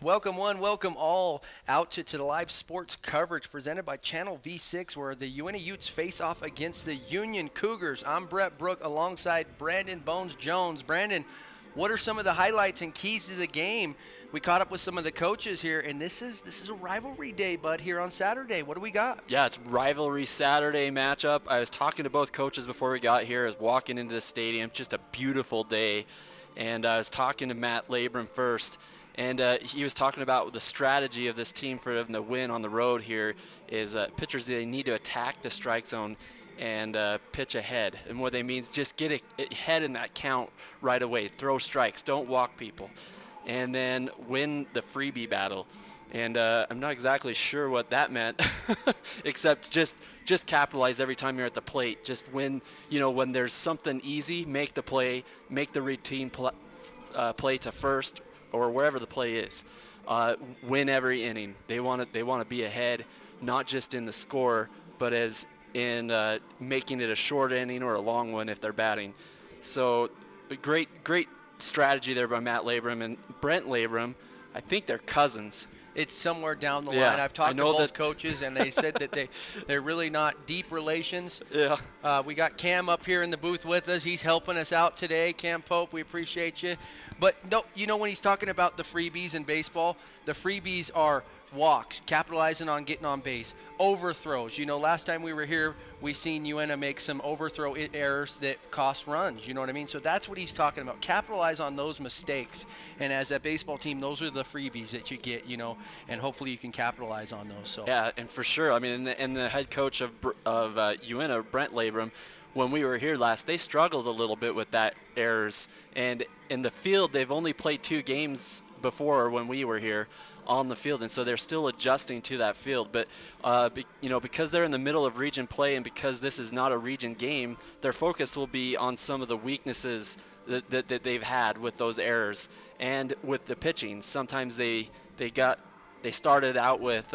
Welcome one, welcome all out to the live sports coverage presented by Channel V6 where the Uintah Utes face off against the Union Cougars. I'm Brett Brook alongside Brandon Bones Jones. Brandon, what are some of the highlights and keys to the game? We caught up with some of the coaches here, and this is a rivalry day, bud, here on Saturday. What do we got? Yeah, it's rivalry Saturday matchup. I was talking to both coaches before we got here. I was walking into the stadium, just a beautiful day, and I was talking to Matt Labram first. And he was talking about the strategy of this team for them to win on the road here is pitchers, they need to attack the strike zone and pitch ahead. And what they mean is just get ahead in that count right away. Throw strikes. Don't walk people. And then win the freebie battle. And I'm not exactly sure what that meant, except just capitalize every time you're at the plate. Just when there's something easy, make the play, make the routine play to first, or wherever the play is. Win every inning. They want to be ahead, not just in the score, but as in making it a short inning or a long one if they're batting. So great strategy there by Matt Labram and Brent Labram. I think they're cousins. It's somewhere down the line. I've talked to both coaches, and they said that they're really not deep relations. Yeah. We got Cam up here in the booth with us. He's helping us out today. Cam Pope, we appreciate you. But no, when he's talking about the freebies in baseball, the freebies are walks, capitalizing on getting on base, overthrows. Last time we were here, we seen Uintah make some overthrow errors that cost runs. You know what I mean? So that's what he's talking about. Capitalize on those mistakes. And as a baseball team, those are the freebies that you get, and hopefully you can capitalize on those. So yeah, and for sure. I mean, and the head coach of Uintah, Brent Labram, when we were here last, they struggled a little bit with that errors. And in the field, they've only played 2 games before when we were here on the field, and so they're still adjusting to that field. But because they're in the middle of region play and because this is not a region game, their focus will be on some of the weaknesses that they've had with those errors and with the pitching. Sometimes they started out with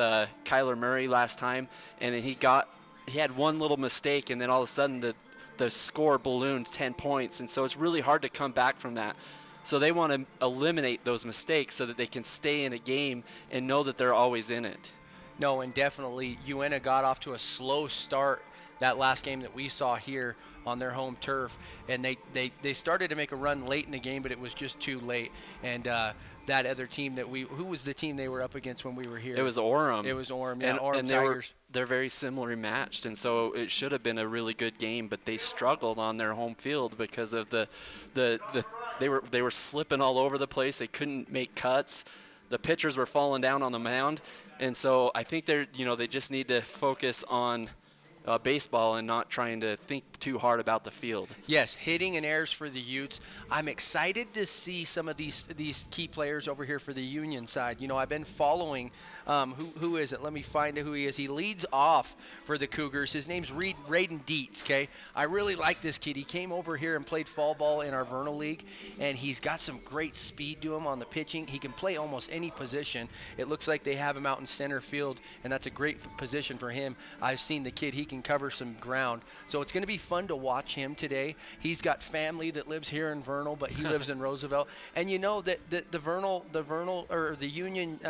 Kyler Murray last time, and then he had one little mistake, and then all of a sudden the score ballooned 10 points, and so it's really hard to come back from that. So they want to eliminate those mistakes so that they can stay in a game and know that they're always in it. No, and definitely Uintah got off to a slow start that last game that we saw here on their home turf, and they started to make a run late in the game, but it was just too late. And that other team who was the team they were up against when we were here? It was Orem. It was Orem, yeah, Orem and Tigers. They're very similarly matched, and so it should have been a really good game, but they struggled on their home field because of they were slipping all over the place. They couldn't make cuts. The pitchers were falling down on the mound, and so I think they just need to focus on baseball and not trying to think too hard about the field. Yes, hitting and errors for the Utes. I'm excited to see some of these key players over here for the Union side. I've been following who is it? Let me find out who he is. He leads off for the Cougars. His name's Raiden Dietz, okay? I really like this kid. He came over here and played fall ball in our Vernal League, and he's got some great speed to him on the pitching. He can play almost any position. It looks like they have him out in center field, and that's a great position for him. I've seen the kid. He can cover some ground. So it's going to be fun to watch him today. He's got family that lives here in Vernal, but he lives in Roosevelt. And that the Union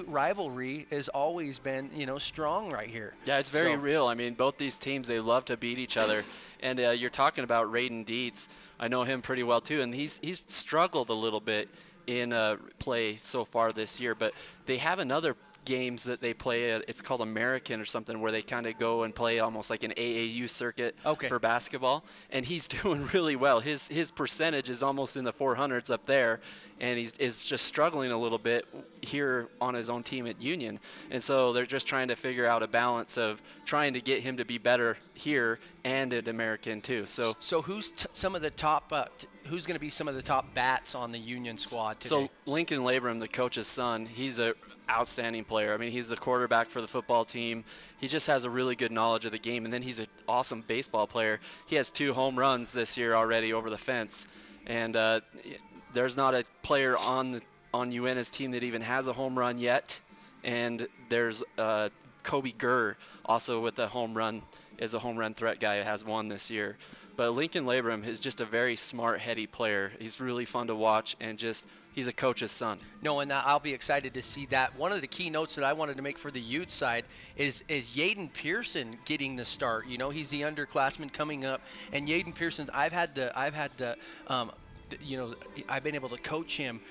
rivalry has always been, strong right here. Yeah, it's very real. I mean, both these teams, they love to beat each other. And you're talking about Raiden Dietz. I know him pretty well too, and he's struggled a little bit in play so far this year. But they have another games that they play. It's called American or something, where they kind of go and play almost like an AAU circuit for basketball, and he's doing really well. His percentage is almost in the 400s up there, and is just struggling a little bit here on his own team at Union. And so they're just trying to figure out a balance of trying to get him to be better here and at American too. So who's some of the top who's going to be some of the top bats on the Union squad today? So Lincoln Labram, the coach's son, he's a outstanding player. I mean, he's the quarterback for the football team. He just has a really good knowledge of the game, and then he's an awesome baseball player. He has 2 home runs this year already over the fence, and there's not a player on Uintah's team that even has a home run yet. And there's Kobe Gurr also with a home run, is a home run threat guy, has 1 this year. But Lincoln Labrum is just a very smart, heady player. He's really fun to watch, and just he's a coach's son. No, and I'll be excited to see that. One of the key notes that I wanted to make for the youth side is Yaden Pearson getting the start. You know, he's the underclassman coming up, and Yaden Pearson, I've been able to coach him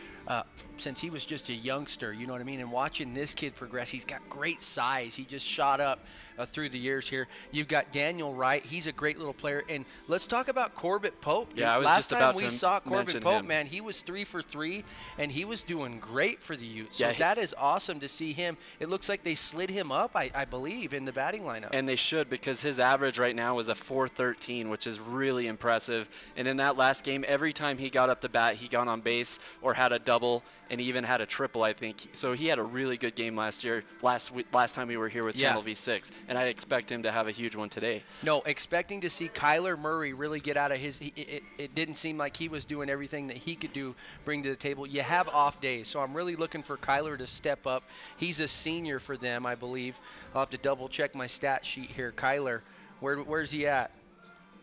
since he was just a youngster, you know what I mean? And watching this kid progress, he's got great size. He just shot up through the years here. You've got Daniel Wright. He's a great little player. And let's talk about Corbett Pope. Yeah, I was Last just time about we to saw Corbett mention Pope, him. man, he was 3 for 3, and he was doing great for the youth. So Yeah, that is awesome to see him. It looks like they slid him up, I believe, in the batting lineup. And they should, because his average right now is a 413, which is really impressive. And in that last game, every time he got up to bat, he got on base or had a double, and he even had a triple, I think. So he had a really good game last time we were here with Channel V6, and I expect him to have a huge one today. No, expecting to see Kyler Murray really get out of his it didn't seem like he was doing everything that he could do, bring to the table. You have off days, so I'm really looking for Kyler to step up. He's a senior for them, I believe. I'll have to double check my stat sheet here. Kyler, where's he at?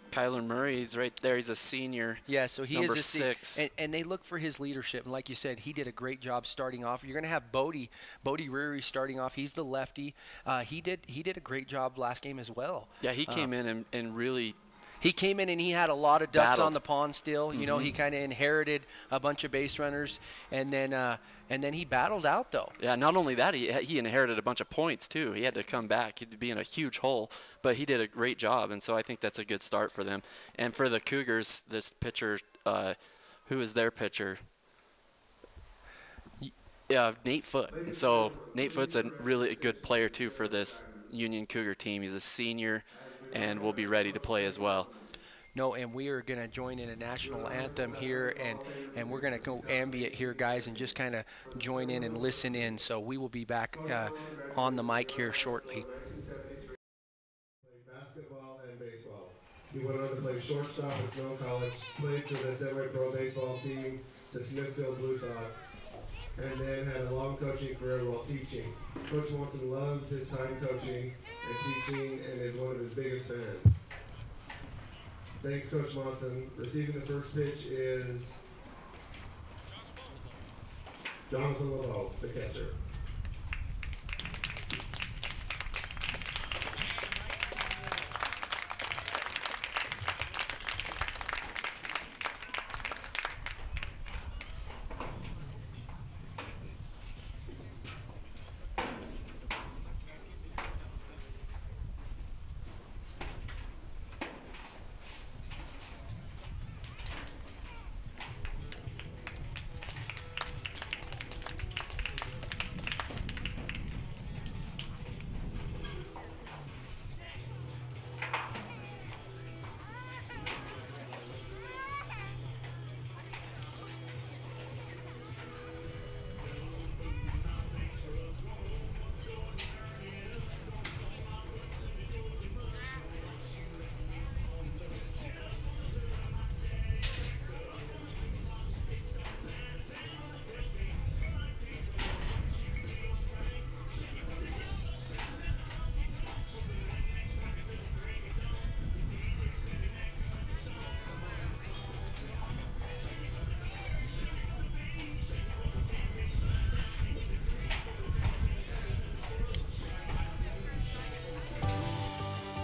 Kyler Murray, he's right there. He's a senior. Yeah, so he number is a 6. and they look for his leadership. And like you said, he did a great job starting off. You're going to have Bodie Reary starting off. He's the lefty. He did a great job last game as well. Yeah, he came in and really. He came in and he had a lot of ducks battled on the pond still. You know, he kind of inherited a bunch of base runners, and then he battled out though. Yeah, not only that, he inherited a bunch of points too. He had to come back. He'd be in a huge hole, but he did a great job, and so I think that's a good start for them. And for the Cougars, this pitcher, who is their pitcher? Yeah, Nate Foote. And so Nate Foote's a really good player too for this Union Cougar team. He's a senior and will be ready to play as well. No, and we are going to join in a national anthem here, and we're going to go ambient here, guys, and just kind of join in and listen in. So we will be back on the mic here shortly. Basketball and baseball. He went on to play shortstop at Snow College, played for the semi-pro baseball team, the Smithfield Blue Sox, and then had a long coaching career while teaching. Coach Watson loves his time coaching and teaching and is one of his biggest fans. Thanks, Coach Watson. Receiving the first pitch is Jonathan LeBeau, the catcher.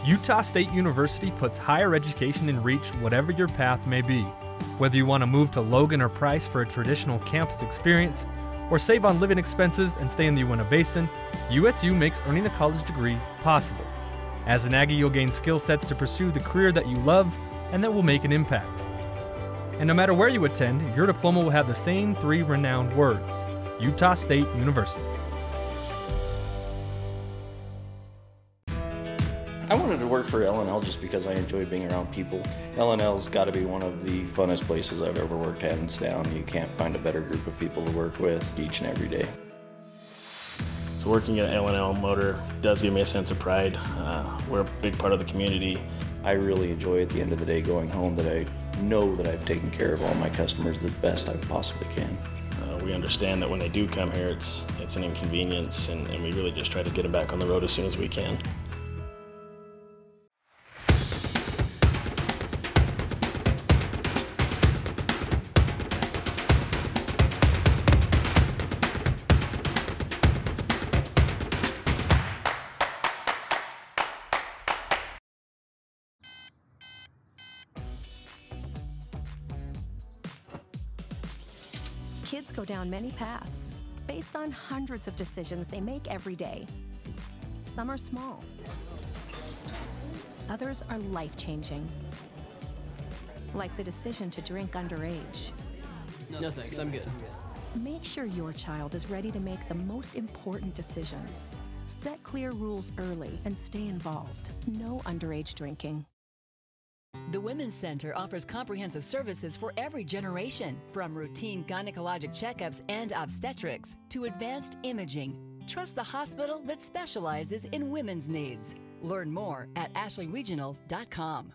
Utah State University puts higher education in reach whatever your path may be. Whether you want to move to Logan or Price for a traditional campus experience, or save on living expenses and stay in the Uintah Basin, USU makes earning a college degree possible. As an Aggie, you'll gain skill sets to pursue the career that you love and that will make an impact. And no matter where you attend, your diploma will have the same 3 renowned words: Utah State University. I wanted to work for L&L just because I enjoy being around people. L&L's got to be one of the funnest places I've ever worked, hands down. You can't find a better group of people to work with each and every day. So working at L&L Motor does give me a sense of pride. We're a big part of the community. I really enjoy at the end of the day going home that I know that I've taken care of all my customers the best I possibly can. We understand that when they do come here, it's an inconvenience, and we really just try to get them back on the road as soon as we can. Kids go down many paths based on hundreds of decisions they make every day. Some are small. Others are life-changing. Like the decision to drink underage. No thanks, I'm good. Make sure your child is ready to make the most important decisions. Set clear rules early and stay involved. No underage drinking. The Women's Center offers comprehensive services for every generation, from routine gynecologic checkups and obstetrics to advanced imaging. Trust the hospital that specializes in women's needs. Learn more at ashleyregional.com.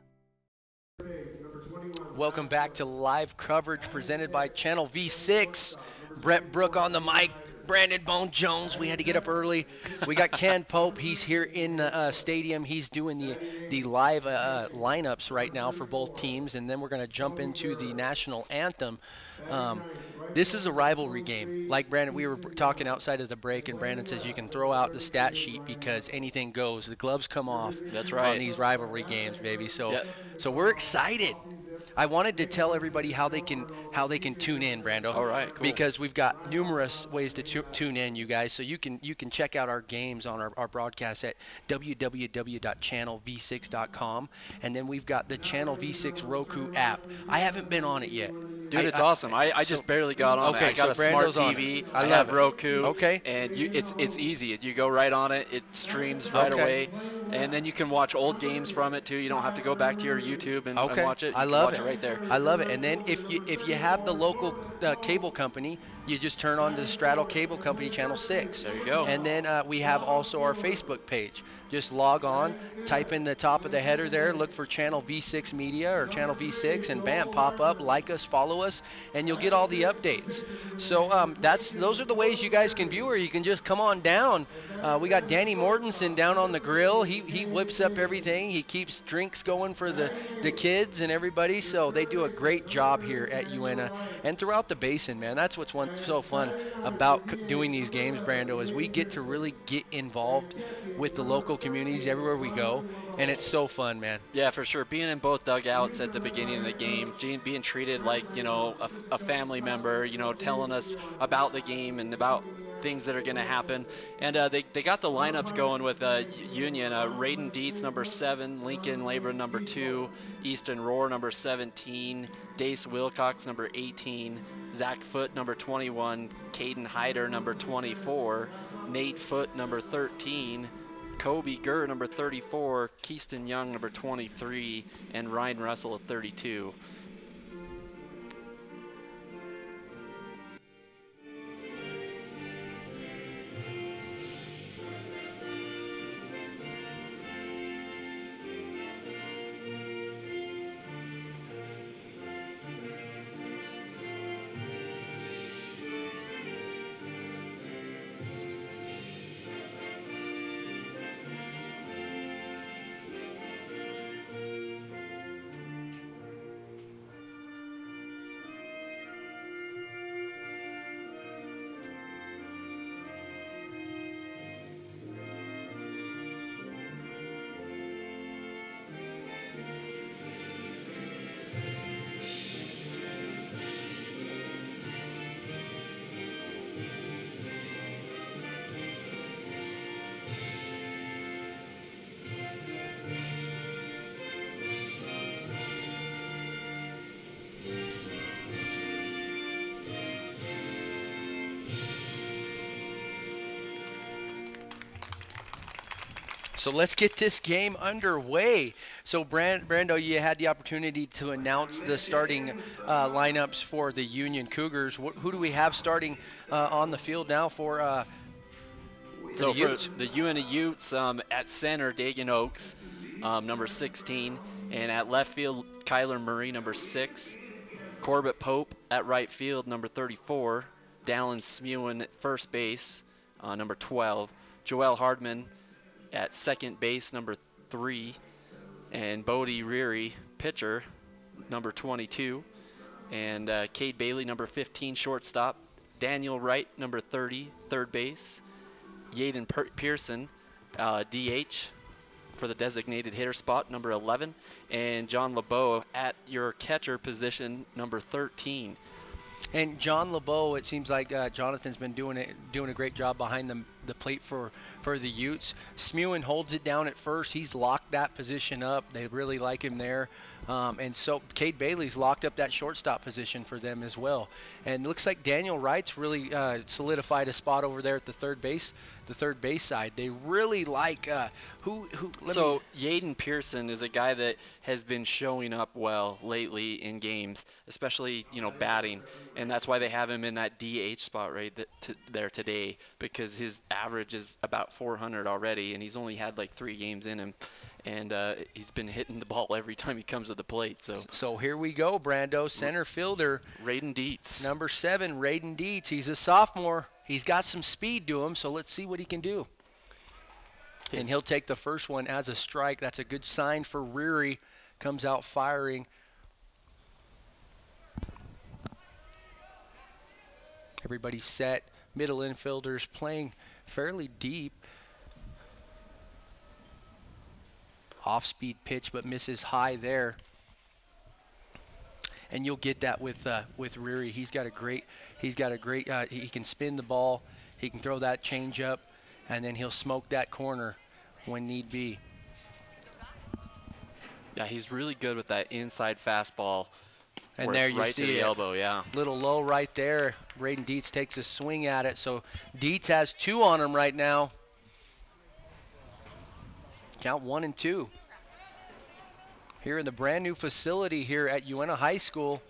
Welcome back to live coverage presented by Channel V6. Brett Brook on the mic. Brandon Bone Jones. We had to get up early. We got Ken Pope. He's here in the stadium. He's doing the live lineups right now for both teams, and then we're going to jump into the national anthem. This is a rivalry game. Like Brandon, we were talking outside of the break, and Brandon says you can throw out the stat sheet because anything goes. The gloves come off. That's right. On these rivalry games, baby. So we're excited. I wanted to tell everybody how they can tune in, Brando. All right, cool. Because we've got numerous ways to tune in, you guys. So you can check out our games on our broadcast at www.channelv6.com, and then we've got the Channel V6 Roku app. I haven't been on it yet. Dude, it's awesome. I just barely got on it. I got a smart TV. I have Roku. Okay. And it's easy. You go right on it. It streams right away. And then you can watch old games from it, too. You don't have to go back to your YouTube and watch it. I love it. Right there. I love it. And then if you have the local cable company, you just turn on the Straddle Cable Company Channel 6. There you go. And then we have also our Facebook page. Just log on, type in the top of the header there, look for Channel V6 Media or Channel V6, and bam, pop up, like us, follow us, and you'll get all the updates. So those are the ways you guys can view, or you can just come on down. We got Danny Mortensen down on the grill. He whips up everything. He keeps drinks going for the kids and everybody. So they do a great job here at Uintah and throughout the basin, man. That's what's so fun about doing these games, Brando, is we get to really get involved with the local communities everywhere we go, and it's so fun, man. Yeah, for sure. Being in both dugouts at the beginning of the game, being treated like, a family member, telling us about the game and about things that are going to happen. And they got the lineups going with Union. Raiden Dietz, number 7, Lincoln Labor, number 2, Easton Roar, number 17, Dace Wilcox, number 18, Zach Foote, number 21, Caden Hyder, number 24, Nate Foote, number 13, Kobe Gurr, number 34, Keyston Young, number 23, and Ryan Russell at 32. So let's get this game underway. So Brando, you had the opportunity to announce the starting lineups for the Union Cougars. Who do we have starting on the field now for So the Utes? For the Uintah Utes, at center, Dagan Oaks, number 16. And at left field, Kyler Murray, number 6. Corbett Pope at right field, number 34. Dallin Smewen at first base, number 12. Joel Hardman at second base, number 3. And Bodie Reary, pitcher, number 22. And Cade Bailey, number 15, shortstop. Daniel Wright, number 30, third base. Yaden Pearson, DH for the designated hitter spot, number 11. And John LeBeau at your catcher position, number 13. And John LeBeau, it seems like Jonathan's been doing a great job behind the plate for the Utes. Smewen holds it down at first. He's locked that position up. They really like him there. And so Cade Bailey's locked up that shortstop position for them as well. And it looks like Daniel Wright's really solidified a spot over there at the third base side. They really like So Yaden Pearson is a guy that has been showing up well lately in games, especially batting, and that's why they have him in that DH spot right there today, because his average is about 400 already, and he's only had like 3 games in him. And he's been hitting the ball every time he comes to the plate. So here we go, Brando, center fielder. Raiden Dietz. Number 7, Raiden Dietz. He's a sophomore. He's got some speed to him, so let's see what he can do. And he'll take the first one as a strike. That's a good sign for Reary. Comes out firing. Everybody's set. Middle infielders playing fairly deep. Off-speed pitch, but misses high there. And you'll get that with Reary. He can spin the ball. He can throw that change up, and then he'll smoke that corner when need be. Yeah, he's really good with that inside fastball. And there you right see to the it. elbow, yeah. Little low right there. Raiden Dietz takes a swing at it. So Dietz has 2 on him right now. Count 1 and 2. Here in the brand new facility here at Uintah High School.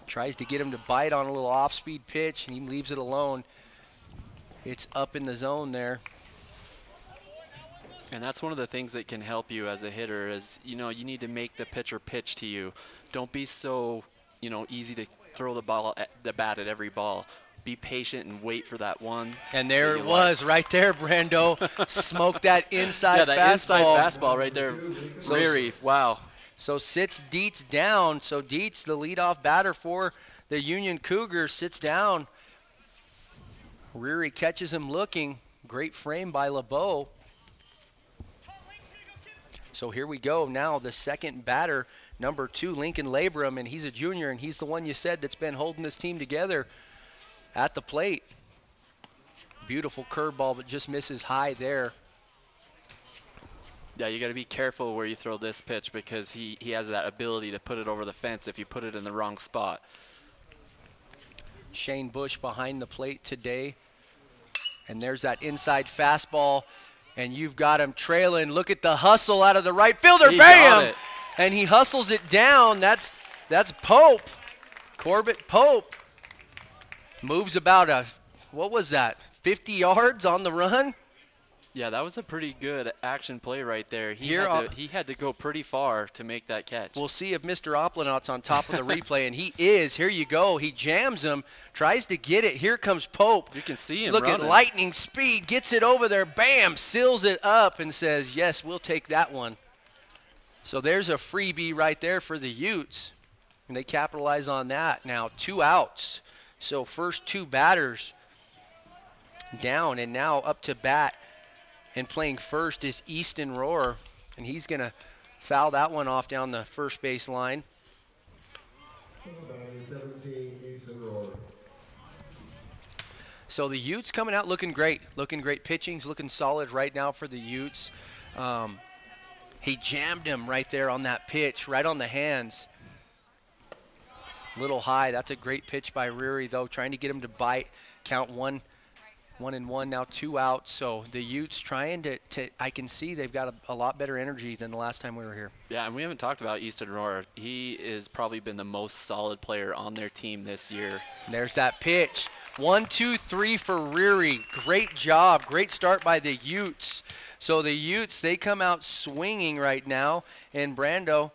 Tries to get him to bite on a little off-speed pitch, and he leaves it alone. It's up in the zone there. And that's one of the things that can help you as a hitter is, you need to make the pitcher pitch to you. Don't be so, easy to throw the bat at every ball. Be patient and wait for that one. And there it was right there, Brando. Smoked that inside fastball. Yeah, inside fastball right there. Reary, wow. So sits Dietz down. So Dietz, the leadoff batter for the Union Cougars, sits down. Reary catches him looking. Great frame by LeBeau. So here we go now, the second batter, number 2, Lincoln Labrum, and he's a junior, and he's the one you said that's been holding this team together at the plate. Beautiful curveball, but just misses high there. Yeah, you got to be careful where you throw this pitch because he has that ability to put it over the fence if you put it in the wrong spot. Shane Bush behind the plate today. And there's that inside fastball, and you've got him trailing. Look at the hustle out of the right fielder. Bam! And he hustles it down. That's Pope. Corbett Pope. Moves about what was that, 50 yards on the run? Yeah, that was a pretty good action play right there. He had to go pretty far to make that catch. We'll see if Mr. Oplenaut's on top of the replay, and he is. Here you go. He jams him, tries to get it. Here comes Pope. You can see him Look running. at lightning speed, gets it over there, bam, seals it up and says, yes, we'll take that one. So there's a freebie right there for the Utes, and they capitalize on that. Now 2 outs. So first 2 batters down, and now up to bat. And playing first is Easton Rohr, and he's going to foul that one off down the first base line. 17, Easton Rohr. So the Utes coming out looking great. Pitching's looking solid right now for the Utes. He jammed him right there on that pitch, right on the hands. Little high. That's a great pitch by Reary, though, trying to get him to bite. Count 1 and 1, now 2 outs. So the Utes trying to I can see they've got a lot better energy than the last time we were here. Yeah, and we haven't talked about Easton Rohr. He has probably been the most solid player on their team this year. And there's that pitch. 1, 2, 3 for Reary. Great job. Great start by the Utes. So the Utes, they come out swinging right now. And Brando,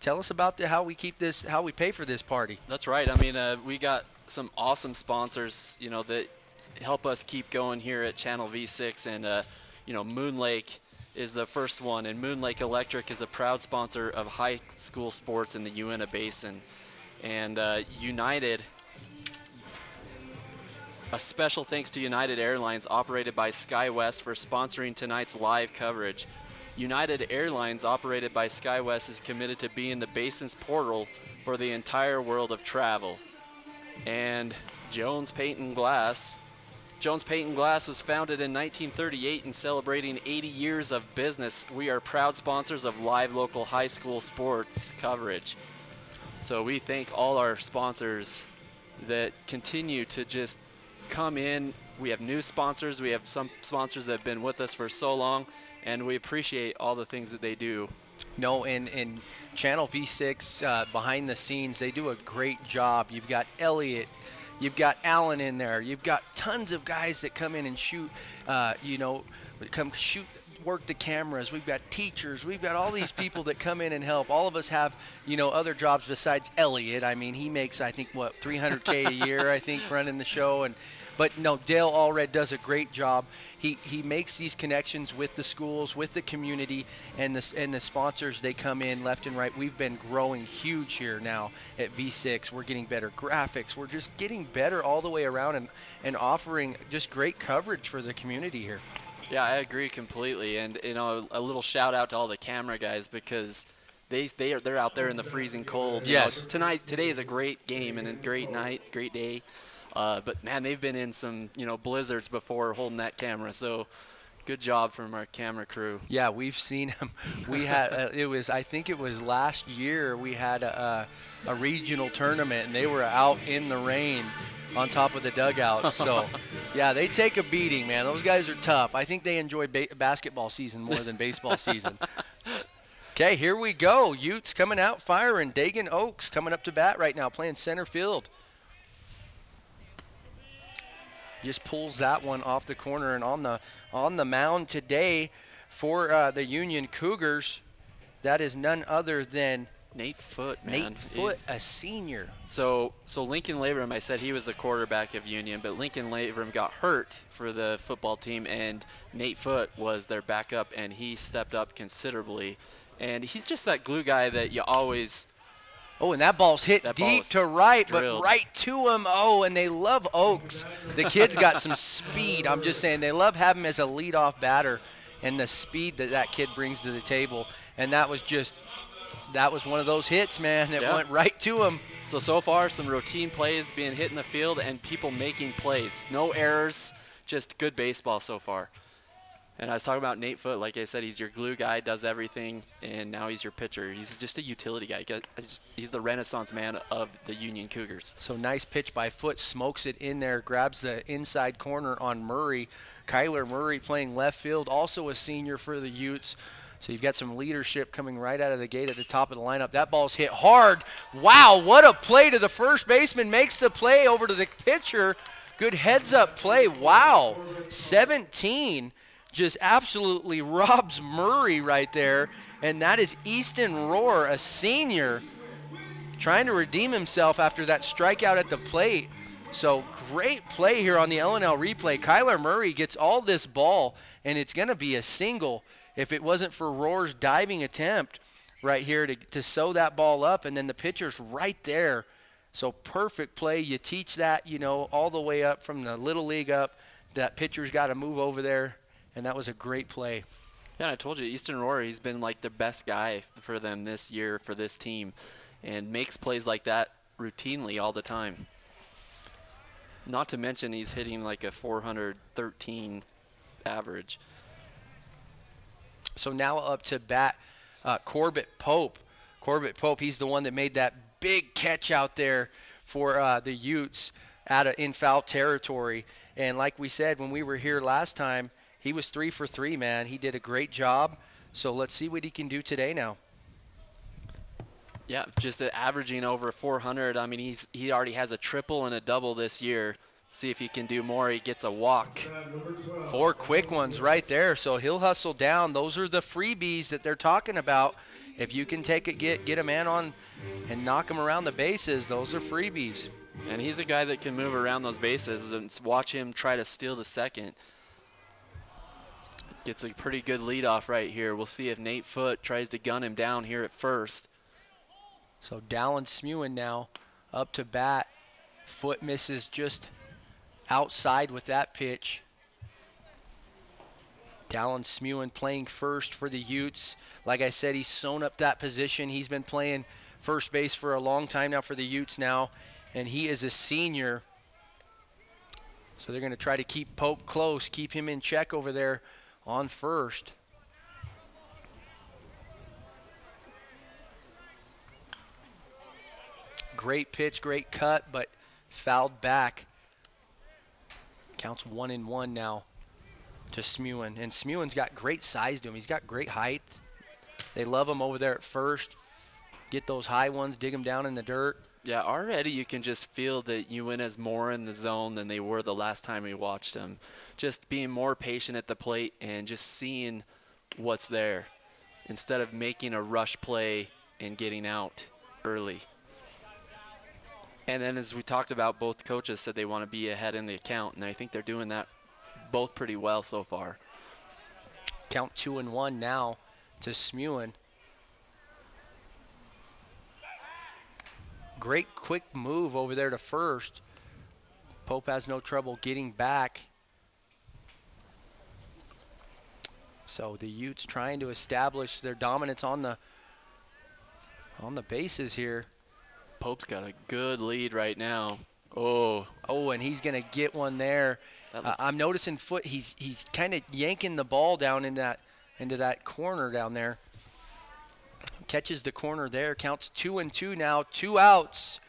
tell us about how we pay for this party. That's right. I mean, we got some awesome sponsors, that help us keep going here at Channel V6, and Moon Lake is the first one, and Moon Lake Electric is a proud sponsor of high school sports in the Uintah Basin. And United, a special thanks to United Airlines, operated by SkyWest, for sponsoring tonight's live coverage. United Airlines, operated by SkyWest, is committed to being the basin's portal for the entire world of travel. And Jones Paint Glass was founded in 1938 and celebrating 80 years of business. We are proud sponsors of live local high school sports coverage. So we thank all our sponsors that continue to just come in. We have new sponsors. We have some sponsors that have been with us for so long, and we appreciate all the things that they do. No, and Channel V6 behind the scenes, they do a great job. You've got Elliot, you've got Alan in there, you've got tons of guys that come in and shoot, work the cameras. We've got teachers. We've got all these people that come in and help. All of us have, other jobs besides Elliot. I mean, he makes, I think, what, $300K a year, I think, running the show. But no, Dale Allred does a great job. He makes these connections with the schools, with the community, and the sponsors. They come in left and right. We've been growing huge here now at V6. We're getting better graphics. We're just getting better all the way around and offering just great coverage for the community here. Yeah, I agree completely. And a little shout out to all the camera guys, because they're out there in the freezing cold. Yes. Today is a great game and a great night, great day. But man, they've been in some blizzards before holding that camera. So good job from our camera crew. Yeah, we've seen them. We had I think it was last year we had a regional tournament, and they were out in the rain on top of the dugout. So yeah, they take a beating, man. Those guys are tough. I think they enjoy basketball season more than baseball season. Okay, here we go. Utes coming out firing. Dagan Oaks coming up to bat right now, playing center field. Just pulls that one off the corner, and on the mound today for the Union Cougars, that is none other than Nate Foote, man. Nate Foote, a senior. So Lincoln Labrum, I said he was the quarterback of Union, but Lincoln Labrum got hurt for the football team, and Nate Foote was their backup, and he stepped up considerably. And he's just that glue guy that you always. Oh, and that ball's hit deep to right, drilled. But right to him. Oh, and they love Oaks. The kid's got some speed. I'm just saying, they love having him as a leadoff batter, and the speed that kid brings to the table. And that was one of those hits, man, that went right to him. So far, some routine plays being hit in the field and people making plays. No errors, just good baseball so far. And I was talking about Nate Foote. Like I said, he's your glue guy, does everything, and now he's your pitcher. He's just a utility guy. He's the renaissance man of the Union Cougars. So nice pitch by Foote, smokes it in there, grabs the inside corner on Murray. Kyler Murray playing left field, also a senior for the Utes. So you've got some leadership coming right out of the gate at the top of the lineup. That ball's hit hard. Wow, what a play to the first baseman. Makes the play over to the pitcher. Good heads-up play. Wow, 17. Just absolutely robs Murray right there. And that is Easton Rohr, a senior, trying to redeem himself after that strikeout at the plate. So great play here on the LNL replay. Kyler Murray gets all this ball, and it's going to be a single if it wasn't for Rohr's diving attempt right here to sew that ball up, and then the pitcher's right there. So perfect play. You teach that, all the way up from the little league up. That pitcher's got to move over there. And that was a great play. Yeah, I told you, Easton Rohr, he's been like the best guy for them this year for this team, and makes plays like that routinely all the time. Not to mention he's hitting like a 413 average. So now up to bat, Corbett Pope. Corbett Pope, he's the one that made that big catch out there for the Utes in foul territory. And like we said when we were here last time, he was 3 for 3, man. He did a great job. So let's see what he can do today now. Yeah, just averaging over 400. I mean, he already has a triple and a double this year. See if he can do more. He gets a walk. 4 quick ones right there. So he'll hustle down. Those are the freebies that they're talking about. If you can take it, get a man on and knock him around the bases, those are freebies. And he's a guy that can move around those bases, and watch him try to steal the second. Gets a pretty good leadoff right here. We'll see if Nate Foote tries to gun him down here at first. So Dallin Smewen now up to bat. Foote misses just outside with that pitch. Dallin Smewen playing first for the Utes. Like I said, he's sewn up that position. He's been playing first base for a long time now for the Utes now, and he is a senior. So they're going to try to keep Pope close, keep him in check over there on first. Great pitch, great cut, but fouled back. Counts 1-1 now to Smewen. And Smewen's got great size to him. He's got great height. They love him over there at first. Get those high ones, dig them down in the dirt. Yeah, already you can just feel that Uintah's more in the zone than they were the last time we watched them. Just being more patient at the plate and just seeing what's there instead of making a rush play and getting out early. And then as we talked about, both coaches said they want to be ahead in the account, and I think they're doing that both pretty well so far. Count 2-1 now to Smewen. Great quick move over there to first. Pope has no trouble getting back. So the Utes trying to establish their dominance on the bases here. Pope's got a good lead right now. Oh, and he's going to get one there. I'm noticing Foot. He's kind of yanking the ball down into that corner down there. Catches the corner there. Counts 2-2 now. 2 outs.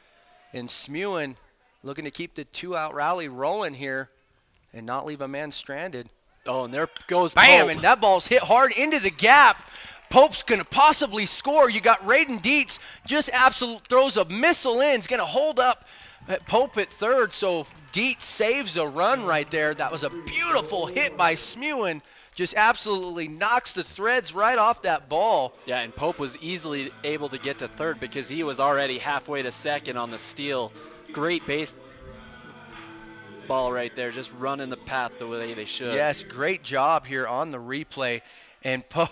And Smewen looking to keep the 2-out rally rolling here and not leave a man stranded. Oh, and there goes Bam! Pope. And that ball's hit hard into the gap. Pope's going to possibly score. You got Raiden Dietz just throws a missile in. He's going to hold up Pope at third. So Dietz saves a run right there. That was a beautiful hit by Smewen. Just absolutely knocks the threads right off that ball. Yeah, and Pope was easily able to get to third because he was already halfway to second on the steal. Great base ball right there, just running the path the way they should. Yes, great job here on the replay. And Pope,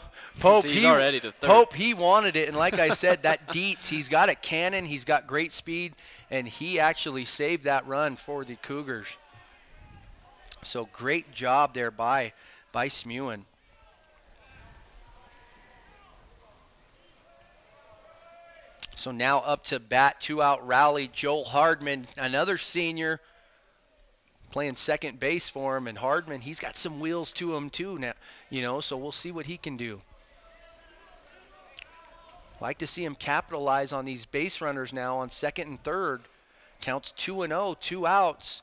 he's already to third. Pope, he wanted it. And like I said, that Dietz, he's got a cannon. He's got great speed. And he actually saved that run for the Cougars. So great job there by Smewen. So now up to bat, 2-out rally. Joel Hardman, another senior, playing second base for him. And Hardman, he's got some wheels to him too now, so we'll see what he can do. Like to see him capitalize on these base runners now on second and third. Counts 2-0, 2 outs.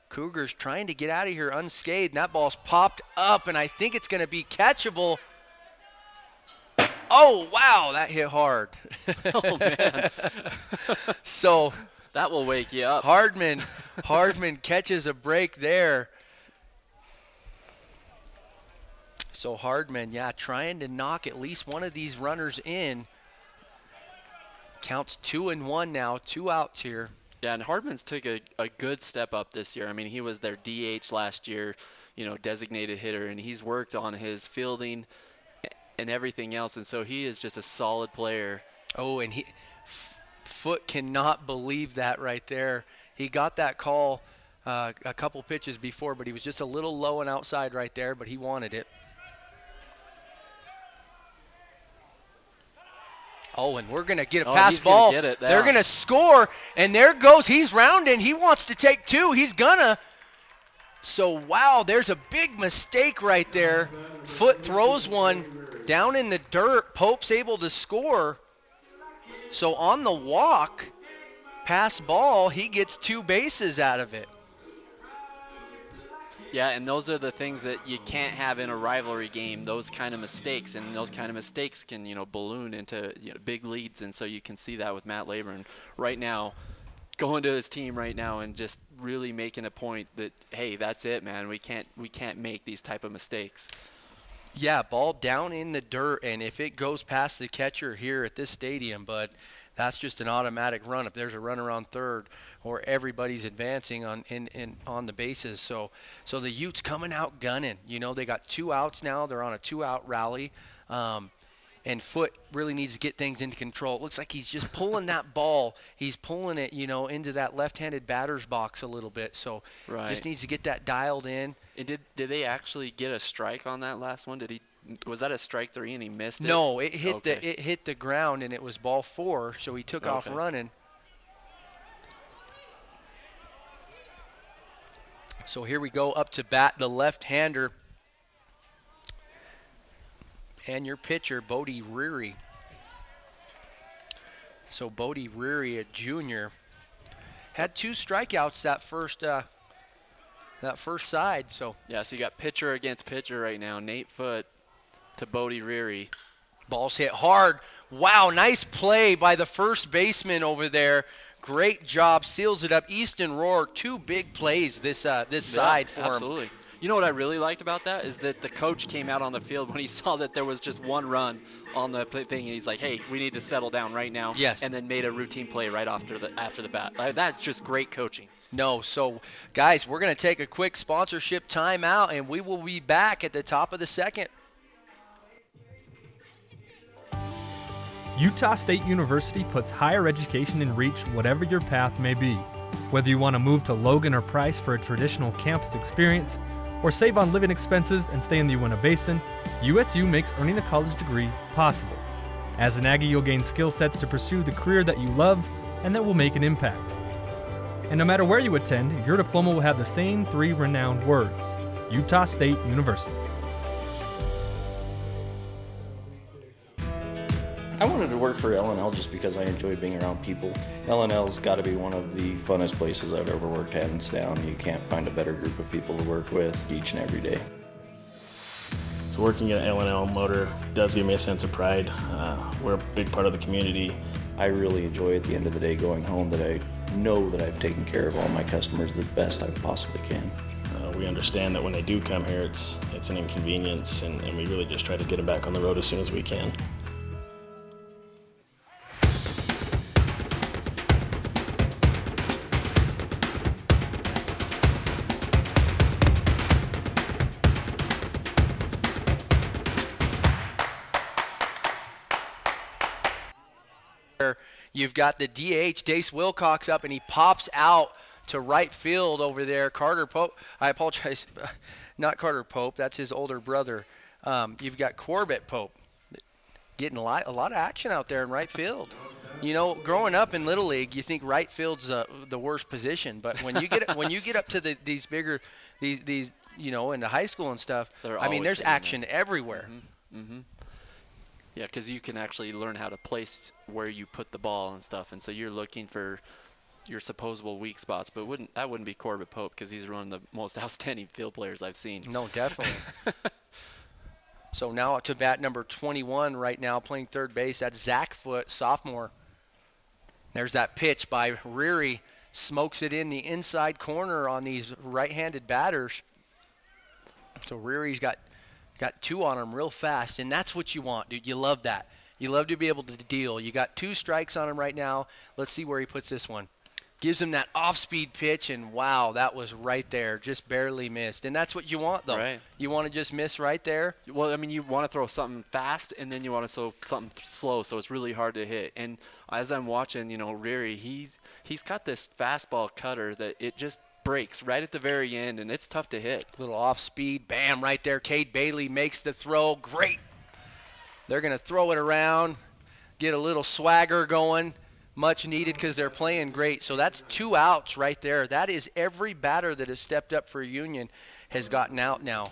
Cougars trying to get out of here unscathed. And that ball's popped up, and I think it's going to be catchable. Oh, wow, that hit hard. Oh, man. So that will wake you up. Hardman catches a break there. So Hardman, trying to knock at least one of these runners in. Counts 2-1 now, 2 outs here. Yeah, and Hardman's took a good step up this year. I mean, he was their DH last year, designated hitter, and he's worked on his fielding and everything else, and so he is just a solid player. Oh, and Foot cannot believe that right there. He got that call a couple pitches before, but he was just a little low and outside right there, but he wanted it. Oh, and we're going to get a pass ball. They're going to score, and there goes. He's rounding. He wants to take 2. He's going to. So, wow, there's a big mistake right there. Foot throws one down in the dirt. Pope's able to score. So, on the walk, pass ball, he gets 2 bases out of it. Yeah, and those are the things that you can't have in a rivalry game, those kind of mistakes. And those kind of mistakes can, balloon into big leads. And so you can see that with Matt Laburn right now, going to his team right now and just really making a point that, hey, that's it, man. We can't make these type of mistakes. Yeah, ball down in the dirt, and if it goes past the catcher here at this stadium, but that's just an automatic run if there's a runner on third or everybody's advancing on the bases. So the Utes coming out gunning. They got 2 outs now. They're on a 2-out rally. and Foot really needs to get things into control. It looks like he's just pulling that ball. He's pulling it, into that left-handed batter's box a little bit. So just needs to get that dialed in. And did they actually get a strike on that last one? Was that a strike 3 and he missed it? No, it hit the ground and it was ball 4, so he took off running. So here we go, up to bat, the left-hander. And your pitcher, Bodie Reary. So Bodie Reary, a junior, had 2 strikeouts that first side. So yeah, so you got pitcher against pitcher right now. Nate Foot to Bodie Reary. Ball's hit hard. Wow, nice play by the first baseman over there. Great job, seals it up. Easton Roar, 2 big plays this side for him. Absolutely. You know what I really liked about that is that the coach came out on the field when he saw that there was just 1 run on the thing, and he's like, hey, we need to settle down right now. Yes. And then made a routine play right after the bat. That's just great coaching. No, so guys, we're going to take a quick sponsorship timeout, and we will be back at the top of the second. Utah State University puts higher education in reach whatever your path may be. Whether you want to move to Logan or Price for a traditional campus experience, or save on living expenses and stay in the Uintah Basin, USU makes earning a college degree possible. As an Aggie, you'll gain skill sets to pursue the career that you love and that will make an impact. And no matter where you attend, your diploma will have the same 3 renowned words: Utah State University. I wanted to work for L&L just because I enjoy being around people. L&L's got to be one of the funnest places I've ever worked hands down. You can't find a better group of people to work with each and every day. So working at L&L Motor does give me a sense of pride. We're a big part of the community. I really enjoy at the end of the day going home that I know that I've taken care of all my customers the best I possibly can. We understand that when they do come here, it's an inconvenience, and we really just try to get them back on the road as soon as we can. You've got the DH, Dace Wilcox, up, and he pops out to right field over there. Carter Pope, I apologize, not Carter Pope, that's his older brother. You've got Corbett Pope getting a lot of action out there in right field. Growing up in Little League, you think right field's the worst position, but when you get up to these bigger, these into high school and stuff, there's action everywhere. Mm-hmm. Mm-hmm. Yeah, because you can actually learn how to place where you put the ball and stuff, and so you're looking for your supposable weak spots. But that wouldn't be Corbett Pope, because he's one of the most outstanding field players I've seen. No, definitely. So now to bat number 21 right now, playing third base. That's Zach Foot, sophomore. There's that pitch by Reary. Smokes it in the inside corner on these right-handed batters. So Reary's got 2 on him real fast, and that's what you want, dude. You love that. You love to be able to deal. You got 2 strikes on him right now. Let's see where he puts this one. Gives him that off-speed pitch, and wow, that was right there. Just barely missed. And that's what you want, though. Right. You want to just miss right there. Well, you want to throw something fast, and then you want to throw something slow, so it's really hard to hit. And as I'm watching, Reary, he's got this fastball cutter that it just breaks right at the very end, and it's tough to hit. Little off speed, bam, right there. Cade Bailey makes the throw. Great. They're going to throw it around, get a little swagger going. Much needed because they're playing great. So that's 2 outs right there. That is every batter that has stepped up for Union has gotten out now.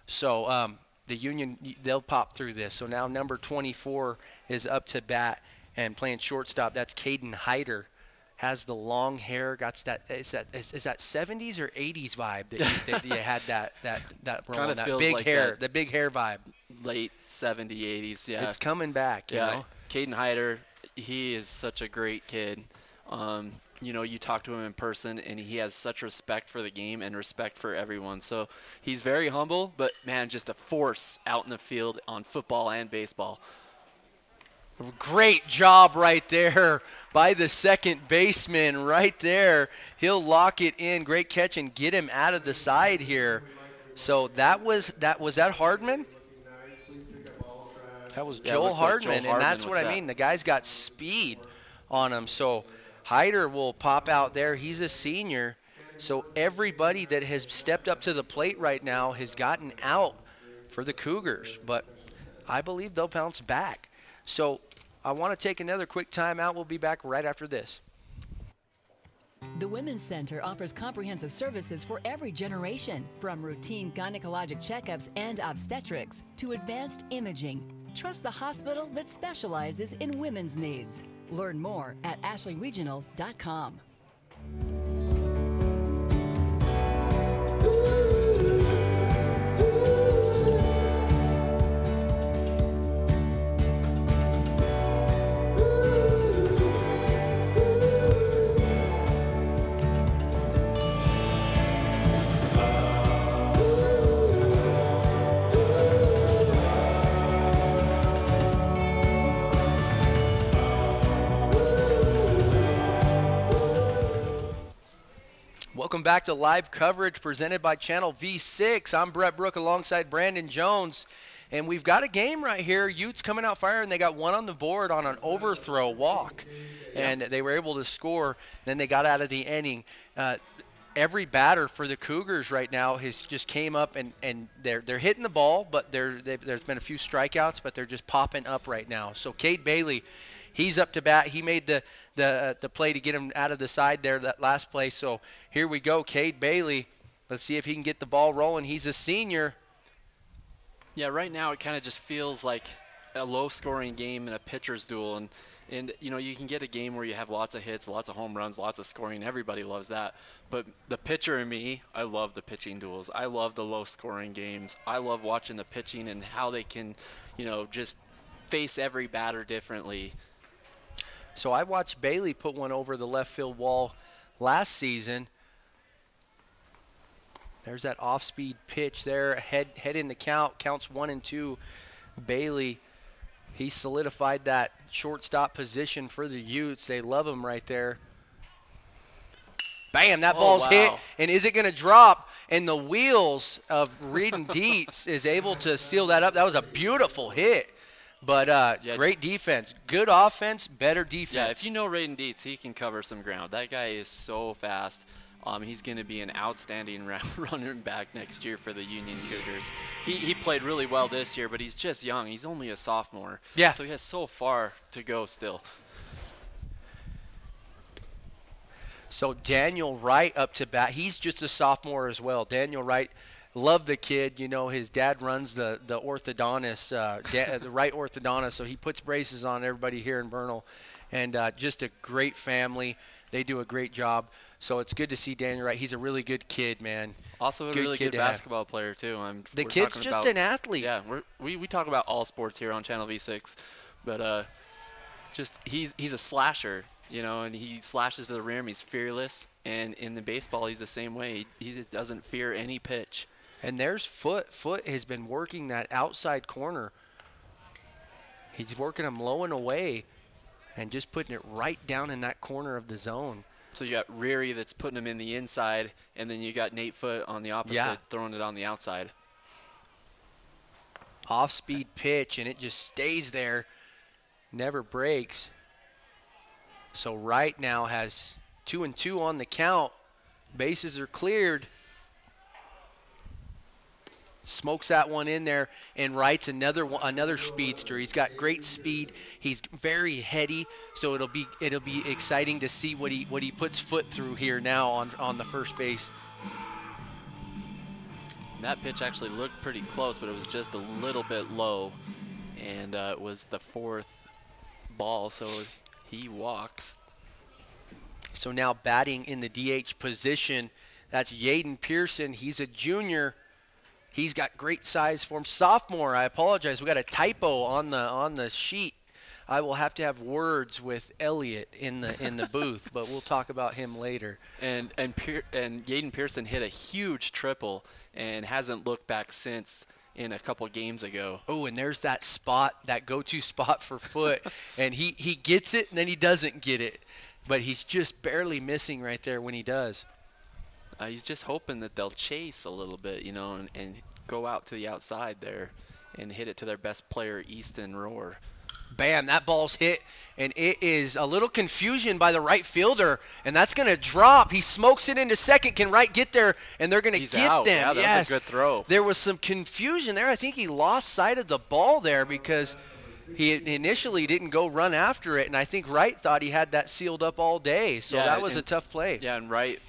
So the Union, they'll pop through this. So now number 24 is up to bat and playing shortstop. That's Caden Hyder. Has the long hair, got that is that 70s or 80s vibe that you had that rolling, that big like hair, the big hair vibe. Late 70s, 80s, yeah. It's coming back, you know. Caden Hyder, he is such a great kid. You talk to him in person, and he has such respect for the game and respect for everyone. So he's very humble, but, man, just a force out in the field on football and baseball. Great job right there by the second baseman right there. He'll lock it in. Great catch and get him out of the side here. So that was that Hardman? That was Yeah, Joel looked like Hardman, Joel and that's Hardman what I with that. mean. The guy's got speed on him. So Hyder will pop out there. He's a senior. So everybody that has stepped up to the plate right now has gotten out for the Cougars. But I believe they'll bounce back. So I want to take another quick timeout. We'll be back right after this. The Women's Center offers comprehensive services for every generation, from routine gynecologic checkups and obstetrics to advanced imaging. Trust the hospital that specializes in women's needs. Learn more at ashleyregional.com. Welcome back to live coverage presented by Channel V6. I'm Brett Brook alongside Brandon Jones. And we've got a game right here. Utes coming out firing. They got one on the board on an overthrow walk. And they were able to score. Then they got out of the inning. Every batter for the Cougars right now has just came up and they're hitting the ball, but there's been a few strikeouts, but they're just popping up right now. So Cade Bailey, he's up to bat. He made the play to get him out of the side there, that last play. So here we go, Cade Bailey. Let's see if he can get the ball rolling. He's a senior. Yeah, right now it kind of just feels like a low-scoring game in a pitcher's duel. And you know, you can get a game where you have lots of hits, lots of home runs, lots of scoring. Everybody loves that. But the pitcher in me, I love the pitching duels. I love the low-scoring games. I love watching the pitching and how they can, you know, just face every batter differently. So I watched Bailey put one over the left field wall last season. There's that off-speed pitch there. Head in the count. Counts 1-2. Bailey, he solidified that shortstop position for the Utes. They love him right there. Bam, that ball's hit. And is it going to drop? And the wheels of Reed and Dietz is able to seal that up. That was a beautiful hit. But Yeah. great defense. Good offense, better defense. Yeah, if you know Raiden Dietz, he can cover some ground. That guy is so fast. He's going to be an outstanding running back next year for the Union Cougars. He played really well this year, but he's just young. He's only a sophomore. Yeah. So he has so far to go still. So Daniel Wright up to bat. He's just a sophomore as well. Daniel Wright, love the kid. You know, his dad runs the orthodontist, the Wright orthodontist, so he puts braces on everybody here in Vernal. And just a great family. They do a great job. So it's good to see Daniel Wright. He's a really good kid, man. Also a really good basketball player, too. The kid's just an athlete. Yeah, we talk about all sports here on Channel V6. But just he's a slasher, you know, and he slashes to the rim. He's fearless. And in the baseball, he's the same way. He just doesn't fear any pitch. And there's Foot. Foot has been working that outside corner. He's working him low and away and just putting it right down in that corner of the zone. So you got Reary that's putting him in the inside, and then you got Nate Foot on the opposite throwing it on the outside. Off-speed pitch, and it just stays there, never breaks. So Wright now has 2-2 on the count. Bases are cleared. Smokes that one in there, and Wright's another speedster. He's got great speed. He's very heady, so it'll be exciting to see what he puts Foot through here now on the first base. That pitch actually looked pretty close, but it was just a little bit low, and it was the fourth ball, so he walks. So now batting in the DH position, that's Yaden Pearson. He's a junior. He's got great size for him. Sophomore, I apologize. We got a typo on the sheet. I will have to have words with Elliot in the booth, but we'll talk about him later. And Yaden Pearson hit a huge triple and hasn't looked back since in a couple games ago. Oh, and there's that spot, that go-to spot for Foot, and he gets it and then he doesn't get it, but he's just barely missing right there when he does. He's just hoping that they'll chase a little bit, you know, and go out to the outside there. and hit it to their best player, Easton Rohr. Bam, that ball's hit, and it is a little confusion by the right fielder, and that's going to drop. He smokes it into second. Can Wright get there, and they're going to get out. them. Yeah, that was a good throw. There was some confusion there. I think he lost sight of the ball there because he initially didn't go run after it, and I think Wright thought he had that sealed up all day, so that was a tough play. Yeah, and Wright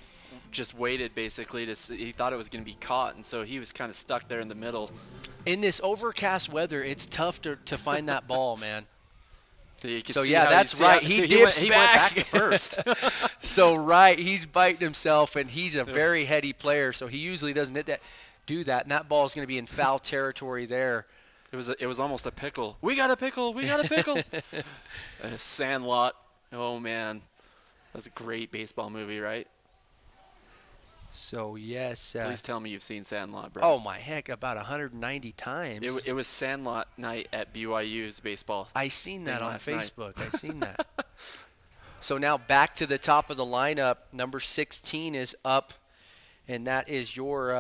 just waited basically to see. He thought it was going to be caught, and so he was kind of stuck there in the middle. In this overcast weather, it's tough to find that ball, man. So yeah, that's right. He dips he back. went back to first. So right, he's biting himself, and he's a very heady player, so he usually doesn't do that. And that ball is going to be in foul territory there. It was almost a pickle. We got a pickle. We got a pickle. Sandlot. Oh man, that was a great baseball movie, right? So yes. Please tell me you've seen Sandlot, bro. Oh my heck, about 190 times. It was Sandlot night at BYU's baseball. I seen that on Facebook. Night. I seen that. So now back to the top of the lineup. Number 16 is up, and that is your.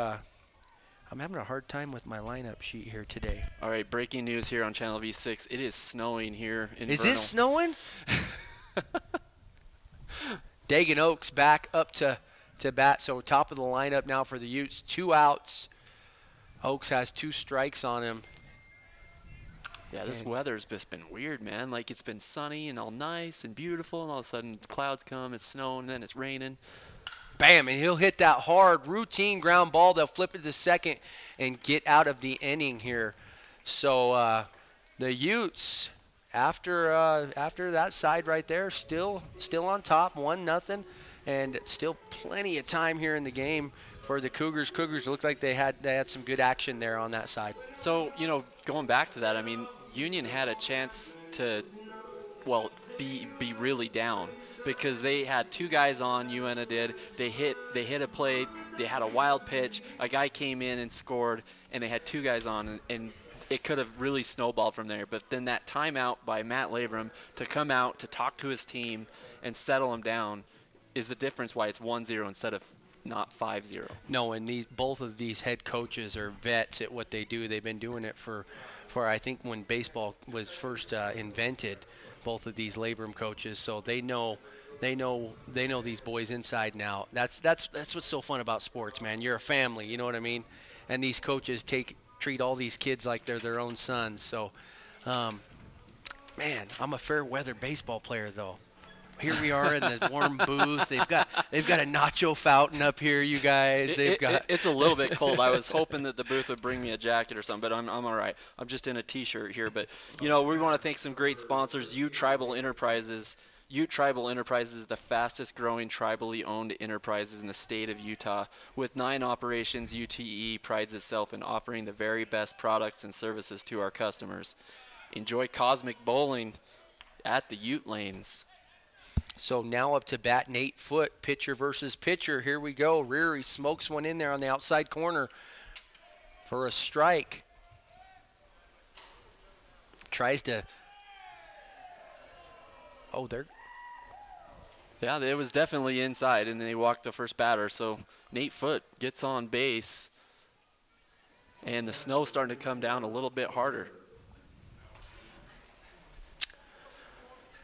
I'm having a hard time with my lineup sheet here today. All right, breaking news here on Channel V6. It is snowing here in Is Vernal. it snowing? Dagan Oaks back up to bat. So top of the lineup now for the Utes. 2 outs. Oaks has 2 strikes on him. Yeah, this weather's just been weird, man. Like, it's been sunny and all nice and beautiful, and all of a sudden clouds come, it's snowing, and then it's raining. Bam, and he'll hit that hard routine ground ball. They'll flip it to second and get out of the inning here. So the Utes, after that side right there, still on top, 1-0, and still plenty of time here in the game for the Cougars. Cougars looked like they had some good action there on that side. So, going back to that, I mean, Union had a chance to, be really down because they had 2 guys on. Uintah did. They hit a play. They had a wild pitch. A guy came in and scored, and they had 2 guys on, and it could have really snowballed from there. But then that timeout by Matt Labrum to come out to talk to his team and settle him down is the difference why it's 1-0 instead of not 5-0. No, and both of these head coaches are vets at what they do. They've been doing it for I think when baseball was first invented, both of these Labrum coaches. So they know these boys inside and out. That's what's so fun about sports, man. You're a family, you know what I mean? And these coaches treat all these kids like they're their own sons. So, man, I'm a fair weather baseball player though. Here we are in the warm booth. They've got a nacho fountain up here, you guys. It's a little bit cold. I was hoping that the booth would bring me a jacket or something, but I'm all right. I'm just in a T-shirt here. But, we want to thank some great sponsors. Ute Tribal Enterprises. Ute Tribal Enterprises is the fastest growing tribally owned enterprises in the state of Utah. With 9 operations, UTE prides itself in offering the very best products and services to our customers. Enjoy cosmic bowling at the Ute Lanes. So now up to bat, Nate Foote, pitcher versus pitcher. Here we go. Reary smokes one in there on the outside corner for a strike. Tries to. Oh, there. Yeah, it was definitely inside, and then they walked the first batter. So Nate Foote gets on base, and the snow's starting to come down a little bit harder.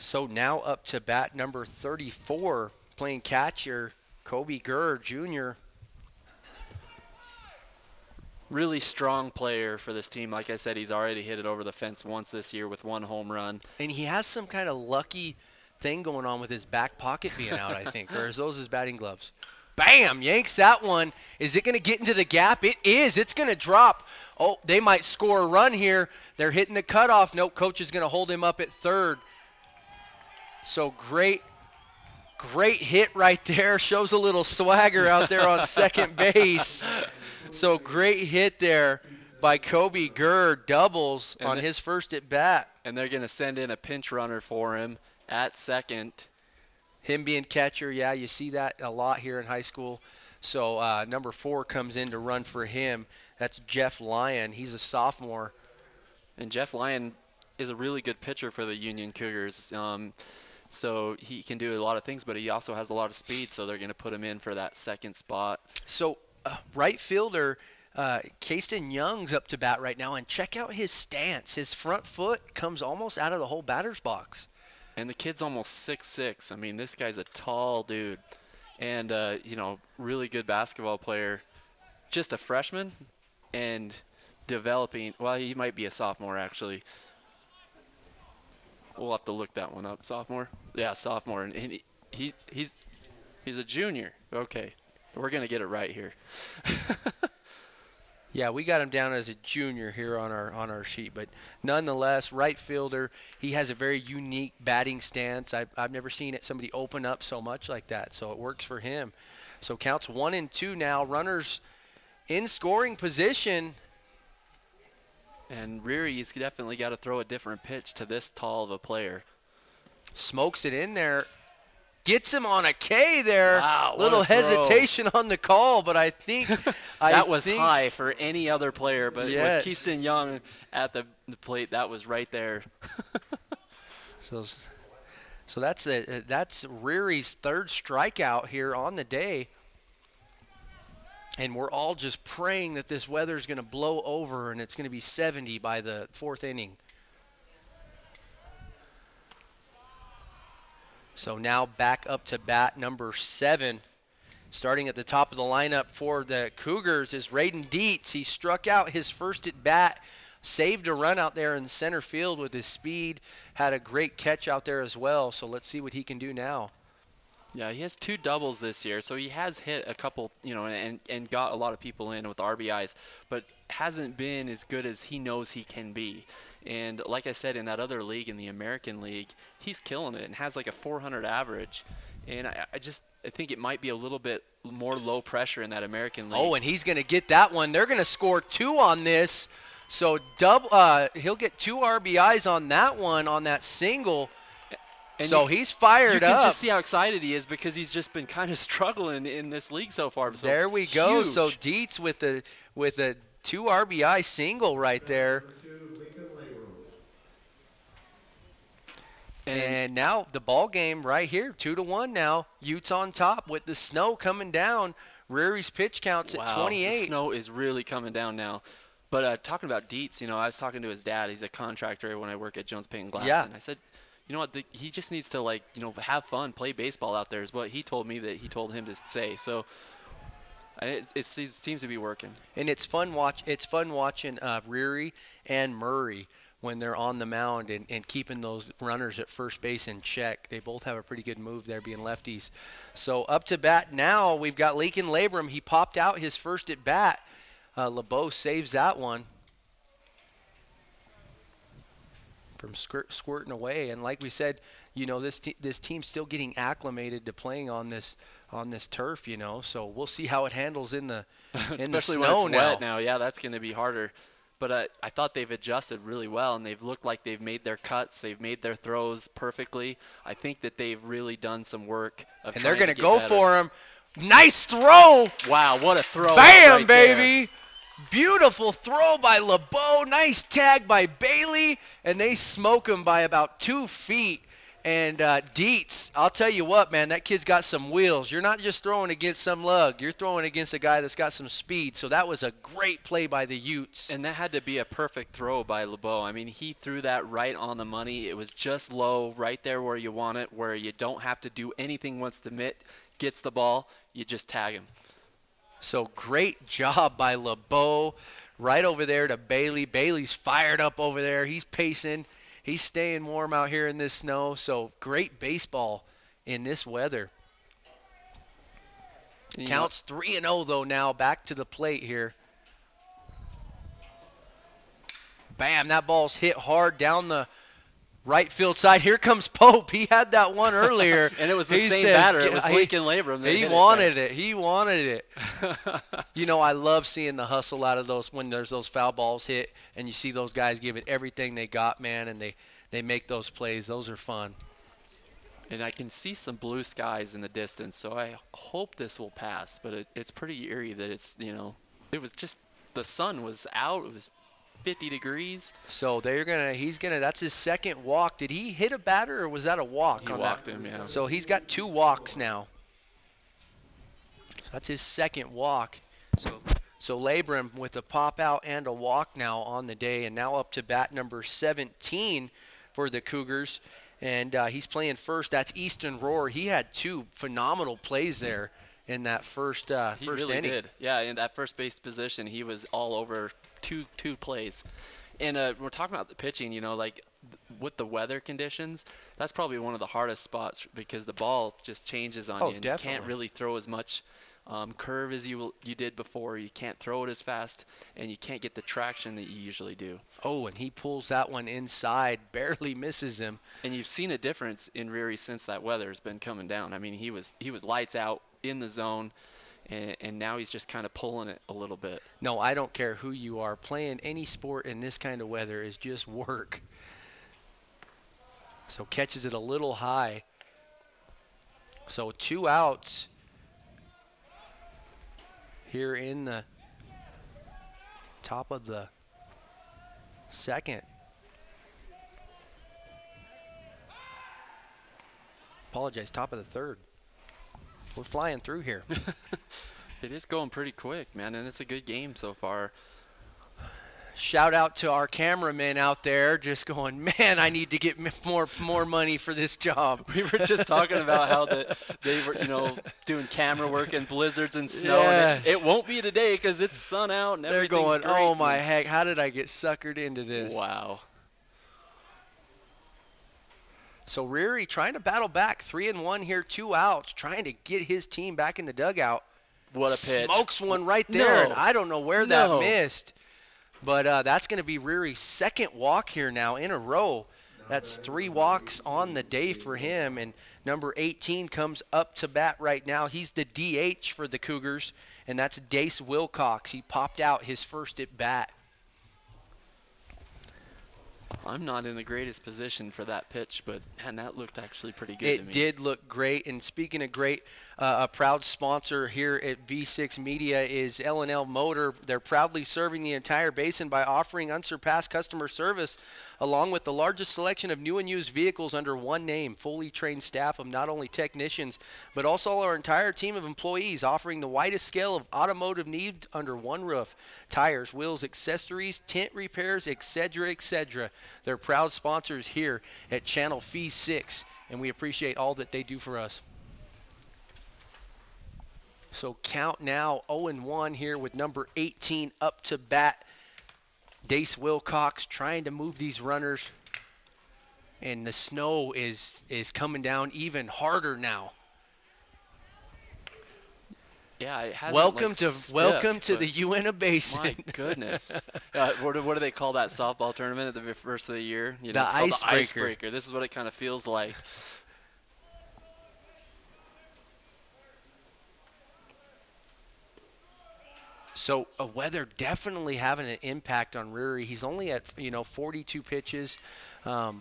So now up to bat number 34, playing catcher, Kobe Gurr Jr. Really strong player for this team. Like I said, he's already hit it over the fence once this year with 1 home run. And he has some kind of lucky thing going on with his back pocket being out, I think. Or is those his batting gloves? Bam! Yanks that one. Is it going to get into the gap? It is. It's going to drop. Oh, they might score a run here. They're hitting the cutoff. Nope, coach is going to hold him up at third. So great hit right there. Shows a little swagger out there on second base. So great hit there by Kobe Gurr, doubles on his first at bat. And they're going to send in a pinch runner for him at second. Him being catcher, yeah, you see that a lot here in high school. So number 4 comes in to run for him. That's Jeff Lyon. He's a sophomore. And Jeff Lyon is a really good pitcher for the Union Cougars. So he can do a lot of things, but he also has a lot of speed, so they're going to put him in for that second spot. So right fielder, Kayston Young's up to bat right now, and check out his stance. His front foot comes almost out of the whole batter's box. And the kid's almost 6'6". I mean, this guy's a tall dude, and you know, really good basketball player. Just a freshman, and developing. Well, he might be a sophomore actually. We'll have to look that one up. Sophomore? Yeah, sophomore, and he's a junior. Okay, we're gonna get it right here. Yeah, we got him down as a junior here on our sheet, but nonetheless, right fielder. He has a very unique batting stance. I've never seen somebody open up so much like that, so it works for him. So counts 1-2 now. Runners in scoring position. And Reary's definitely got to throw a different pitch to this tall of a player. Smokes it in there. Gets him on a K there. Wow, little hesitation on the call, but I think that was high for any other player. But yes. With Kayston Young at the plate, that was right there. So that's Reary's third strikeout here on the day. And we're all just praying that this weather's going to blow over and it's going to be 70 by the 4th inning. So now back up to bat number 7. Starting at the top of the lineup for the Cougars is Raiden Dietz. He struck out his first at bat, saved a run out there in center field with his speed, had a great catch out there as well. So let's see what he can do now. Yeah, he has 2 doubles this year, so he has hit a couple, you know, and got a lot of people in with RBIs, but hasn't been as good as he knows he can be. And like I said, in that other league, in the American League, he's killing it and has like a 400 average. And I think it might be a little bit more low pressure in that American League. Oh, and he's going to get that one. They're going to score 2 on this. So he'll get 2 RBIs on that one, on that single. And so he's fired up. You can just see how excited he is because he's just been kind of struggling in this league so far. So there we go. Huge. So Dietz with a 2 RBI single right there. And now the ball game right here, 2-1 now. Utes on top with the snow coming down. Reary's pitch counts at 28. The snow is really coming down now. But talking about Dietz, you know, I was talking to his dad. He's a contractor when I work at Jones Paint and Glass. Yeah. And I said, you know what, he just needs to, like, you know, have fun, play baseball out there is what he told me that he told him to say. So it seems to be working. And it's fun watching Reary and Murray when they're on the mound and keeping those runners at first base in check. They both have a pretty good move there, being lefties. So up to bat now, we've got Lincoln Labrum. He popped out his first at bat. LeBeau saves that one from squirting away. And like we said, you know, this team's still getting acclimated to playing on this turf, you know. So we'll see how it handles in the especially in the snow when it's wet now. Yeah, that's going to be harder. But I thought they've adjusted really well, and they've looked like they've made their cuts. They've made their throws perfectly. I think that they've really done some work. And they're going to go for him. Nice throw. Wow, what a throw. Bam, right baby. There. Beautiful throw by LeBeau. Nice tag by Bailey. And they smoke him by about 2 feet. And Dietz, I'll tell you what, man, that kid's got some wheels. You're not just throwing against some lug. You're throwing against a guy that's got some speed. So that was a great play by the Utes. And that had to be a perfect throw by LeBeau. I mean, he threw that right on the money. It was just low, right there where you want it, where you don't have to do anything once the mitt gets the ball. You just tag him. So great job by LeBeau. Right over there to Bailey. Bailey's fired up over there. He's pacing. He's staying warm out here in this snow. So great baseball in this weather. Counts 3-0 though now. Back to the plate here. Bam, that ball's hit hard down the right field side. Here comes Pope. He had that one earlier. And it was the same batter. It was Lincoln Labrum. He wanted it. He wanted it. You know, I love seeing the hustle out of those when there's those foul balls hit and you see those guys give it everything they got, man, and they make those plays. Those are fun. And I can see some blue skies in the distance, so I hope this will pass. But it's pretty eerie that it's, you know, it was just the sun was out. It was 50 degrees. So that's his second walk. Did he hit a batter or was that a walk? He walked him, yeah. So he's got 2 walks now. So that's his second walk. So So Labrum with a pop out and a walk now on the day, and now up to bat number 17 for the Cougars. And he's playing first. That's Easton Rohr. He had 2 phenomenal plays there in that first He first really inning. did. Yeah, in that first base position, he was all over two plays. And we're talking about the pitching, you know, like with the weather conditions, that's probably one of the hardest spots because the ball just changes on you. And Definitely. You can't really throw as much curve as you did before. You can't throw it as fast, and you can't get the traction that you usually do. Oh, and he pulls that one inside, barely misses him. And you've seen a difference in Riri since that weather has been coming down. I mean, he was lights out in the zone, and now he's just kind of pulling it a little bit. No, I don't care who you are. Playing any sport in this kind of weather is just work. So catches it a little high. So 2 outs here in the top of the second. Apologize, top of the third. We're flying through here. It is going pretty quick, man, and it's a good game so far. Shout out to our cameraman out there just going, man, I need to get more money for this job. We were just talking about how they were, you know, doing camera work in blizzards and snow. Yeah. And it won't be today because it's sun out and They're everything's going, great. oh my heck, how did I get suckered into this? Wow. So Riri trying to battle back, 3-1 here, 2 outs, trying to get his team back in the dugout. What a pitch. Smokes one right there, and I don't know where that No. missed. But that's going to be Riri's second walk here now in a row. That's 3 walks on the day for him, and number 18 comes up to bat right now. He's the DH for the Cougars, and that's Dace Wilcox. He popped out his first at bat. I'm not in the greatest position for that pitch, but man, that looked actually pretty good to me. It did look great. And speaking of great, a proud sponsor here at V6 Media is L&L Motor. They're proudly serving the entire basin by offering unsurpassed customer service, along with the largest selection of new and used vehicles under one name. Fully trained staff of not only technicians, but also our entire team of employees, offering the widest scale of automotive needs under one roof. Tires, wheels, accessories, tint repairs, etc., etc. They're proud sponsors here at Channel V6, and we appreciate all that they do for us. So count now 0-1 here with number 18 up to bat. Dace Wilcox trying to move these runners, and the snow is coming down even harder now. Yeah, it has Welcome like to the Uintah Basin. My goodness. What do they call that softball tournament at the first of the year? You know, The it's called the icebreaker. icebreaker. This is what it kind of feels like. So weather definitely having an impact on Riri. He's only at 42 pitches. I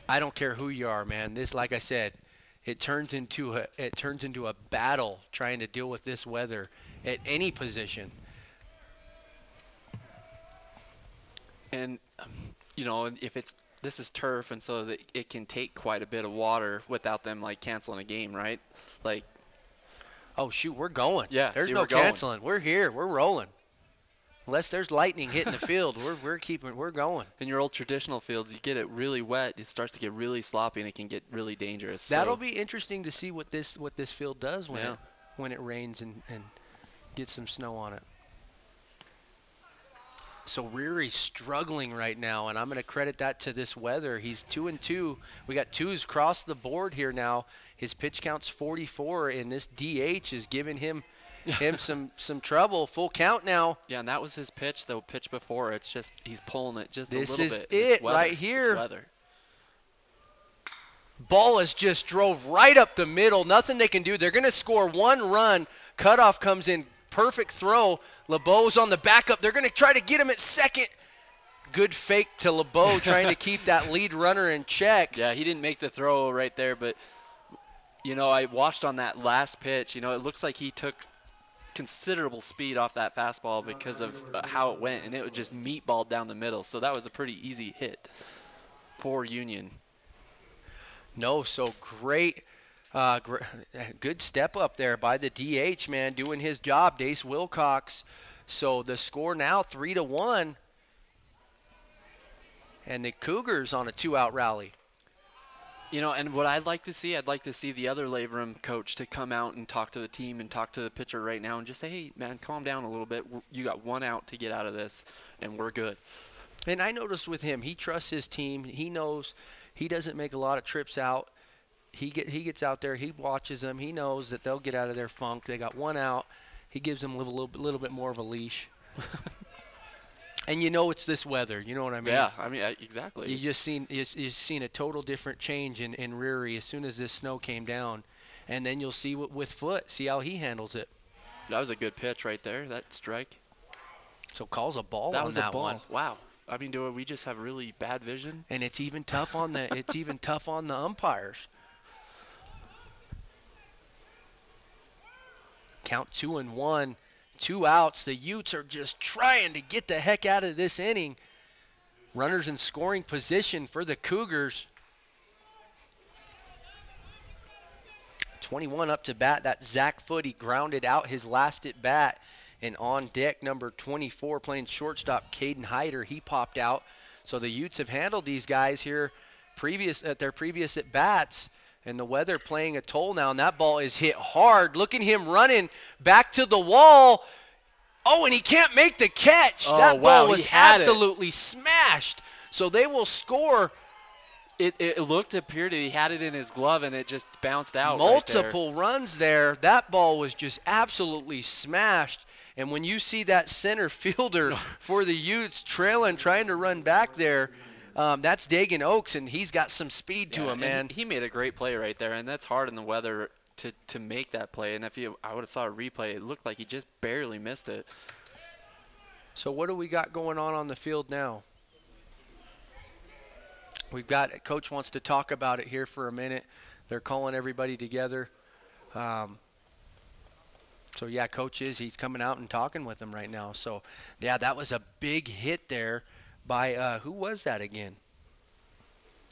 don't care who you are, man. This, like I said, it turns into a battle trying to deal with this weather at any position. And if this is turf, and so that it can take quite a bit of water without them like canceling a game, right? Like, oh shoot, we're going. Yeah, there's see, no we're going. canceling. We're here. We're rolling. Unless there's lightning hitting the field, we're going. in your old traditional fields, you get it really wet, it starts to get really sloppy, and it can get really dangerous. That'll So, be interesting to see what this field does Yeah. when it rains and gets some snow on it. So Riri's struggling right now, and I'm going to credit that to this weather. He's 2-2. We got 2s across the board here now. His pitch count's 44, and this DH is giving him some trouble. Full count now. Yeah, and that was his pitch, the pitch before. It's just he's pulling it just This a is little bit. it It's weather. right It's here. weather. Ball has just drove right up the middle. Nothing they can do. They're going to score 1 run. Cutoff comes in. Perfect throw. LeBeau's on the backup. They're going to try to get him at second. Good fake to LeBeau trying to keep that lead runner in check. Yeah, he didn't make the throw right there, but, I watched on that last pitch. It looks like he took considerable speed off that fastball because of how it went, and it was just meatballed down the middle. So that was a pretty easy hit for Union. No, so great Good step up there by the DH, man, doing his job, Dace Wilcox. So the score now 3-1. And the Cougars on a 2-out rally. You know, and what I'd like to see the other Laverum coach to come out and talk to the team and talk to the pitcher right now and just say, hey, man, calm down a little bit. You got 1 out to get out of this, and we're good. And I noticed with him, he trusts his team. He knows he doesn't make a lot of trips out. He gets out there. He watches them. He knows that they'll get out of their funk. They got 1 out. He gives them a little bit more of a leash. And you know it's this weather. You know what I mean? Yeah, I mean, exactly. You seen a total different change in Riri as soon as this snow came down. And then you'll see with Foote, see how he handles it. That was a good pitch right there, that strike. So calls a ball on that one. That was a ball. Wow. I mean, do we just have really bad vision? And it's even tough on the umpires. Count 2-1. 2 outs. The Utes are just trying to get the heck out of this inning. Runners in scoring position for the Cougars. 21 up to bat. That's Zach Foote. He grounded out his last at bat. And on deck, number 24, playing shortstop, Caden Hyder. He popped out. So the Utes have handled these guys here at their previous at bats. And the weather playing a toll now, and that ball is hit hard. Look at him running back to the wall. Oh, and he can't make the catch. Oh, that wow, ball was absolutely smashed. So they will score. It appeared that he had it in his glove, and it just bounced out. Multiple runs there. That ball was just absolutely smashed. And when you see that center fielder for the Utes trailing, trying to run back there, that's Dagan Oaks, and he's got some speed to him, man. He made a great play right there, and that's hard in the weather to make that play. And I would have saw a replay, it looked like he just barely missed it. So what do we got going on the field now? We've got, Coach wants to talk about it here for a minute. They're calling everybody together. So, yeah, Coach he's coming out and talking with them right now. So, yeah, that was a big hit there by, who was that again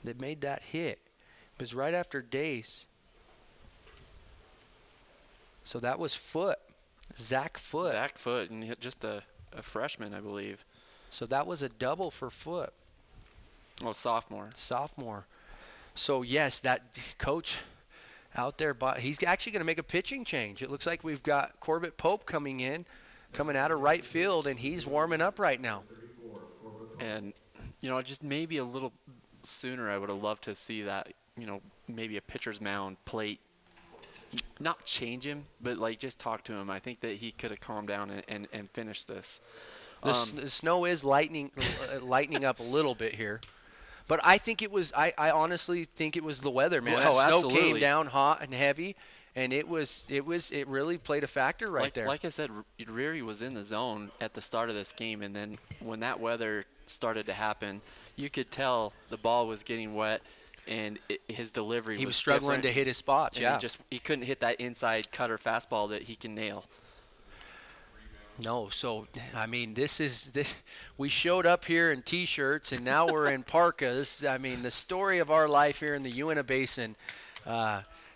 that made that hit? It was right after Dace. So that was Foote, Zach Foote. Zach Foote, and just a freshman, I believe. So that was a double for Foote. Oh, sophomore. So, yes, that Coach out there, he's actually going to make a pitching change. It looks like we've got Corbett Pope coming out of right field, and he's warming up right now. And, just maybe a little sooner I would have loved to see that, maybe a pitcher's mound plate. Not change him, but, just talk to him. I think that he could have calmed down and finished this. The snow is lightening up a little bit here. But I think it was. I honestly think it was the weather, man. That snow came down hot and heavy, and it really played a factor there. Like I said, Riri was in the zone at the start of this game, and then when that weather started to happen, you could tell the ball was getting wet, and his delivery was struggling different. to hit his spots. And he couldn't hit that inside cutter fastball that he can nail. No, so I mean, we showed up here in T-shirts, and now we're in parkas. I mean, the story of our life here in the Uintah Basin,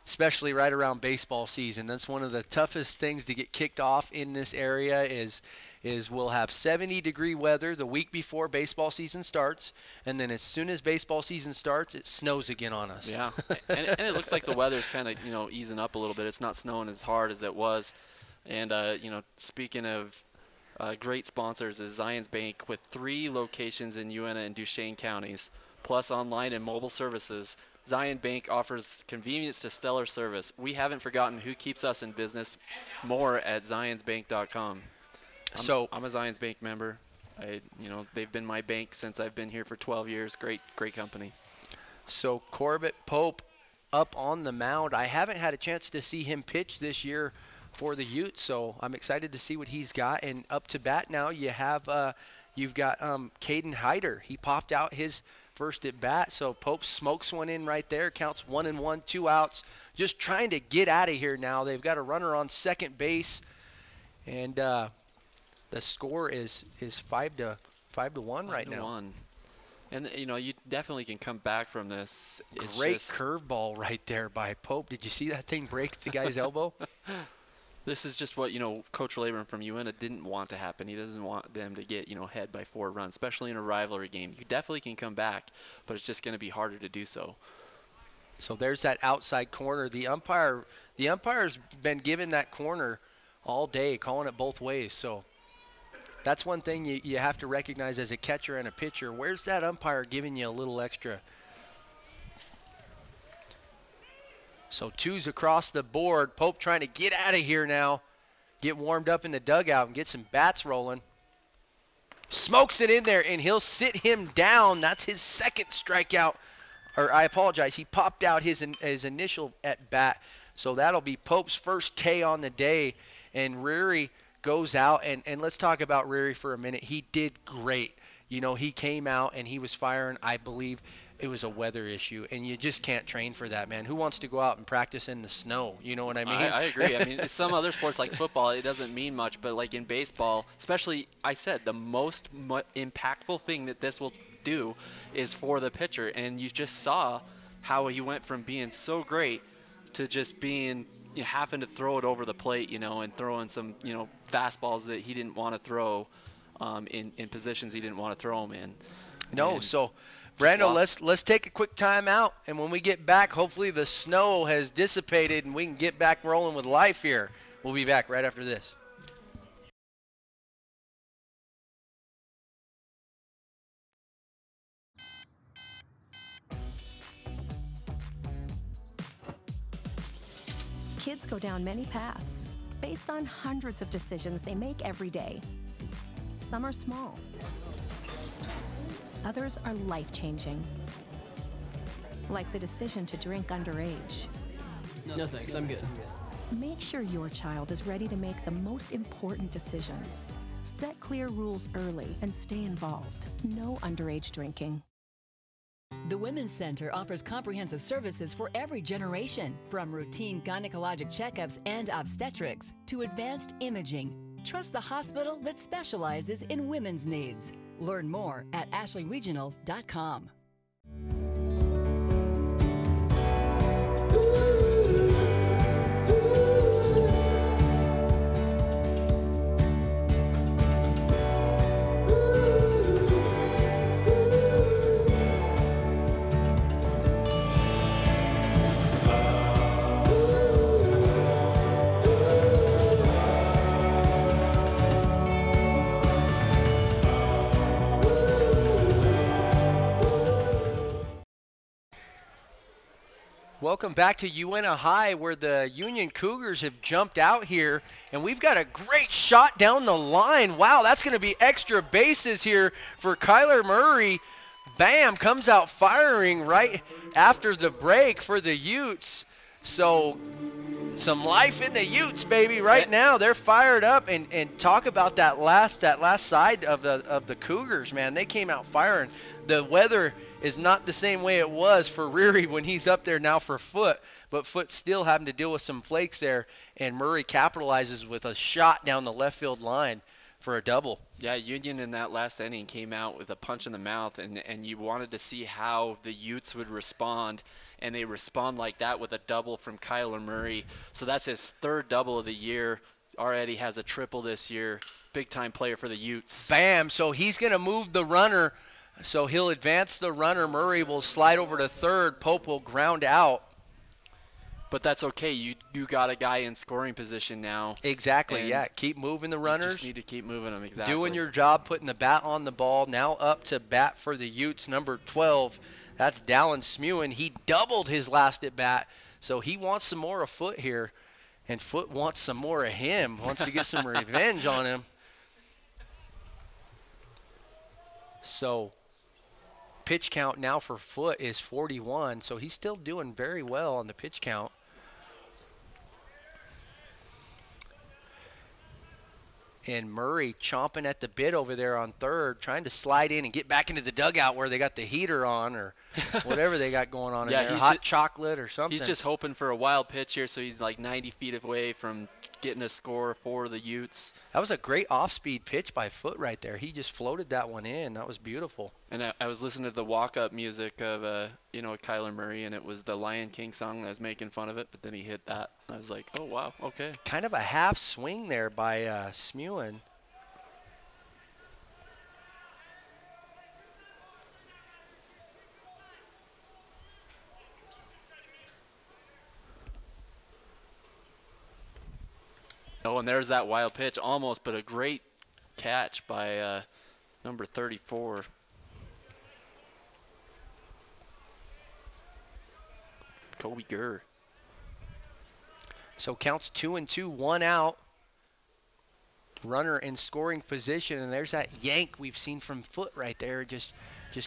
especially right around baseball season. That's one of the toughest things to get kicked off in this area. Is we'll have 70-degree weather the week before baseball season starts, and then as soon as baseball season starts, it snows again on us. Yeah, and it looks like the weather's kind of easing up a little bit. It's not snowing as hard as it was. And, speaking of great sponsors, is Zions Bank with 3 locations in Uintah and Duchesne counties, plus online and mobile services. Zion Bank offers convenience to stellar service. We haven't forgotten who keeps us in business. More at zionsbank.com. I'm a Zions Bank member. They've been my bank since I've been here for 12 years. Great company. So Corbett Pope up on the mound. I haven't had a chance to see him pitch this year for the Utes, so I'm excited to see what he's got. And up to bat now, you've got Caden Hyder. He popped out his first at bat, so Pope smokes one in right there. Counts 1-1, 2 outs. Just trying to get out of here now. They've got a runner on second base, and the score is 5-1 right now. And, you know, you definitely can come back from this. It's Great just, curveball right there by Pope. Did you see that thing break the guy's elbow? this is just what, you know, Coach Labrum from Uintah didn't want to happen. He doesn't want them to get, you know, head by 4 runs, especially in a rivalry game. You definitely can come back, but it's just going to be harder to do so. So there's that outside corner. The umpire's been given that corner all day, calling it both ways. So that's one thing you have to recognize as a catcher and a pitcher. Where's that umpire giving you a little extra? So 2's across the board. Pope trying to get out of here now. Get warmed up in the dugout and get some bats rolling. Smokes it in there, and he'll sit him down. That's his second strikeout. Or I apologize, he popped out his initial at bat. So that'll be Pope's first K on the day. And Reary goes out, and let's talk about Reary for a minute. He did great. You know, he came out and he was firing. I believe it was a weather issue, and you just can't train for that, man. Who wants to go out and practice in the snow? You know what I mean? I agree. I mean, some other sports like football, it doesn't mean much, but like in baseball, especially, I said, the most impactful thing that this will do is for the pitcher, and you just saw how he went from being so great to just being having to throw it over the plate, you know, and throwing some, you know, fastballs that he didn't want to throw in positions he didn't want to throw them in. No, so Brando, let's take a quick time out, and when we get back, hopefully the snow has dissipated and we can get back rolling with life here. We'll be back right after this. Kids go down many paths based on hundreds of decisions they make every day. Some are small. Others are life-changing. Like the decision to drink underage. No thanks, I'm good. Make sure your child is ready to make the most important decisions. Set clear rules early and stay involved. No underage drinking. The Women's Center offers comprehensive services for every generation, from routine gynecologic checkups and obstetrics to advanced imaging. Trust the hospital that specializes in women's needs. Learn more at ashleyregional.com. Welcome back to Uintah High, where the Union Cougars have jumped out here, and we've got a great shot down the line. Wow, that's going to be extra bases here for Kyler Murray. Bam, comes out firing right after the break for the Utes. So some life in the Utes, baby, right now. They're fired up, and talk about that last side of the Cougars, man. They came out firing. The weather is not the same way it was for Reary when he's up there now for Foote, but Foote still having to deal with some flakes there, and Murray capitalizes with a shot down the left field line for a double. Yeah, Union in that last inning came out with a punch in the mouth, and you wanted to see how the Utes would respond, and they respond like that with a double from Kyler Murray. So that's his third double of the year. Already has a triple this year. Big-time player for the Utes. Bam, so he's going to move the runner. So he'll advance the runner. Murray will slide over to third. Pope will ground out. But that's okay. You got a guy in scoring position now. Exactly, yeah. Keep moving the runners. You just need to keep moving them, exactly. Doing your job, putting the bat on the ball. Now up to bat for the Utes, number 12. That's Dallin Smewen. He doubled his last at bat, so he wants some more of Foote here. And Foote wants some more of him, wants to get some revenge on him. So pitch count now for Foote is 41, so he's still doing very well on the pitch count. And Murray chomping at the bit over there on third, trying to slide in and get back into the dugout where they got the heater on or whatever they got going on in there, hot chocolate or something. He's just hoping for a wild pitch here, so he's like 90 feet away from getting a score for the Utes. That was a great off-speed pitch by Foot right there. He just floated that one in. That was beautiful. And I was listening to the walk-up music of, you know, Kyler Murray, and it was the Lion King song that was making fun of it, but then he hit that. I was like, oh, wow, okay. Kind of a half swing there by Smuin. Oh, and there's that wild pitch almost, but a great catch by number 34. Kobe Gurr. So counts 2-2, 1 out. Runner in scoring position, and there's that yank we've seen from Foot right there. Just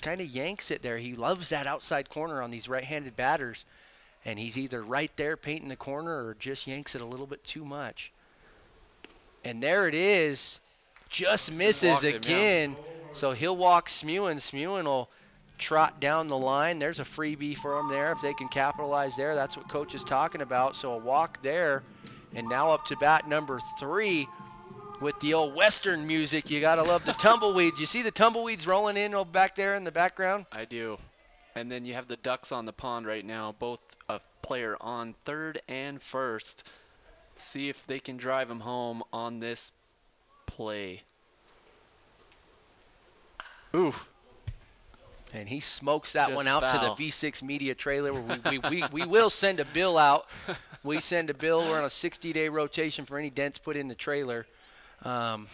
kind of yanks it there. He loves that outside corner on these right-handed batters, and he's either right there painting the corner or just yanks it a little bit too much. And there it is. Just misses again. So he'll walk Smuin. Smuin will trot down the line. There's a freebie for him there. If they can capitalize there, that's what Coach is talking about. So a walk there. And now up to bat number 3 with the old Western music. You got to love the tumbleweeds. You see the tumbleweeds rolling in back there in the background? I do. And then you have the ducks on the pond right now, both a player on third and first. See if they can drive him home on this play. Oof. And he smokes that one out foul. to the V6 media trailer. We will send a bill out. We send a bill. We're on a 60-day rotation for any dents put in the trailer. So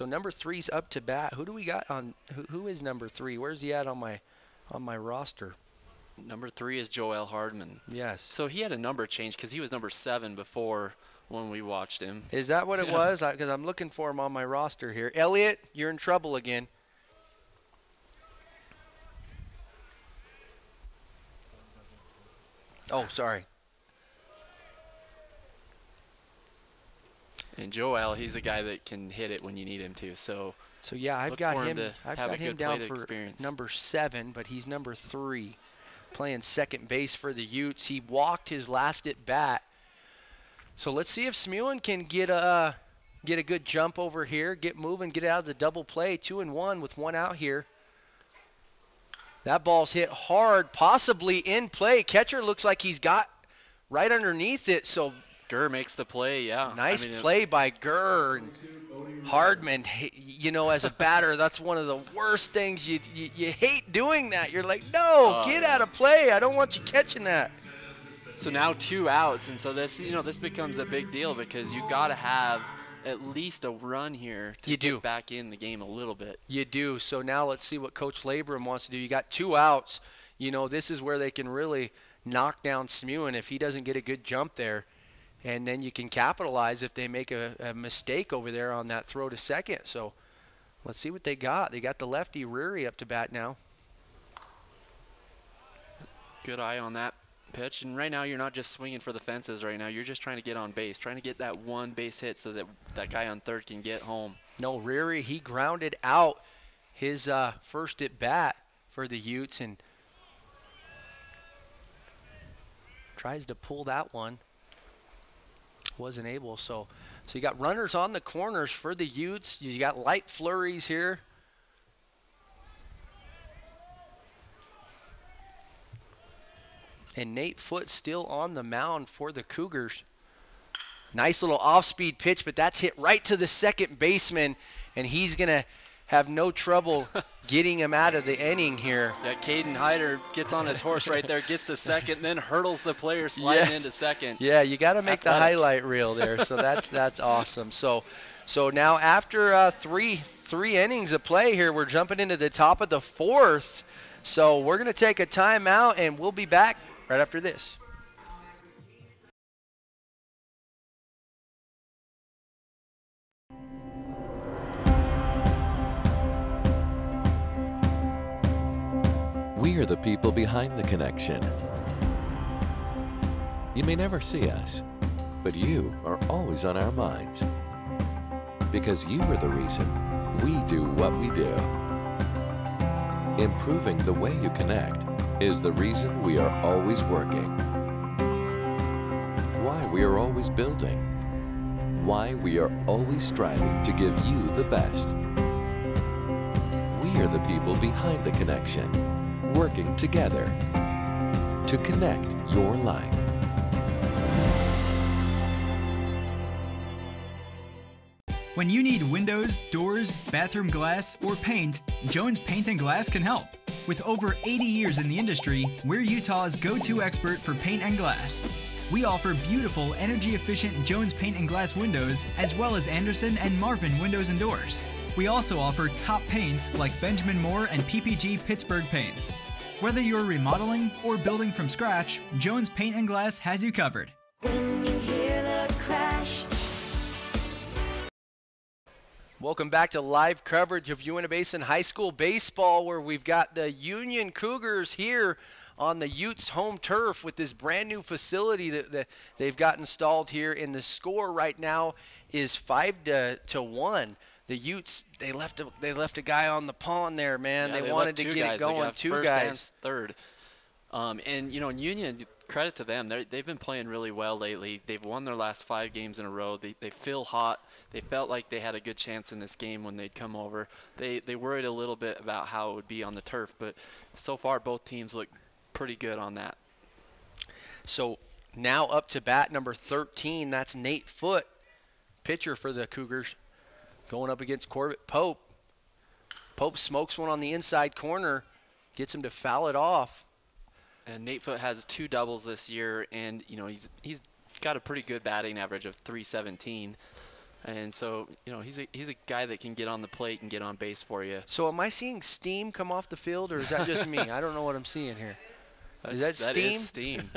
number 3's up to bat. Who do we got on? Who is number 3? Where's he at on my roster? Number 3 is Joel Hardman. Yes. So he had a number change because he was number 7 before when we watched him. Is that what it was? Because I'm looking for him on my roster here. Elliot, you're in trouble again. Oh, sorry. And Joel, he's a guy that can hit it when you need him to. So yeah, I've got him down for experience. number 7, but he's number 3. Playing second base for the Utes. He walked his last at bat. So let's see if Smuin can get a good jump over here, get moving, get out of the double play. 2-1 with 1 out here. That ball's hit hard, possibly in play. Catcher looks like he's got right underneath it. So Gurr makes the play, yeah. Nice play by Gurr. And Hardman, you know, as a batter, that's one of the worst things. You hate doing that. You're like, no, get out of play. I don't want you catching that. So now 2 outs, and so this, this becomes a big deal because you got to have at least a run here to get back in the game a little bit. You do. So now let's see what Coach Labram wants to do. You got 2 outs. This is where they can really knock down Smuin if he doesn't get a good jump there. And then you can capitalize if they make a mistake over there on that throw to second. So let's see what they got. They got the lefty Reary up to bat now. Good eye on that pitch. And right now you're not just swinging for the fences right now. You're just trying to get on base, trying to get that 1 base hit so that that guy on third can get home. No, Reary, he grounded out his first at bat for the Utes and tries to pull that one. Wasn't able. So you got runners on the corners for the Utes. You got light flurries here. And Nate Foote still on the mound for the Cougars. Nice little off-speed pitch, but that's hit right to the second baseman, and he's going to have no trouble getting him out of the inning here. Yeah, Caden Hyder gets on his horse right there, gets to second, and then hurdles the player sliding into second. Yeah, you got to make the highlight reel there, so that's awesome. So now after three innings of play here, we're jumping into the top of the 4th. So we're going to take a timeout, and we'll be back right after this. We are the people behind the connection. You may never see us, but you are always on our minds. Because you are the reason we do what we do. Improving the way you connect is the reason we are always working. Why we are always building, why we are always striving to give you the best. We are the people behind the connection, working together to connect your life. When you need windows, doors, bathroom glass, or paint, Jones Paint and Glass can help. With over 80 years in the industry, we're Utah's go-to expert for paint and glass. We offer beautiful, energy-efficient Jones Paint and Glass windows, as well as Anderson and Marvin windows and doors. We also offer top paints like Benjamin Moore and PPG Pittsburgh paints. Whether you're remodeling or building from scratch, Jones Paint and Glass has you covered. When you hear the crash. Welcome back to live coverage of Uintah Basin High School baseball, where we've got the Union Cougars here on the Utes home turf with this brand new facility that they've got installed here. And the score right now is 5-1. The Utes, they left a guy on the pond there, man. Yeah, they wanted to get it going. Two guys. Third. And, you know, in Union, credit to them. They've been playing really well lately. They've won their last 5 games in a row. They feel hot. They felt like they had a good chance in this game when they'd come over. They worried a little bit about how it would be on the turf, but so far both teams look pretty good on that. So now up to bat number 13. That's Nate Foote, pitcher for the Cougars, going up against Corbett Pope. Pope smokes one on the inside corner, gets him to foul it off. And Nate Foote has 2 doubles this year, and you know he's got a pretty good batting average of .317, and so you know he's a guy that can get on the plate and get on base for you. So am I seeing steam come off the field, or is that just me? I don't know what I'm seeing here. Is that steam? That is steam.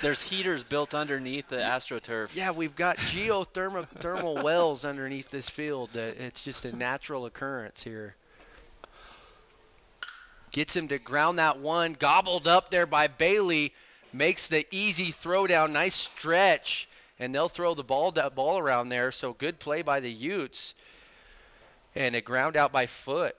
There's heaters built underneath the AstroTurf. Yeah, we've got geothermal wells underneath this field. It's just a natural occurrence here. Gets him to ground that one, gobbled up there by Bailey, makes the easy throw down, nice stretch, and they'll throw the ball around there. So good play by the Utes, and a ground out by Foote.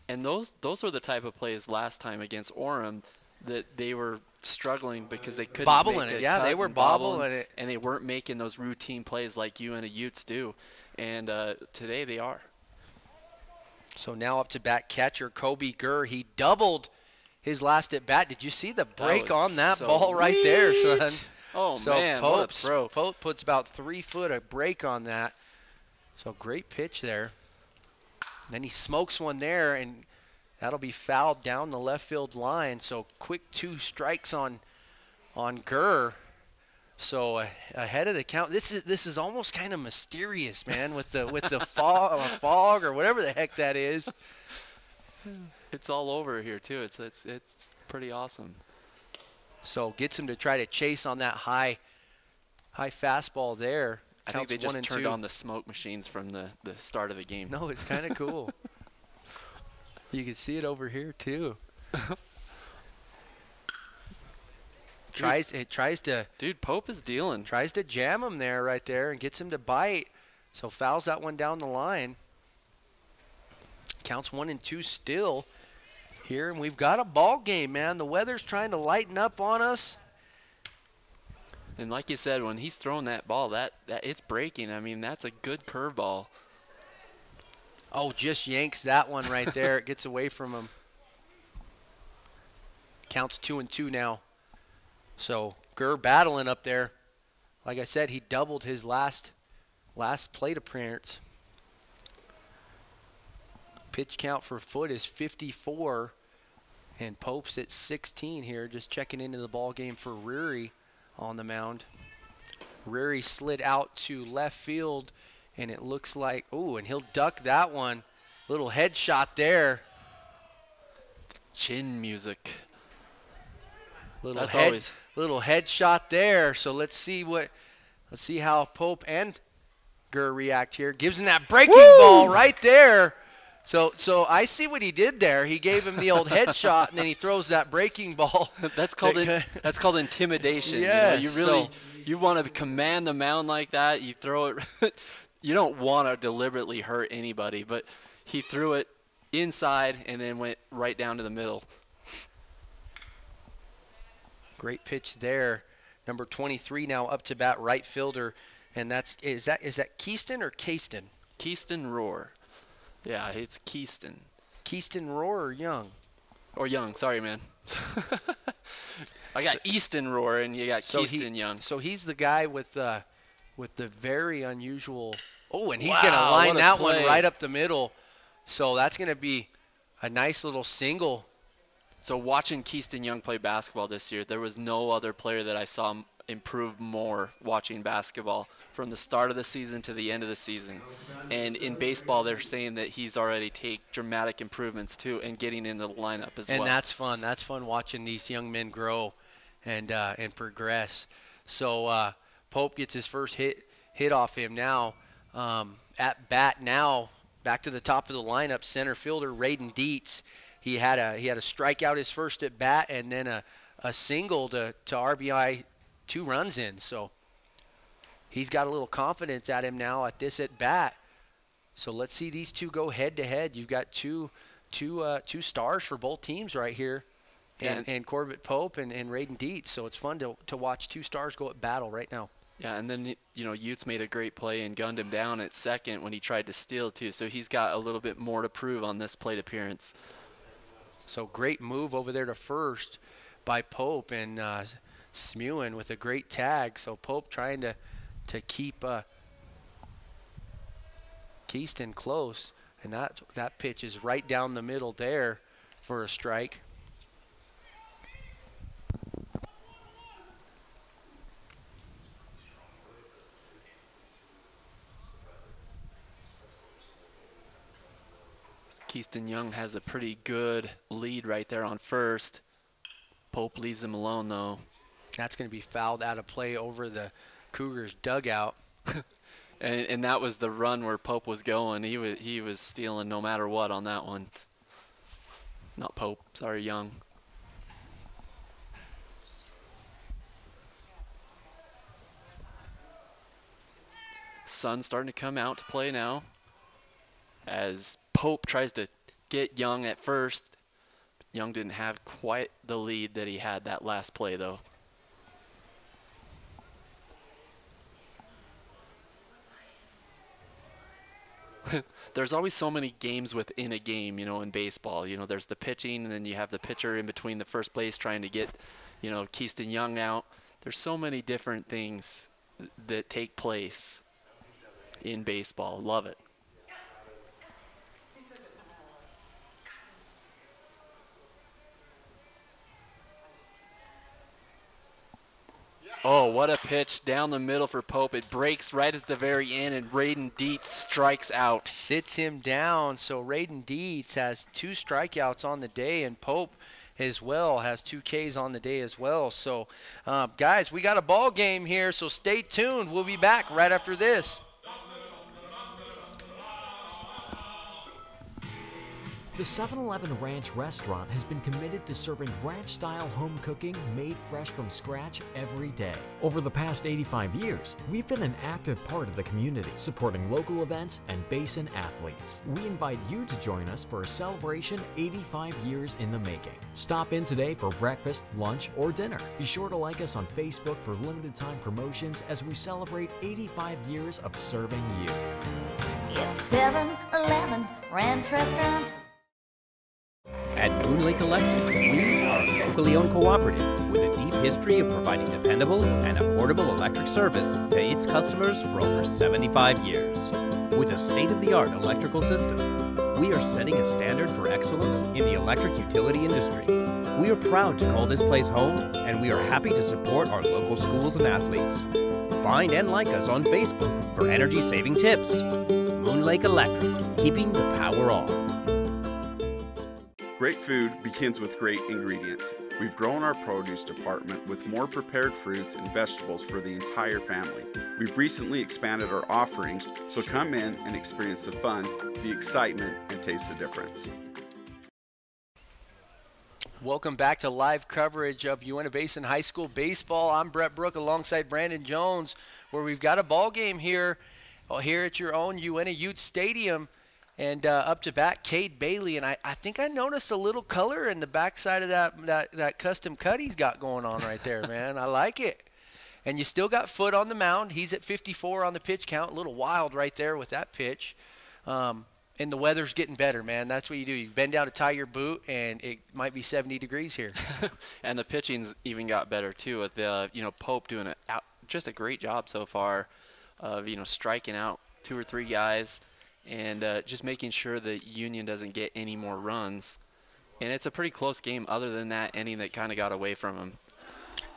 And those were the type of plays last time against Orem that they were struggling because they couldn't bobbling it. Yeah, they were bobbling it, and they weren't making those routine plays like you and the Utes do. And today they are. So now up to bat catcher Kobe Gurr. He doubled his last at bat. Did you see the break on that ball right there, son? Oh, man, what a throw. Pope puts about 3 foot of break on that. So great pitch there. Then he smokes one there, and that'll be fouled down the left field line. So quick 2 strikes on Gurr. So ahead of the count, this is almost kind of mysterious, man, with the fog or whatever the heck that is. It's all over here too. It's pretty awesome. So gets him to try to chase on that high fastball there. I think they just turned on the smoke machines from the start of the game. No, it's kind of cool. You can see it over here too. Tries to. Dude, Pope is dealing. Tries to jam him there, right there, and gets him to bite. So fouls that one down the line. Counts 1-2 still here, and we've got a ball game, man. The weather's trying to lighten up on us. And like you said, when he's throwing that ball, that it's breaking. I mean, that's a good curveball. Oh, just yanks that one right there. It gets away from him. Counts 2-2 now. So Gurr battling up there. Like I said, he doubled his last plate appearance. Pitch count for Foote is 54, and Pope's at 16 here. Just checking into the ball game for Reary on the mound. Reary slid out to left field, and it looks like, ooh, and he'll duck that one. Little headshot there. Chin music. Little headshot there. So let's see how Pope and Gurr react here. Gives him that breaking ball right there. So I see what he did there. He gave him the old headshot, and then he throws that breaking ball. That's called intimidation. Yeah, you want to command the mound like that. You throw it. You don't want to deliberately hurt anybody, but he threw it inside and then went right down to the middle. Great pitch there. number 23 now up to bat, right fielder, and is that Keaston or Caiston? Keaston Roar. Yeah, it's Keaston. Keaston Roar or Young? Or Young, sorry, man. I got Easton Roar, and you got Keaston Young. So he's the guy with the very unusual. Oh, and he's Wow, going to line that play. one right up the middle. So that's going to be a nice little single. So watching Keaston Young play basketball this year, there was no other player that I saw improve more watching basketball from the start of the season to the end of the season. And in baseball, they're saying that he's already take dramatic improvements too and getting into the lineup as well. And that's fun. That's fun watching these young men grow and progress. So Pope gets his first hit off him now. At bat now, back to the top of the lineup, center fielder Raiden Dietz. He had a strikeout his first at bat, and then a single to RBI, 2 runs in. So he's got a little confidence at him now at this at bat. So let's see these two go head to head. You've got two stars for both teams right here, and Corbett Pope and Raiden Dietz. So it's fun to watch 2 stars go at battle right now. Yeah, and then, Utes made a great play and gunned him down at second when he tried to steal, too. So he's got a little bit more to prove on this plate appearance. So great move over there to first by Pope, and Smewen with a great tag. So Pope trying to keep Keaston close. And that pitch is right down the middle there for a strike. Keaston Young has a pretty good lead right there on first. Pope leaves him alone, though. That's going to be fouled out of play over the Cougars' dugout. and that was the run where Pope was going. He was stealing no matter what on that one. Not Pope, sorry, Young. Sun's starting to come out to play now, as Pope tries to get Young at first. Young didn't have quite the lead that he had that last play, though. There's always so many games within a game, in baseball. There's the pitching, and then you have the pitcher in between the first base trying to get, Keaston Young out. There's so many different things that take place in baseball. Love it. Oh, what a pitch down the middle for Pope. It breaks right at the very end, and Raiden Dietz strikes out. Sits him down. So Raiden Dietz has 2 strikeouts on the day, and Pope as well has 2 Ks on the day as well. So, guys, we got a ball game here, so stay tuned. We'll be back right after this. The 7-Eleven Ranch restaurant has been committed to serving ranch-style home cooking made fresh from scratch every day. Over the past 85 years, we've been an active part of the community, supporting local events and Basin athletes. We invite you to join us for a celebration 85 years in the making. Stop in today for breakfast, lunch, or dinner. Be sure to like us on Facebook for limited-time promotions as we celebrate 85 years of serving you. It's 7-Eleven Ranch Restaurant. At Moon Lake Electric, we are a locally owned cooperative with a deep history of providing dependable and affordable electric service to its customers for over 75 years. With a state-of-the-art electrical system, we are setting a standard for excellence in the electric utility industry. We are proud to call this place home, and we are happy to support our local schools and athletes. Find and like us on Facebook for energy-saving tips. Moon Lake Electric, keeping the power on. Great food begins with great ingredients. We've grown our produce department with more prepared fruits and vegetables for the entire family. We've recently expanded our offerings, so come in and experience the fun, the excitement, and taste the difference. Welcome back to live coverage of Uintah Basin High School baseball. I'm Brett Brook alongside Brandon Jones, where we've got a ball game here at your own Uintah Ute Stadium. And up to bat, Cade Bailey. And I think I noticed a little color in the backside of that custom cut he's got going on right there, man. I like it. And you still got Foot on the mound. He's at 54 on the pitch count. A little wild right there with that pitch. And the weather's getting better, man. That's what you do. You bend down to tie your boot, and it might be 70 degrees here. And the pitching's even got better, too, with Pope doing just a great job so far of, striking out 2 or 3 guys and just making sure that Union doesn't get any more runs. And it's a pretty close game other than that inning that kind of got away from him.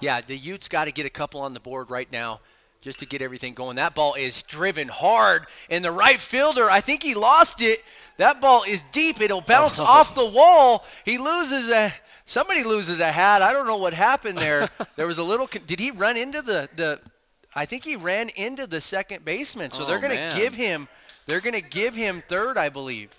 Yeah, the Utes got to get a couple on the board right now just to get everything going. That ball is driven hard, and the right fielder, I think he lost it. That ball is deep. It'll bounce off the wall. Somebody loses a hat. I don't know what happened there. There was a little – did he run into the I think he ran into the second baseman. So they're going to give him third, I believe.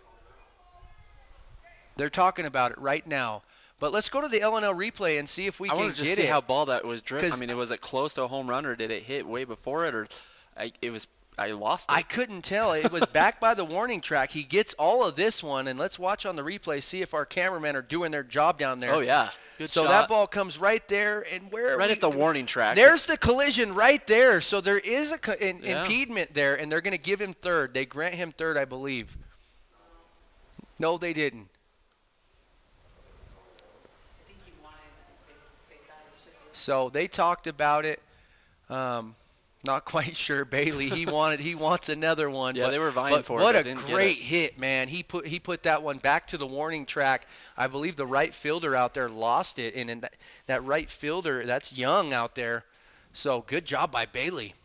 They're talking about it right now. But let's go to the LNL replay and see if we can get it. I wanted to see how ball that was driven. I mean, was it close to a home run, or did it hit way before it, or I lost it? I couldn't tell. It was back by the warning track. He gets all of this one, and let's watch on the replay, see if our cameramen are doing their job down there. Oh, yeah. Good shot. So that ball comes right there, and right at the warning track. There's the collision right there. So there is an impediment there, and they're going to give him third. They grant him third, I believe. No, they didn't. So they talked about it. Not quite sure. Bailey, he wants another one. Yeah, they were vying for it. What a great hit, man! He put that one back to the warning track. I believe the right fielder out there lost it, and in that right fielder, that's Young out there. So good job by Bailey.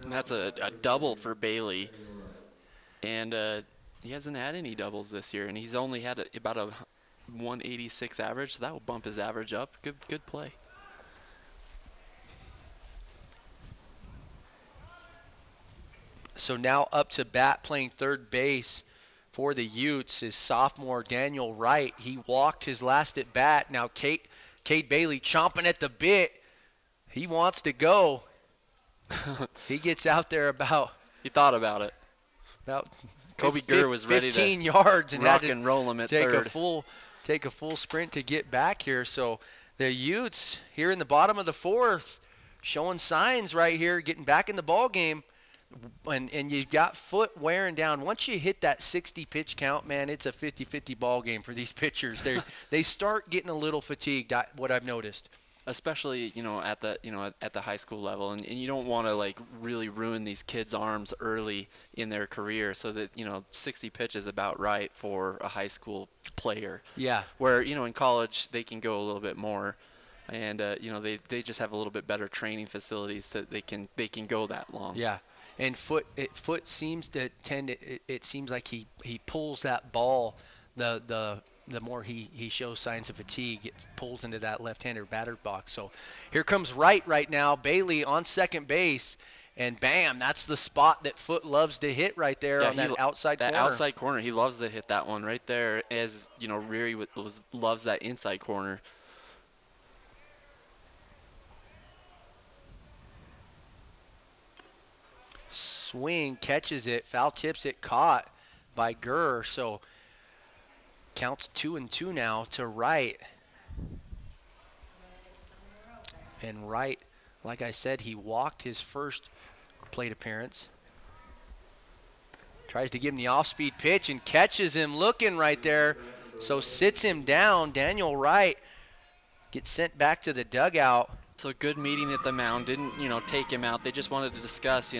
And that's a double for Bailey, and he hasn't had any doubles this year, and he's only had about a 186 average, so that will bump his average up. Good play. So now up to bat playing third base for the Utes is sophomore Daniel Wright. He walked his last at bat. Now Cade Bailey chomping at the bit. He wants to go. He gets out there He thought about it. About Kobe Gurr was ready to 15 yards and rock had to and roll him at take third. Take a full sprint to get back here. So the Utes here in the bottom of the fourth showing signs right here, getting back in the ball game. And you've got Foot wearing down. Once you hit that 60 pitch count, man, it's a 50-50 ball game for these pitchers. They start getting a little fatigued, what I've noticed. Especially, at the high school level, and you don't want to really ruin these kids' arms early in their career, so that 60 pitch is about right for a high school player. Yeah. Where in college they can go a little bit more, and they just have a little bit better training facilities so they can go that long. Yeah. And Foot seems to tend. It seems like he pulls that ball. The more he shows signs of fatigue, it pulls into that left-hander batter box. So here comes Wright right now. Bailey on second base, and bam, that's the spot that Foot loves to hit right there on that outside corner. That outside corner, he loves to hit that one right there. As Reary loves that inside corner. Swing, catches it, foul tips it, caught by Gurr. So counts 2-2 now to Wright. And Wright, like I said, he walked his first plate appearance. Tries to give him the off-speed pitch and catches him looking right there. So sits him down. Daniel Wright gets sent back to the dugout. So good meeting at the mound. Didn't, take him out. They just wanted to discuss,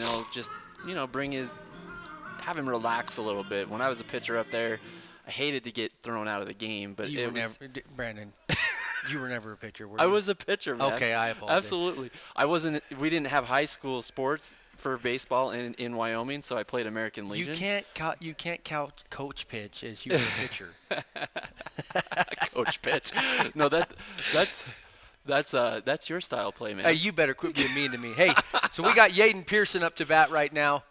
have him relax a little bit. When I was a pitcher up there, I hated to get thrown out of the game, but Brandon, you were never a pitcher, were you? I was a pitcher, man. Okay, I apologize. Absolutely. We didn't have high school sports for baseball in Wyoming, so I played American Legion. You can't count coach pitch as you were a pitcher. Coach pitch. No, that's your style play, man. Hey, you better quit being mean to me. Hey, so we got Yaden Pearson up to bat right now.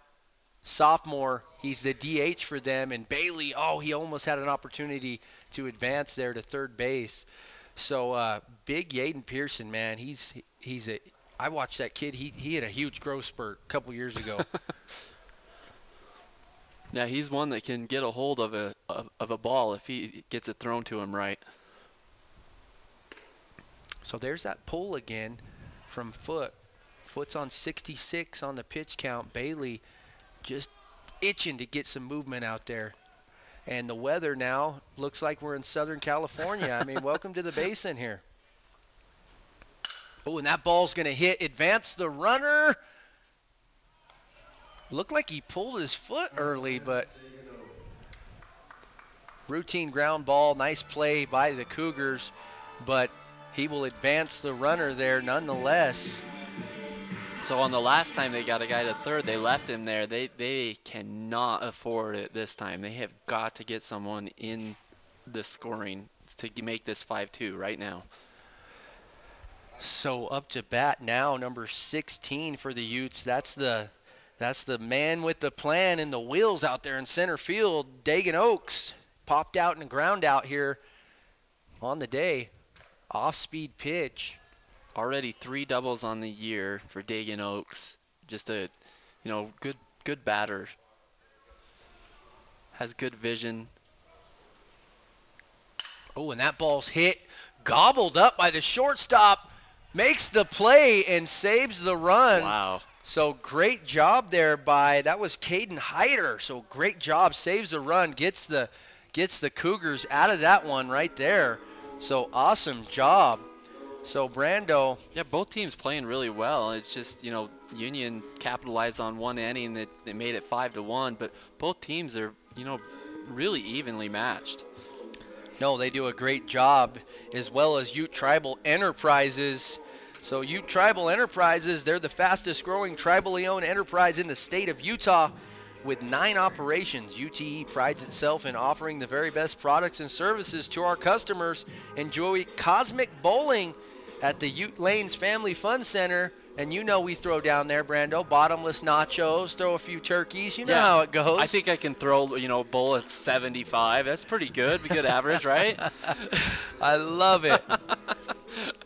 Sophomore, he's the DH for them, and Bailey, he almost had an opportunity to advance there to third base. So big Yaden Pearson, man, I watched that kid. He had a huge growth spurt a couple years ago. Yeah, he's one that can get a hold of a ball if he gets it thrown to him right. So there's that pull again from Foot. Foot's on 66 on the pitch count. Bailey just itching to get some movement out there. And the weather now looks like we're in Southern California. I mean, welcome to the Basin here. Oh, and that ball's going to hit, advance the runner. Looked like he pulled his foot early, but routine ground ball, nice play by the Cougars, but he will advance the runner there nonetheless. So on the last time they got a guy to third, they left him there. They cannot afford it this time. They have got to get someone in the scoring to make this 5-2 right now. So up to bat now, number 16 for the Utes. That's the man with the plan and the wheels out there in center field. Dagan Oaks popped out and ground out here on the day. Off-speed pitch. Already 3 doubles on the year for Dagan Oaks. Just a, good batter. Has good vision. Oh, and that ball's hit, gobbled up by the shortstop. Makes the play and saves the run. Wow. So great job there that was Caden Hyder. So great job, saves the run, gets the Cougars out of that one right there. So awesome job. So Brando. Yeah, both teams playing really well. It's just, Union capitalized on one inning that they made it 5-1, but both teams are, really evenly matched. No, they do a great job, as well as Ute Tribal Enterprises. So Ute Tribal Enterprises, they're the fastest growing tribally owned enterprise in the state of Utah with 9 operations. UTE prides itself in offering the very best products and services to our customers. Enjoy cosmic bowling at the Ute Lanes Family Fun Center. And we throw down there, Brando, bottomless nachos, throw a few turkeys. You know how it goes. I think I can throw, bowl at 75. That's pretty good. Good average, right? I love it.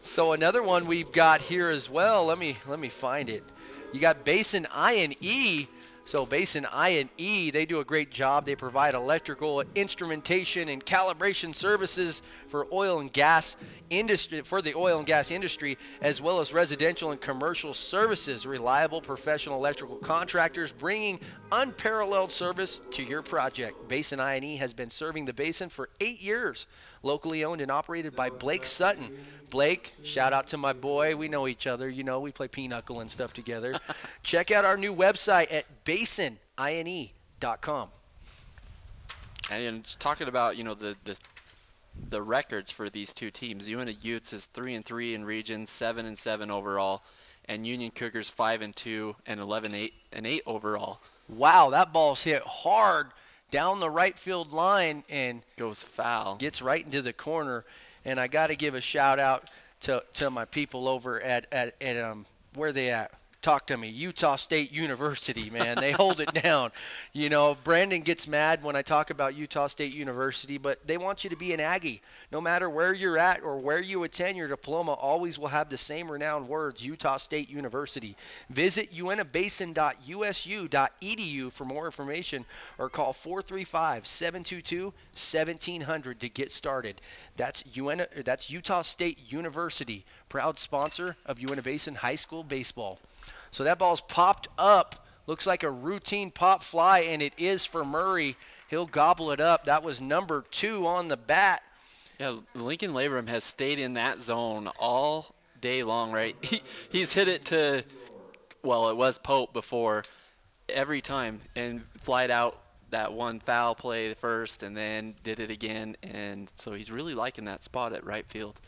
So another one we've got here as well. Let me find it. You got Basin I&E. So Basin I&E, they do a great job. They provide electrical instrumentation and calibration services for oil and gas industry, as well as residential and commercial services. Reliable professional electrical contractors bringing unparalleled service to your project. Basin I&E has been serving the Basin for 8 years. Locally owned and operated by Blake Sutton. Blake, shout out to my boy. We know each other. We play pinochle and stuff together. Check out our new website at basinine.com. And just talking about, the records for these two teams. Uintah Utes is 3-3 in region, 7-7 overall, and Union Cougars 5-2 and 11-8 overall. Wow, that ball's hit hard down the right field line and goes foul. Gets right into the corner. And I got to give a shout out to my people over at where they at? Talk to me. Utah State University, man. They hold it down. Brandon gets mad when I talk about Utah State University, but they want you to be an Aggie. No matter where you're at or where you attend, your diploma always will have the same renowned words, Utah State University. Visit uintahbasin.usu.edu for more information or call 435-722-1700 to get started. That's Utah State University, proud sponsor of Uintah Basin High School baseball. So that ball's popped up. Looks like a routine pop fly, and it is for Murray. He'll gobble it up. That was number 2 on the bat. Yeah, Lincoln Labrum has stayed in that zone all day long, right? He's hit it to, well, it was Pope before, every time, and flied out that one foul play first and then did it again. And so he's really liking that spot at right field.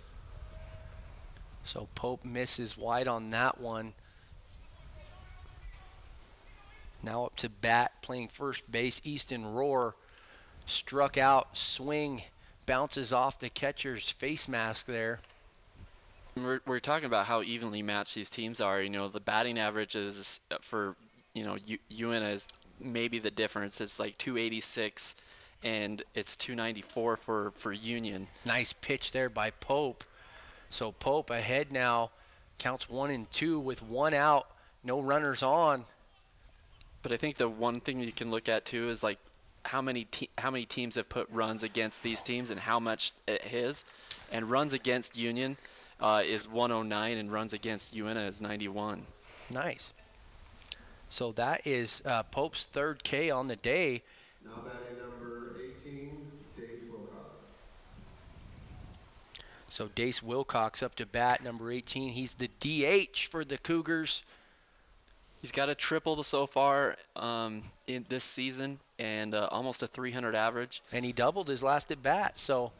So Pope misses wide on that one. Now up to bat, playing first base, Easton Rohr struck out, swing, bounces off the catcher's face mask there. We're talking about how evenly matched these teams are. The batting averages for, Uintah is maybe the difference. It's like 286, and it's 294 for Union. Nice pitch there by Pope. So Pope ahead now, counts 1-2 with 1 out, no runners on. But I think the one thing you can look at too is like how many teams have put runs against these teams and how much it is. And runs against Union, is 109 and runs against Uintah is 91. Nice. So that is Pope's third K on the day. Now batting number 18, Dace Wilcox. So Dace Wilcox up to bat, number 18. He's the DH for the Cougars. He's got a triple so far in this season and almost a 300 average. And he doubled his last at bat. So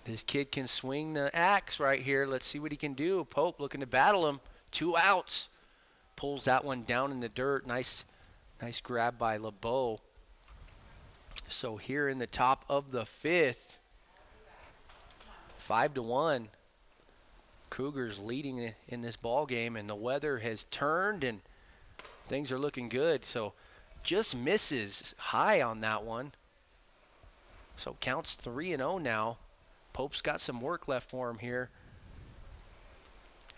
this kid can swing the axe right here. Let's see what he can do. Pope looking to battle him. 2 outs. Pulls that one down in the dirt. Nice grab by LeBeau. So here in the top of the 5th, 5-1. Cougars leading in this ball game, and the weather has turned and things are looking good. So just misses high on that one. So counts 3-0 now. Pope's got some work left for him here.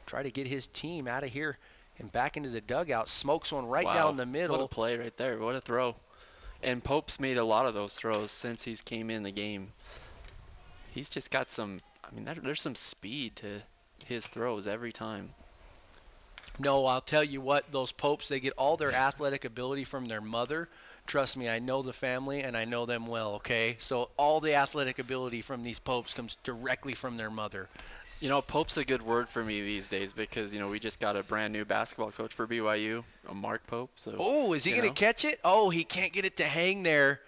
Try to get his team out of here and back into the dugout. Smokes one right down the middle. What a play right there. What a throw. And Pope's made a lot of those throws since he's came in the game. He's just got some, I mean, there's some speed to his throws every time. No, I'll tell you what, those Popes, they get all their athletic ability from their mother. Trust me, I know the family and I know them well, okay? So all the athletic ability from these Popes comes directly from their mother. You know, Pope's a good word for me these days because, you know, we just got a brand new basketball coach for BYU, Mark Pope. So, oh, is he going to catch it? Oh, he can't get it to hang there.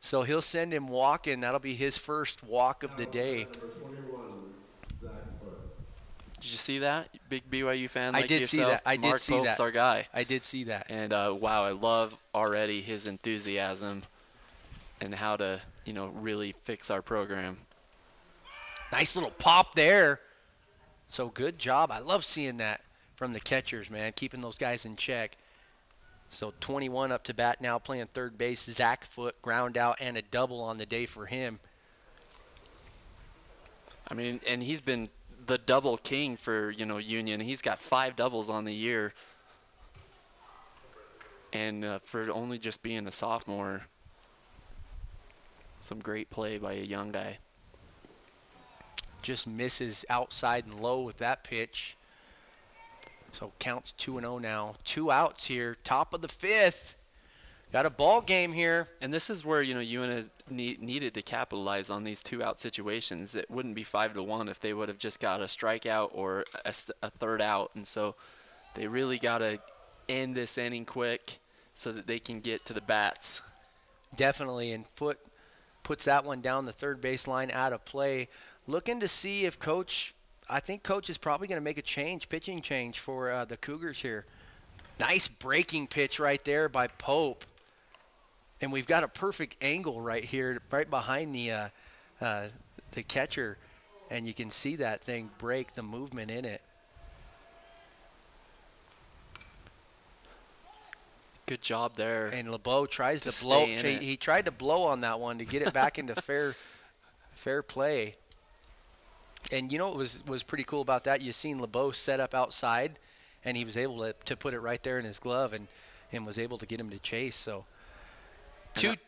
So he'll send him walking. That'll be his first walk of the day. Did you see that? Big BYU fan like I did yourself? see that. I did Mark see Pope's that. our guy. I did see that. And, wow, I love already his enthusiasm and how to, you know, really fix our program. Nice little pop there. So good job. I love seeing that from the catchers, man, keeping those guys in check. So 21 up to bat now, playing third base. Zach Foot, ground out, and a double on the day for him. I mean, and he's been the double king for, you know, Union. He's got 5 doubles on the year. And for only just being a sophomore, some great play by a young guy. Just misses outside and low with that pitch. So counts 2-0 now. 2 outs here, top of the 5th. Got a ball game here. And this is where, you know, Uintah needed to capitalize on these 2-out situations. It wouldn't be 5-1 if they would have just got a strikeout or a third out. And so they really got to end this inning quick so that they can get to the bats. Definitely, and Foot puts that one down the third baseline out of play. Looking to see if I think Coach is probably going to make a pitching change for the Cougars here. Nice breaking pitch right there by Pope. And we've got a perfect angle right here, right behind the catcher. And you can see that thing break, the movement in it. Good job there. And LeBeau tries to blow. He tried to blow on that one to get it back into fair play. And you know what was pretty cool about that? You seen LeBeau set up outside, and he was able to put it right there in his glove and was able to get him to chase. So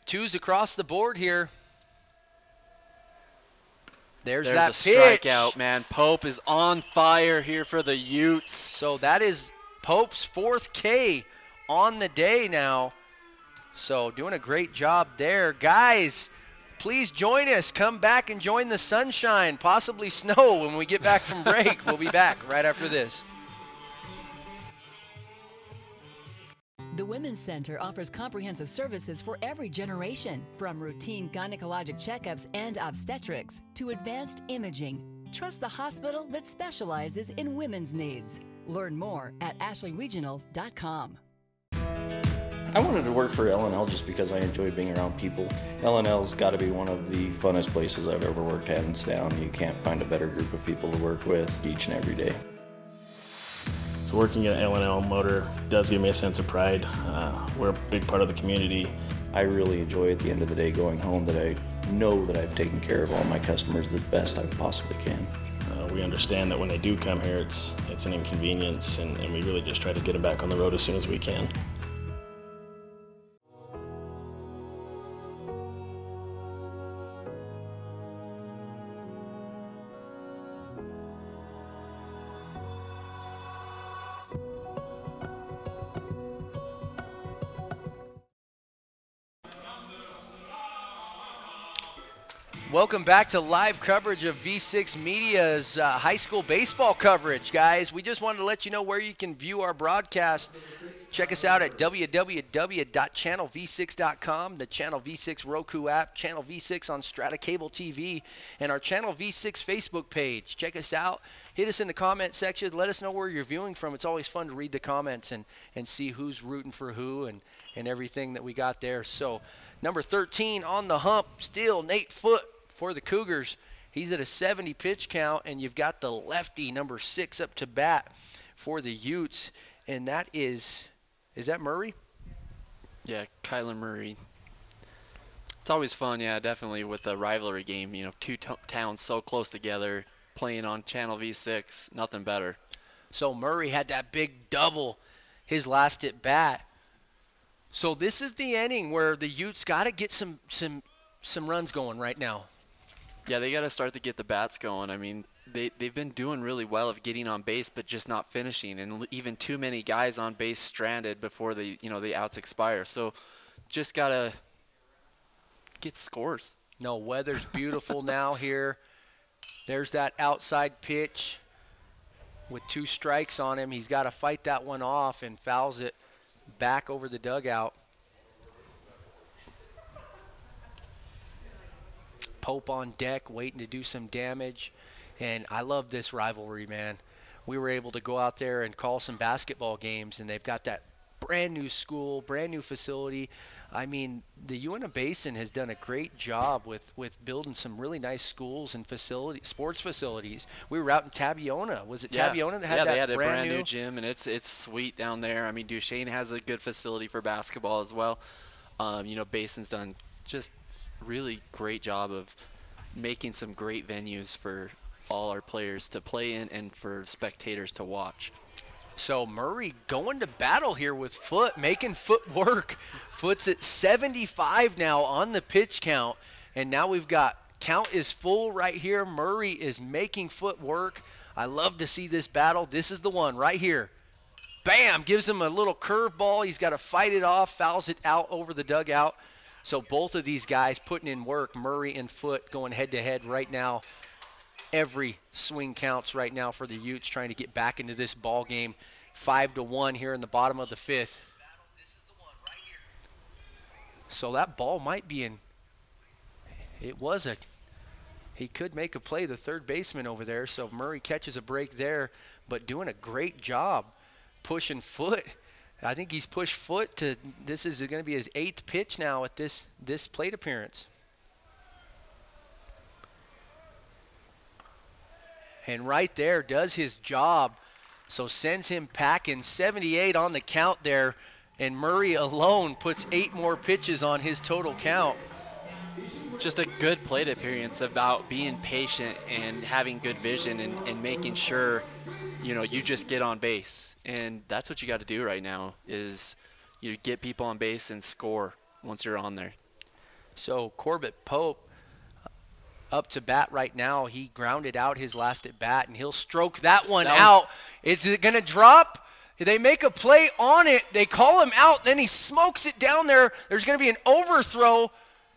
twos across the board here. There's that a pitch. Strikeout, man. Pope is on fire here for the Utes. So that is Pope's 4th K on the day now. So doing a great job there. Guys, please join us. Come back and join the sunshine, possibly snow when we get back from break. We'll be back right after this. The Women's Center offers comprehensive services for every generation, from routine gynecologic checkups and obstetrics to advanced imaging. Trust the hospital that specializes in women's needs. Learn more at ashleyregional.com. I wanted to work for L&L just because I enjoy being around people. L&L's got to be one of the funnest places I've ever worked hands down. You can't find a better group of people to work with each and every day. So working at L&L Motor does give me a sense of pride. We're a big part of the community. I really enjoy at the end of the day going home that I know that I've taken care of all my customers the best I possibly can. We understand that when they do come here, it's an inconvenience, and we really just try to get them back on the road as soon as we can. Welcome back to live coverage of V6 Media's high school baseball coverage, guys. We just wanted to let you know where you can view our broadcast. Check us out at www.channelv6.com, the Channel V6 Roku app, Channel V6 on Strata Cable TV, and our Channel V6 Facebook page. Check us out. Hit us in the comment section. Let us know where you're viewing from. It's always fun to read the comments and see who's rooting for who and everything that we got there. So, number 13 on the hump, still Nate Foote for the Cougars. He's at a 70 pitch count, and you've got the lefty, number 6, up to bat for the Utes, and that is that Murray? Yeah, Kyler Murray. It's always fun, yeah, definitely, with a rivalry game. You know, two towns so close together, playing on Channel V6, nothing better. So Murray had that big double his last at bat. So this is the inning where the Utes got to get some runs going right now. Yeah, they got to start to get the bats going. I mean, they've been doing really well of getting on base, but just not finishing, and even too many guys on base stranded before the outs expire. So just got to get scores. No, weather's beautiful now here. There's that outside pitch with 2 strikes on him. He's got to fight that one off and fouls it back over the dugout. Pope on deck waiting to do some damage. And I love this rivalry, man. We were able to go out there and call some basketball games, and they've got that brand new school, brand new facility. I mean, the Uintah Basin has done a great job with building some really nice schools and sports facilities. We were out in Tabiona. Was it Tabiona that had that they had a brand new gym, and it's sweet down there. I mean, Duchesne has a good facility for basketball as well. Basin's done just really great job of making some great venues for all our players to play in and for spectators to watch. So Murray going to battle here with Foote, making Foote work. Foote's at 75 now on the pitch count, and now we've got count is full right here. Murray is making Foote work. I love to see this battle. This is the one right here. Bam, gives him a little curveball. He's got to fight it off, fouls it out over the dugout. So both of these guys putting in work, Murray and Foote going head-to-head right now. Every swing counts right now for the Utes trying to get back into this ball game. 5-1 here in the bottom of the 5th. So that ball might be in. He could make a play, the third baseman over there. So Murray catches a break there, but doing a great job pushing Foote. I think he's pushed Foote to, this is going to be his 8th pitch now at this plate appearance. And right there does his job. So sends him packing. 78 on the count there. And Murray alone puts 8 more pitches on his total count. Just a good plate appearance about being patient and having good vision and making sure, you just get on base. And that's what you got to do right now is you get people on base and score once you're on there. So Corbett Pope up to bat right now. He grounded out his last at bat, and he'll stroke that one out. Is it going to drop? They make a play on it. They call him out. Then he smokes it down there. There's going to be an overthrow.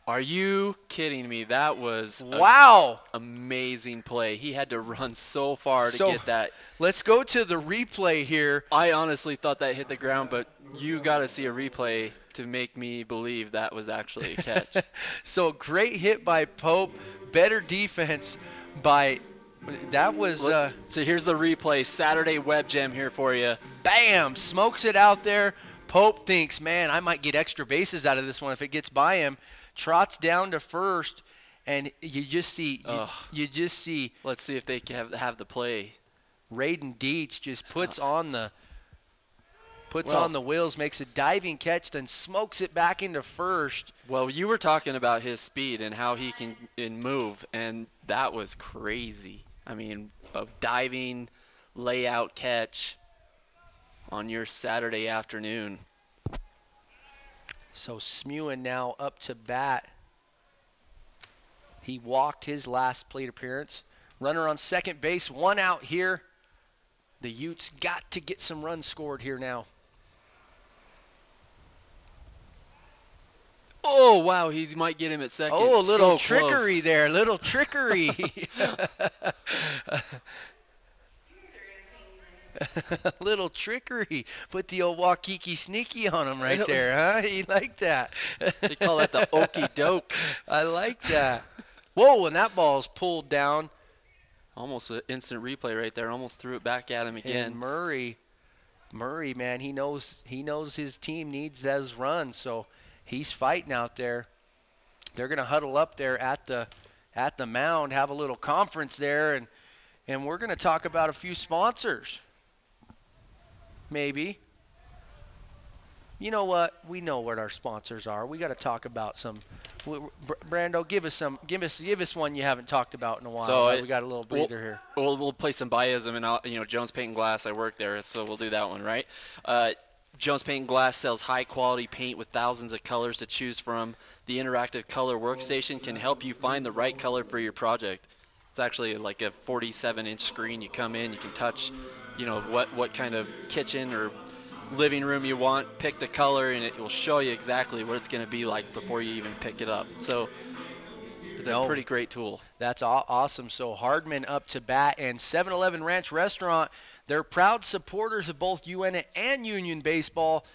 Are you kidding me? That was wow, amazing play. He had to run so far to get that. Let's go to the replay here. I honestly thought that hit the ground, but you got to see a replay to make me believe that was actually a catch. So great hit by Pope. Better defense by that was. So here's the replay. Saturday Web Gem here for you. Bam! Smokes it out there. Pope thinks, man, I might get extra bases out of this one if it gets by him. Trots down to first, and you just see. Let's see if they can have the play. Raiden Dietz just puts on the wheels, makes a diving catch, then smokes it back into first. Well, you were talking about his speed and how he can move, and that was crazy. I mean, a diving layout catch on your Saturday afternoon. So Smewen now up to bat. He walked his last plate appearance. Runner on second base, 1 out here. The Utes got to get some runs scored here now. Oh, wow, he might get him at second. Oh, a little So trickery close. there, little trickery. Little trickery. Put the old Waikiki sneaky on him right there, huh? You like that? They call that the okey doke. I like that. Whoa, and that ball's pulled down. Almost an instant replay right there. Almost threw it back at him again. And Murray, man, he knows his team needs those runs, so he's fighting out there. They're going to huddle up there at the mound, have a little conference there, and we're going to talk about a few sponsors. Maybe. You know what? We know what our sponsors are. We got to talk about some. Brando, give us one you haven't talked about in a while. So we got a little breather here. We'll play some biasm, and Jones Paint and Glass. I work there, so we'll do that one, right? Jones Paint and Glass sells high-quality paint with thousands of colors to choose from. The interactive color workstation can help you find the right color for your project. It's actually like a 47-inch screen. You come in, you can touch, what kind of kitchen or living room you want, pick the color, and it will show you exactly what it's going to be like before you even pick it up. So it's a pretty great tool. That's awesome. So Hardman up to bat, and 7-Eleven Ranch Restaurant, they're proud supporters of both Uintah and Union baseball.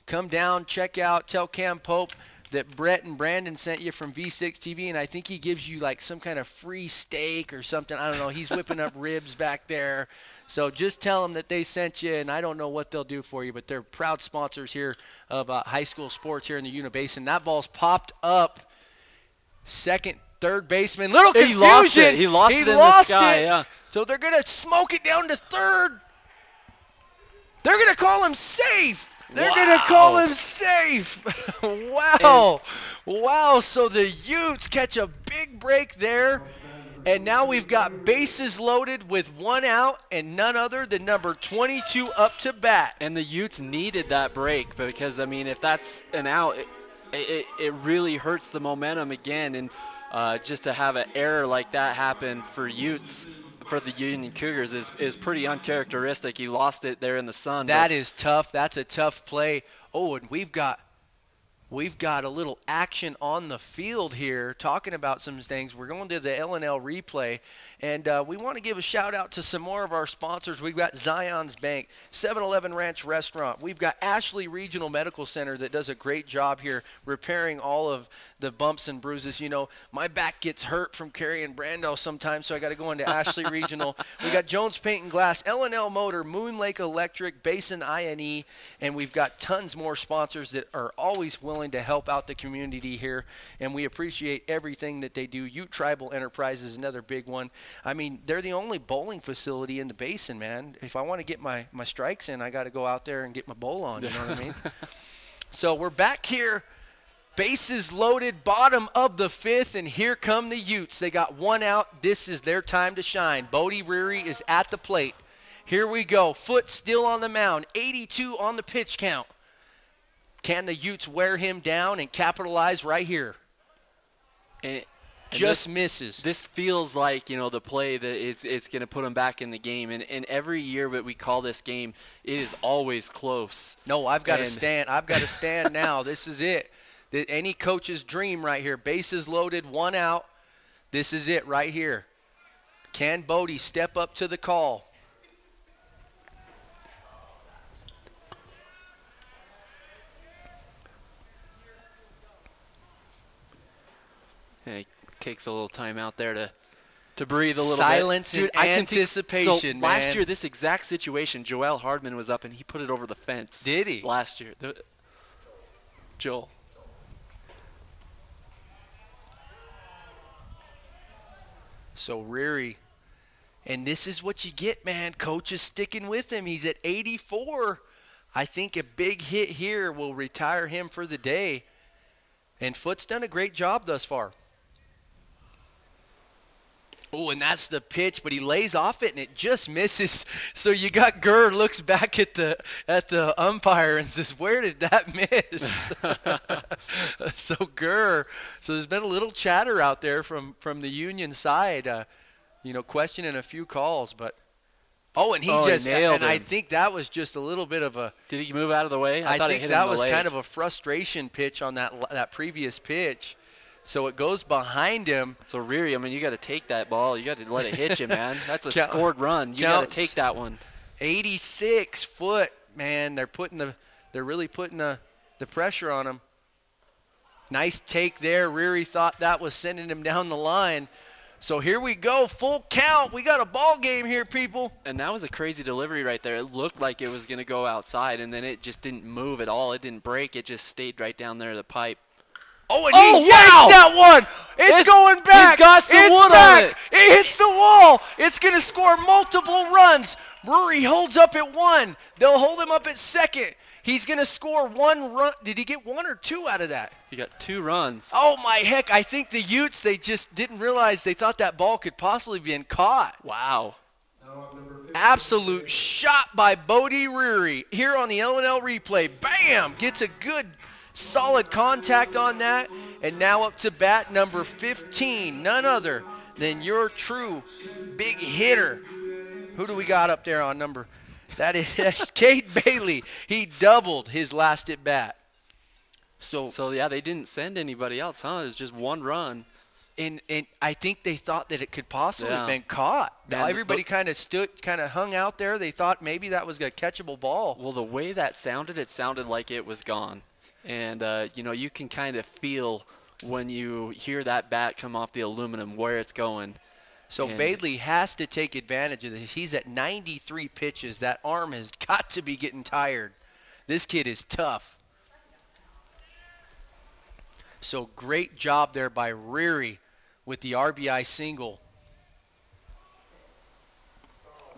Come down, check out, tell Cam Pope that Brett and Brandon sent you from V6 TV, and I think he gives you like some kind of free steak or something. I don't know. He's whipping up ribs back there. So just tell them that they sent you, and I don't know what they'll do for you, but they're proud sponsors here of high school sports here in the Uintah Basin. That ball's popped up. Second, third baseman. Little confusion. He lost it. He lost it in the sky, yeah. So they're going to smoke it down to third. They're going to call him safe. They're going to call him safe. Wow. Wow. So the Utes catch a big break there. And now we've got bases loaded with one out and none other than number 22 up to bat. And the Utes needed that break because, if that's an out, it really hurts the momentum again. And just to have an error like that happen for Utes, for the Union Cougars, is pretty uncharacteristic. He lost it there in the sun. That is tough. That's a tough play. Oh, and we've got a little action on the field here talking about some things. We're going to the L&L replay, and we want to give a shout-out to some more of our sponsors. We've got Zion's Bank, 7-Eleven Ranch Restaurant. We've got Ashley Regional Medical Center that does a great job here repairing all of the bumps and bruises. My back gets hurt from carrying Brando sometimes, so I got to go into Ashley Regional. We got Jones Paint and Glass, L&L Motor, Moon Lake Electric, Basin INE, and we've got tons more sponsors that are always willing to help out the community here, and we appreciate everything that they do. Ute Tribal Enterprise is another big one. They're the only bowling facility in the basin, man. If I want to get my strikes in, I got to go out there and get my bowl on, you know what I mean? So we're back here, bases loaded, bottom of the fifth, and here come the Utes. They got one out. This is their time to shine. Bodie Reary is at the plate. Here we go. Foot still on the mound, 82 on the pitch count. Can the Utes wear him down and capitalize right here? And just misses. This feels like, the play that it's going to put him back in the game. And every year that we call this game, it is always close. No, I've got to stand. I've got to stand now. This is it. Any coach's dream right here. Bases loaded, one out. This is it right here. Can Bodie step up to the call? And he takes a little time out there to breathe a little Silence bit. and anticipation, so man. Last year, this exact situation, Joel Hardman was up and he put it over the fence. Did he? Last year. Joel. So Reary, and this is what you get, man. Coach is sticking with him. He's at 84. I think a big hit here will retire him for the day. And Foot's done a great job thus far. Oh, and that's the pitch, but he lays off it, and it just misses. So you got Gurr looks back at the umpire and says, "Where did that miss?" So Gurr. So there's been a little chatter out there from the Union side, questioning a few calls, but Oh, and he just nailed him. I think that was just a little bit of a. Did he move out of the way? I thought think it hit that him in was the leg. kind of a frustration pitch on that previous pitch. So it goes behind him. So Reary, I mean, you got to take that ball. You got to let it hit you, man. That's a scored run. You got to take that one. 86 foot, man. They're really putting the pressure on him. Nice take there. Reary thought that was sending him down the line. So here we go, full count. We got a ball game here, people. And that was a crazy delivery right there. It looked like it was going to go outside, and then it just didn't move at all. It didn't break. It just stayed right down there, the pipe. Oh, and he yanks that one. It's going back. He's got some wood back. on it. It hits the wall. It's going to score multiple runs. Rory holds up at 1. They'll hold him up at 2nd. He's going to score 1 run. Did he get 1 or 2 out of that? He got 2 runs. Oh, my heck. I think the Utes, they just didn't realize they thought that ball could possibly be caught. Wow. Absolute shot by Bodie Reary here on the L&L replay. Bam! Gets a good, solid contact on that. And now up to bat number 15. None other than your true big hitter. Who do we got up there on number? That is Cade Bailey. He doubled his last at bat. So yeah, they didn't send anybody else, huh? It was just 1 run. And I think they thought that it could possibly have been caught. Now everybody kind of hung out there. They thought maybe that was a catchable ball. Well, the way that sounded, it sounded like it was gone. And, you can kind of feel when you hear that bat come off the aluminum where it's going. So Bailey has to take advantage of this. He's at 93 pitches. That arm has got to be getting tired. This kid is tough. So great job there by Reary with the RBI single.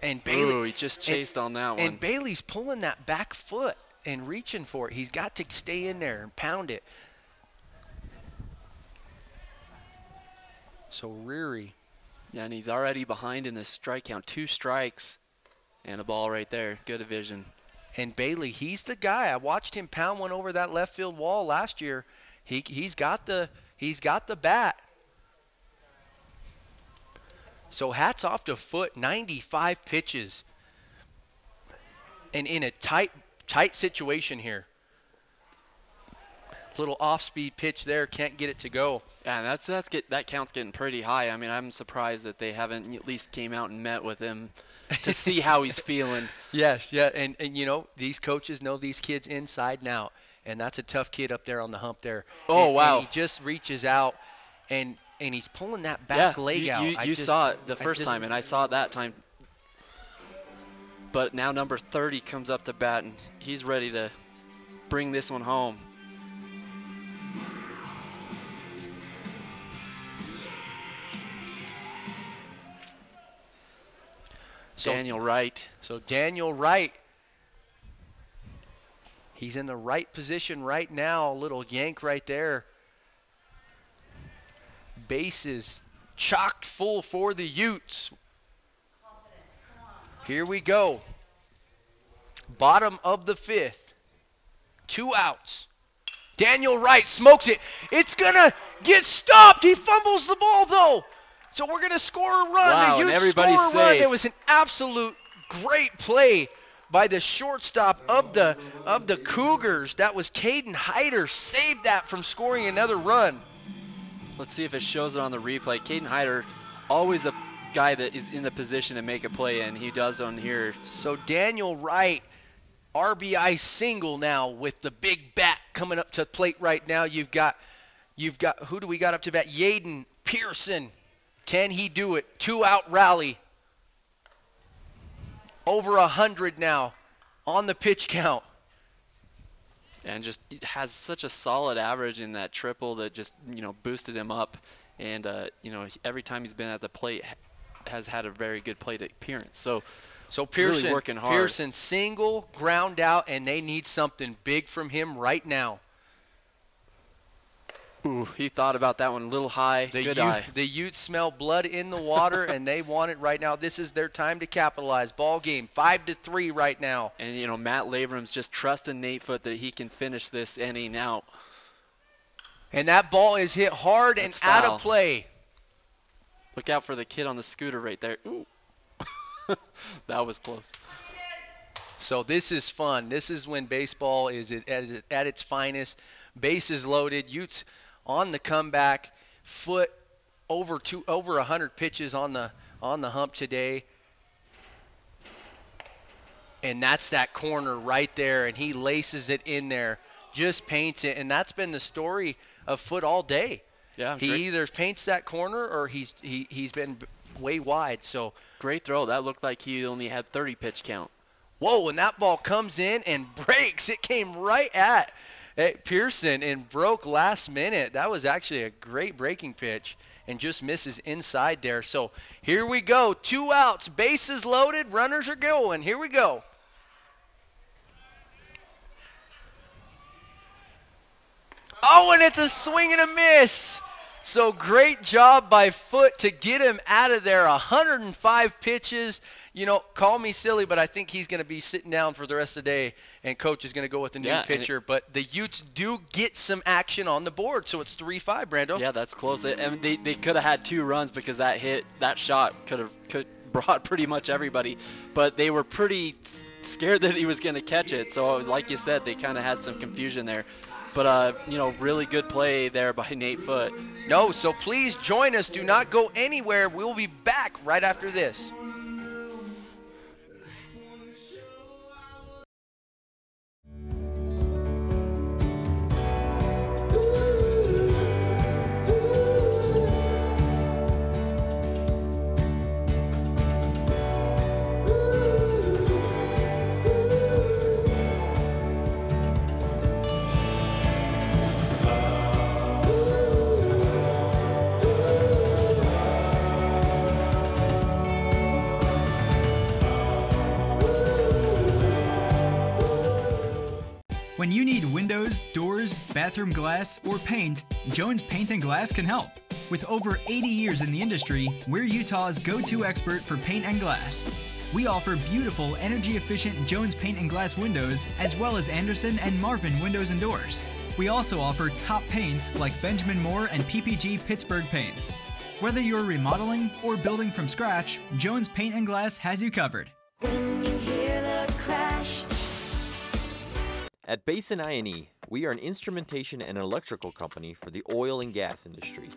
And Bailey. Ooh, he just chased on that one. And Bailey's pulling that back foot and reaching for it. He's got to stay in there and pound it. So Reary. Yeah, and he's already behind in the strike count. 2 strikes and a ball right there. Good division. And Bailey, he's the guy. I watched him pound one over that left field wall last year. He's got the bat. So hats off to Foote, 95 pitches. And in a tight situation here. Little off-speed pitch there, can't get it to go. Yeah, that count's getting pretty high. I mean, I'm surprised that they haven't at least came out and met with him to see how he's feeling. Yes, yeah, and these coaches know these kids inside and out, and that's a tough kid up there on the hump there. Oh, wow. And he just reaches out, and he's pulling that back leg out. You saw it the first time, and I saw it that time. But now number 30 comes up to bat, and he's ready to bring this one home. Daniel Wright. So Daniel Wright, he's in the right position right now. A little yank right there. Bases chocked full for the Utes. Here we go. Bottom of the 5th. 2 outs. Daniel Wright smokes it. It's going to get stopped. He fumbles the ball, though. So we're going to score a run. Wow, the and Utes everybody's score a run. safe. It was an absolute great play by the shortstop of the Cougars. That was Caden Hyder. Saved that from scoring another run. Let's see if it shows it on the replay. Caden Hyder, always a guy that is in the position to make a play, and he does on here. So Daniel Wright, RBI single now with the big bat coming up to the plate right now. You've got who do we got up to bat? Yaden Pearson. Can he do it? 2-out rally. Over 100 now on the pitch count. And just has such a solid average in that triple that just, boosted him up. And, every time he's been at the plate has had a very good plate appearance. So Pearson, really working hard. Pearson single, ground out, and they need something big from him right now. Ooh, he thought about that one a little high. Good eye. The Utes smell blood in the water, and they want it right now. This is their time to capitalize. Ball game, 5-3 right now. And, Matt Labrum's just trusting Nate Foote that he can finish this inning out. And that ball is hit hard and out of play. Look out for the kid on the scooter right there. Ooh. That was close. So this is fun. This is when baseball is at its finest. Bases loaded. Utes on the comeback. Foot over 100 pitches on the hump today. And that's that corner right there, and he laces it in there, just paints it, and that's been the story of Foot all day. Yeah, he either paints that corner or he's been way wide. So great throw. That looked like he only had 30 pitch count. Whoa, and that ball comes in and breaks. It came right at Pearson and broke last minute. That was actually a great breaking pitch and just misses inside there. So here we go. 2 outs, bases loaded, runners are going. Here we go. Oh, and it's a swing and a miss. So great job by Foot to get him out of there. 105 pitches. You know, call me silly, but I think he's going to be sitting down for the rest of the day, and coach is going to go with the new pitcher. But the Utes do get some action on the board, so it's 3-5, Brando. Yeah, that's close. I mean, they could have had 2 runs because that shot could brought pretty much everybody. But they were pretty scared that he was going to catch it. So like you said, they kind of had some confusion there. But, you know, really good play there by Nate Foot. No, so please join us. Do not go anywhere. We'll be back right after this. When you need windows, doors, bathroom glass, or paint, Jones Paint and Glass can help. With over 80 years in the industry, we're Utah's go-to expert for paint and glass. We offer beautiful, energy-efficient Jones Paint and Glass windows, as well as Anderson and Marvin windows and doors. We also offer top paints like Benjamin Moore and PPG Pittsburgh paints. Whether you're remodeling or building from scratch, Jones Paint and Glass has you covered. When you hear the crash. At Basin I&E, we are an instrumentation and electrical company for the oil and gas industry.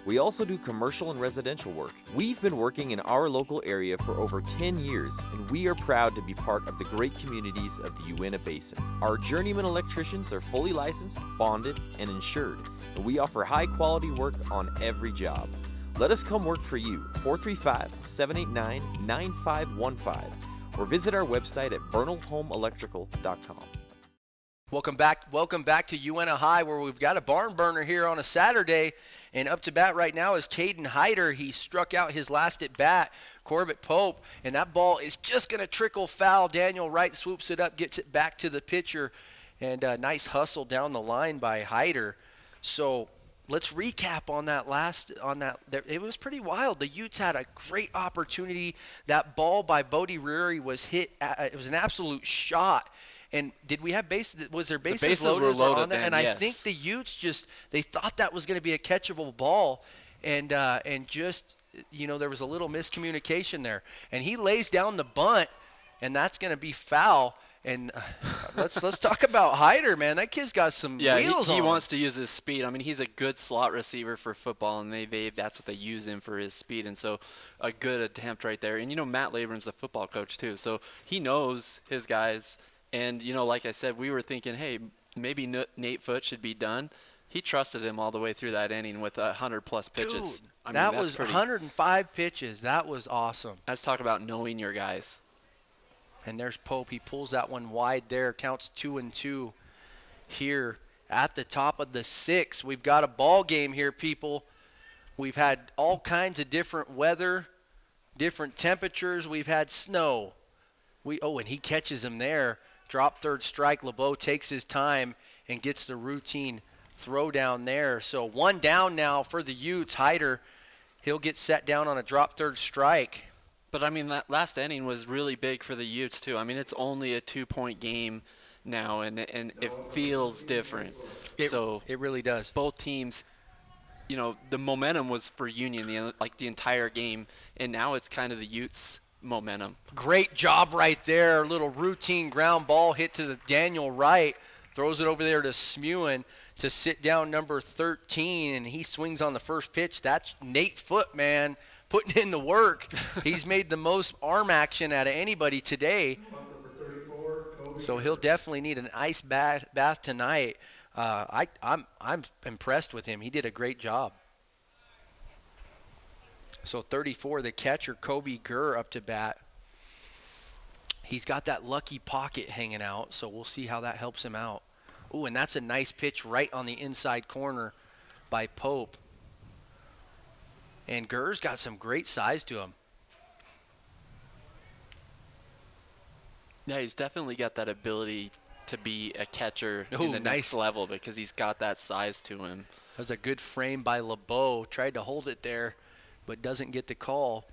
We also do commercial and residential work. We've been working in our local area for over 10 years, and we are proud to be part of the great communities of the Uintah Basin. Our journeyman electricians are fully licensed, bonded, and insured, and we offer high-quality work on every job. Let us come work for you, 435-789-9515, or visit our website at bernalhomeelectrical.com. Welcome back to Uintah High, where we've got a barn burner here on a Saturday. And up to bat right now is Caden Hyder. He struck out his last at bat, Corbett Pope, and that ball is just going to trickle foul. Daniel Wright swoops it up, gets it back to the pitcher, and a nice hustle down the line by Hyder. So let's recap on that it was pretty wild. The Utes had a great opportunity. That ball by Bodie Reary was hit. It was an absolute shot. And did we have bases? Was there bases, the bases loaded were loaded on that? then, And yes. I think the Utes they thought that was going to be a catchable ball, and just, you know, there was a little miscommunication there. And he lays down the bunt, and that's going to be foul. And let's talk about Hyder, man. That kid's got some wheels on he him. wants to use his speed. I mean, he's a good slot receiver for football, and that's what they use him for, his speed. And so a good attempt right there. And, you know, Matt Labram's a football coach too, so he knows his guys. And, you know, like I said, we were thinking, hey, maybe Nate Foot should be done. He trusted him all the way through that inning with 100-plus pitches. Dude, I mean, that that's was pretty, 105 pitches. That was awesome. Let's talk about knowing your guys. And there's Pope. He pulls that one wide there. Counts 2-2 here at the top of the 6th. We've got a ball game here, people. We've had all kinds of different weather, different temperatures. We've had snow. And he catches him there. Drop third strike. LeBeau takes his time and gets the routine throw down there. So 1 down now for the Utes. Hyder, he'll get set down on a drop third strike. But, I mean, that last inning was really big for the Utes, too. I mean, it's only a 2-point game now, and it feels different. It really does. Both teams, you know, the momentum was for Union the entire game, and now it's kind of the Utes momentum. Great job right there. Little routine ground ball hit to the Daniel Wright. Throws it over there to Smewen to sit down number 13, and he swings on the first pitch. That's Nate Foote, man, putting in the work. He's made the most arm action out of anybody today. So he'll definitely need an ice bath tonight. I'm impressed with him. He did a great job. So 34, the catcher, Kobe Gurr, up to bat. He's got that lucky pocket hanging out, so we'll see how that helps him out. Ooh, and that's a nice pitch right on the inside corner by Pope. And Gurr's got some great size to him. Yeah, he's definitely got that ability to be a catcher in the next level because he's got that size to him. That was a good frame by LeBeau. Tried to hold it there, but doesn't get the call.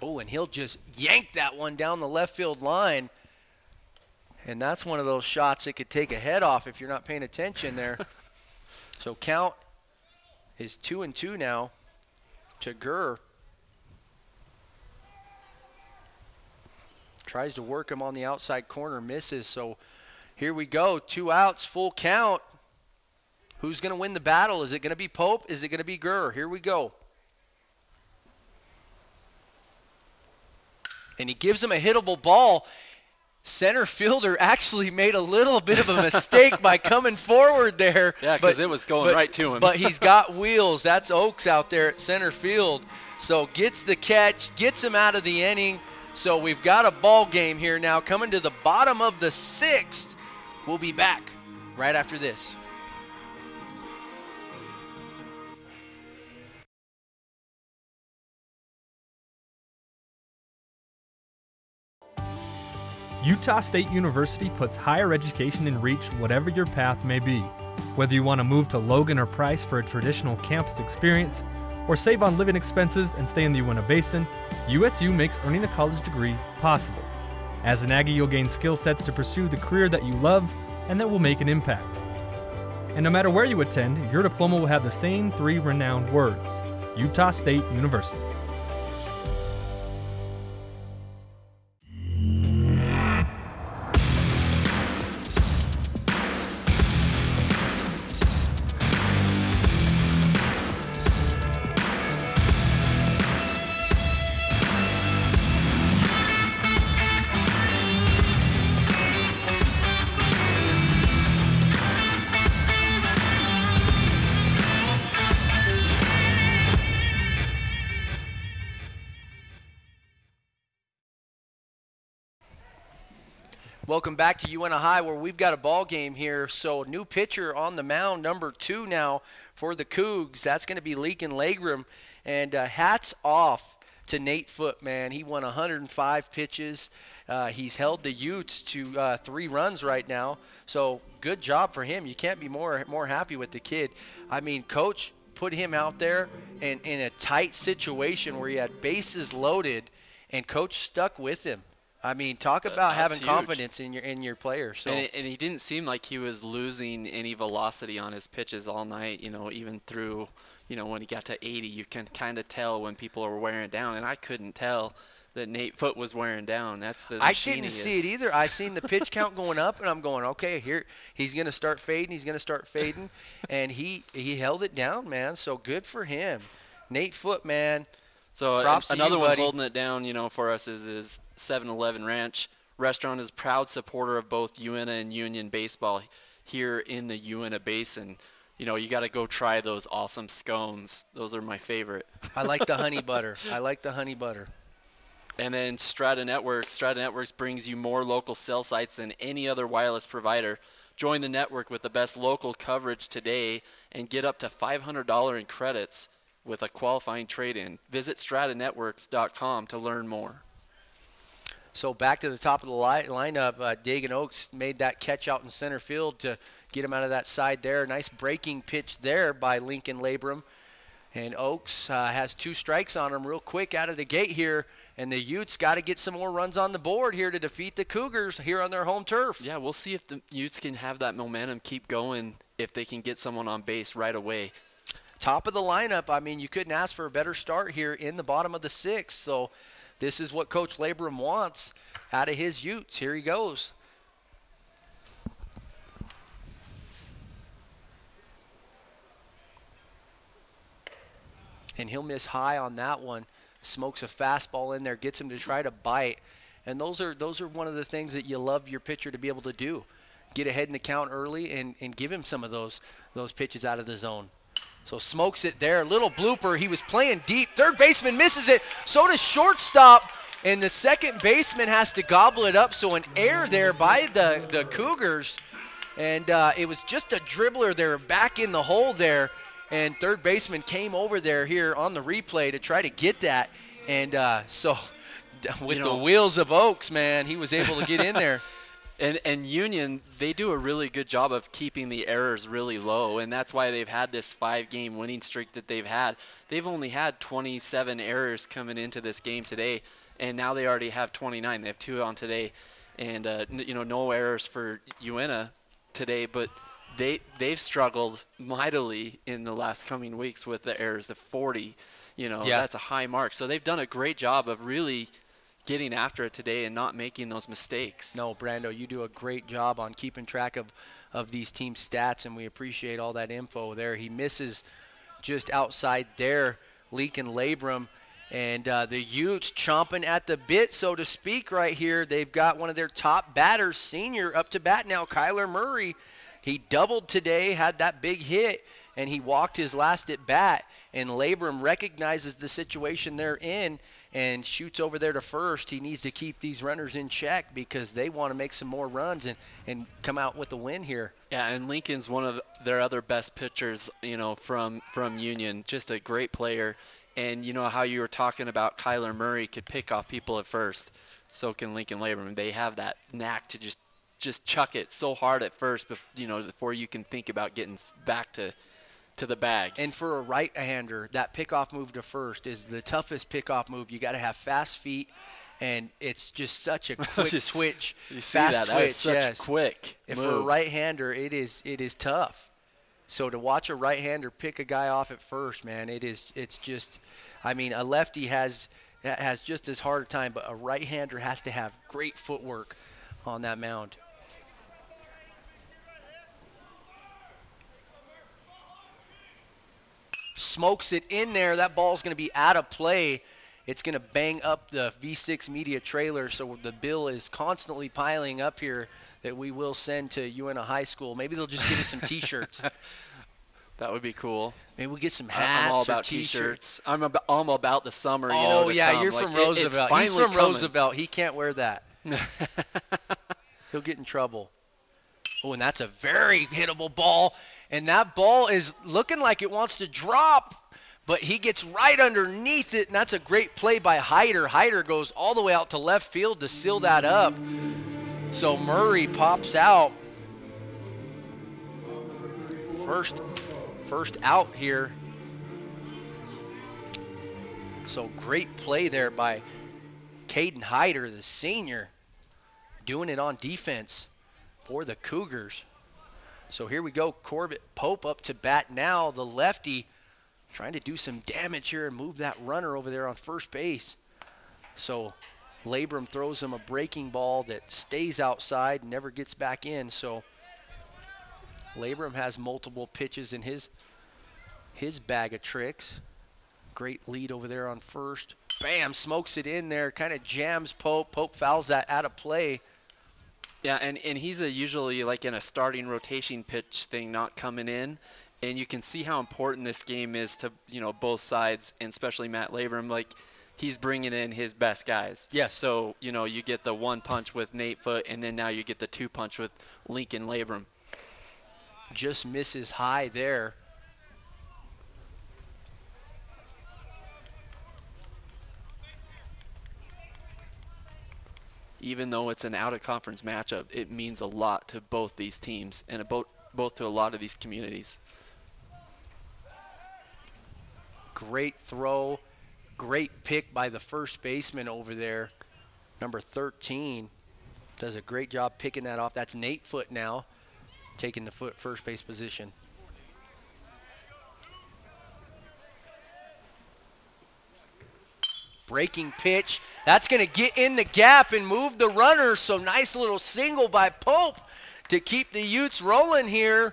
Oh, and he'll just yank that one down the left field line. And that's one of those shots that could take a head off if you're not paying attention there. So count is 2-2 now to Gurr. Tries to work him on the outside corner, misses. So here we go, 2 outs, full count. Who's going to win the battle? Is it going to be Pope? Is it going to be Gurr? Here we go. And he gives him a hittable ball. Center fielder actually made a little bit of a mistake by coming forward there. Yeah, because it was going right to him. But he's got wheels. That's Oaks out there at center field. So gets the catch, gets him out of the inning. So we've got a ball game here now coming to the bottom of the 6th. We'll be back right after this. Utah State University puts higher education in reach whatever your path may be. Whether you want to move to Logan or Price for a traditional campus experience, or save on living expenses and stay in the Uintah Basin, USU makes earning a college degree possible. As an Aggie, you'll gain skill sets to pursue the career that you love and that will make an impact. And no matter where you attend, your diploma will have the same 3 renowned words: Utah State University. Welcome back to Uintah High, where we've got a ball game here. So new pitcher on the mound, number 2 now for the Cougs. That's going to be Lincoln Lagram. And hats off to Nate Foote, man. He won 105 pitches. He's held the Utes to 3 runs right now. So good job for him. You can't be more happy with the kid. I mean, Coach put him out there in a tight situation where he had bases loaded, and Coach stuck with him. I mean, talk about having confidence in your player. So and he didn't seem like he was losing any velocity on his pitches all night. You know, even through, you know, when he got to 80, you can kind of tell when people are wearing down. And I couldn't tell that Nate Foote was wearing down. That's the I didn't see it either. I seen the pitch count going up, and I'm going, okay, here he's going to start fading. He's going to start fading, and he held it down, man. So good for him, Nate Foote, man. So props another to you, one buddy. holding it down, you know, for us is 7-Eleven Ranch Restaurant is a proud supporter of both Uintah and Union baseball here in the Uintah Basin. You know, you got to go try those awesome scones. Those are my favorite. I like the honey butter. I like the honey butter. And then Strata Networks. Strata Networks brings you more local cell sites than any other wireless provider. Join the network with the best local coverage today and get up to $500 in credits with a qualifying trade-in. Visit stratanetworks.com to learn more. So back to the top of the lineup, Dagan Oaks made that catch out in center field to get him out of that side there. Nice breaking pitch there by Lincoln Labrum. And Oaks has 2 strikes on him real quick out of the gate here. And the Utes got to get some more runs on the board here to defeat the Cougars here on their home turf. Yeah, we'll see if the Utes can have that momentum keep going, if they can get someone on base right away. top of the lineup. I mean, you couldn't ask for a better start here in the bottom of the 6th. So this is what Coach Labrum wants out of his Utes. Here he goes. And he'll miss high on that one. Smokes a fastball in there, gets him to try to bite. And those are one of the things that you love your pitcher to be able to do. Get ahead in the count early and give him some of those pitches out of the zone. So smokes it there. Little blooper. He was playing deep. Third baseman misses it. So does shortstop. And the second baseman has to gobble it up. So an error there by the Cougars. And it was just a dribbler there back in the hole there. And third baseman came over there here on the replay to try to get that. And so with the wheels of Oaks, man, he was able to get in there. And Union, they do a really good job of keeping the errors really low, and that's why they've had this 5-game winning streak that they've had. They've only had 27 errors coming into this game today, and now they already have 29. They have 2 on today, and no errors for Uintah today, but they've struggled mightily in the last coming weeks with the errors of 40. That's a high mark. So they've done a great job of really getting after it today and not making those mistakes. No, Brando, you do a great job on keeping track of these team stats, and we appreciate all that info there. He misses just outside there, Lincoln Labrum, and the Utes chomping at the bit, so to speak, right here. They've got one of their top batters, senior, up to bat now, Kyler Murray. He doubled today, had that big hit, and he walked his last at bat, and Labrum recognizes the situation they're in and shoots over there to first. He needs to keep these runners in check because they want to make some more runs and come out with a win here. Yeah, and Lincoln's one of their other best pitchers, from Union. Just a great player. And how you were talking about Kyler Murray could pick off people at first. So can Lincoln Labrum. They have that knack to just chuck it so hard at first, before you can think about getting back to the bag. And for a right-hander, that pickoff move to first is the toughest pickoff move. You got to have fast feet, and it's just such a quick twitch. You see fast that? twitch, Is such a quick and move. for a right-hander, it is tough. So to watch a right-hander pick a guy off at first, man, it's just, I mean, a lefty has just as hard a time, but a right-hander has to have great footwork on that mound. Smokes it in there. That ball's going to be out of play. It's going to bang up the V6 media trailer, so the bill is constantly piling up here that we will send to Uintah High School. Maybe they'll just give us some T-shirts. That would be cool. Maybe we'll get some hats. I'm all about T-shirts. I'm about the summer. Oh, to yeah, come. you're Like, from Roosevelt. He's from coming. Roosevelt. He can't wear that. He'll get in trouble. Oh, and that's a very hittable ball. And that ball is looking like it wants to drop, but he gets right underneath it, and that's a great play by Hyder. Hyder goes all the way out to left field to seal that up. So Murray pops out. First out here. So great play there by Caden Hyder, the senior, doing it on defense for the Cougars. So here we go, Corbett Pope up to bat now, the lefty trying to do some damage here and move that runner over there on first base. So Labrum throws him a breaking ball that stays outside and never gets back in. So Labrum has multiple pitches in his bag of tricks. Great lead over there on first. Bam, smokes it in there, kind of jams Pope. Pope fouls that out of play. Yeah, and he's usually like in a starting rotation pitch thing, not coming in. And you can see how important this game is to, both sides, and especially Matt Labrum. Like, he's bringing in his best guys. Yes. So, you get the one punch with Nate Foote, and then now you get the two punch with Lincoln Labrum. Just misses high there. Even though it's an out-of-conference matchup, it means a lot to both these teams and both to a lot of these communities. Great throw, great pick by the first baseman over there. Number 13 does a great job picking that off. That's Nate Foote now, taking the first base position. Breaking pitch. That's going to get in the gap and move the runner. So nice little single by Pope to keep the Utes rolling here.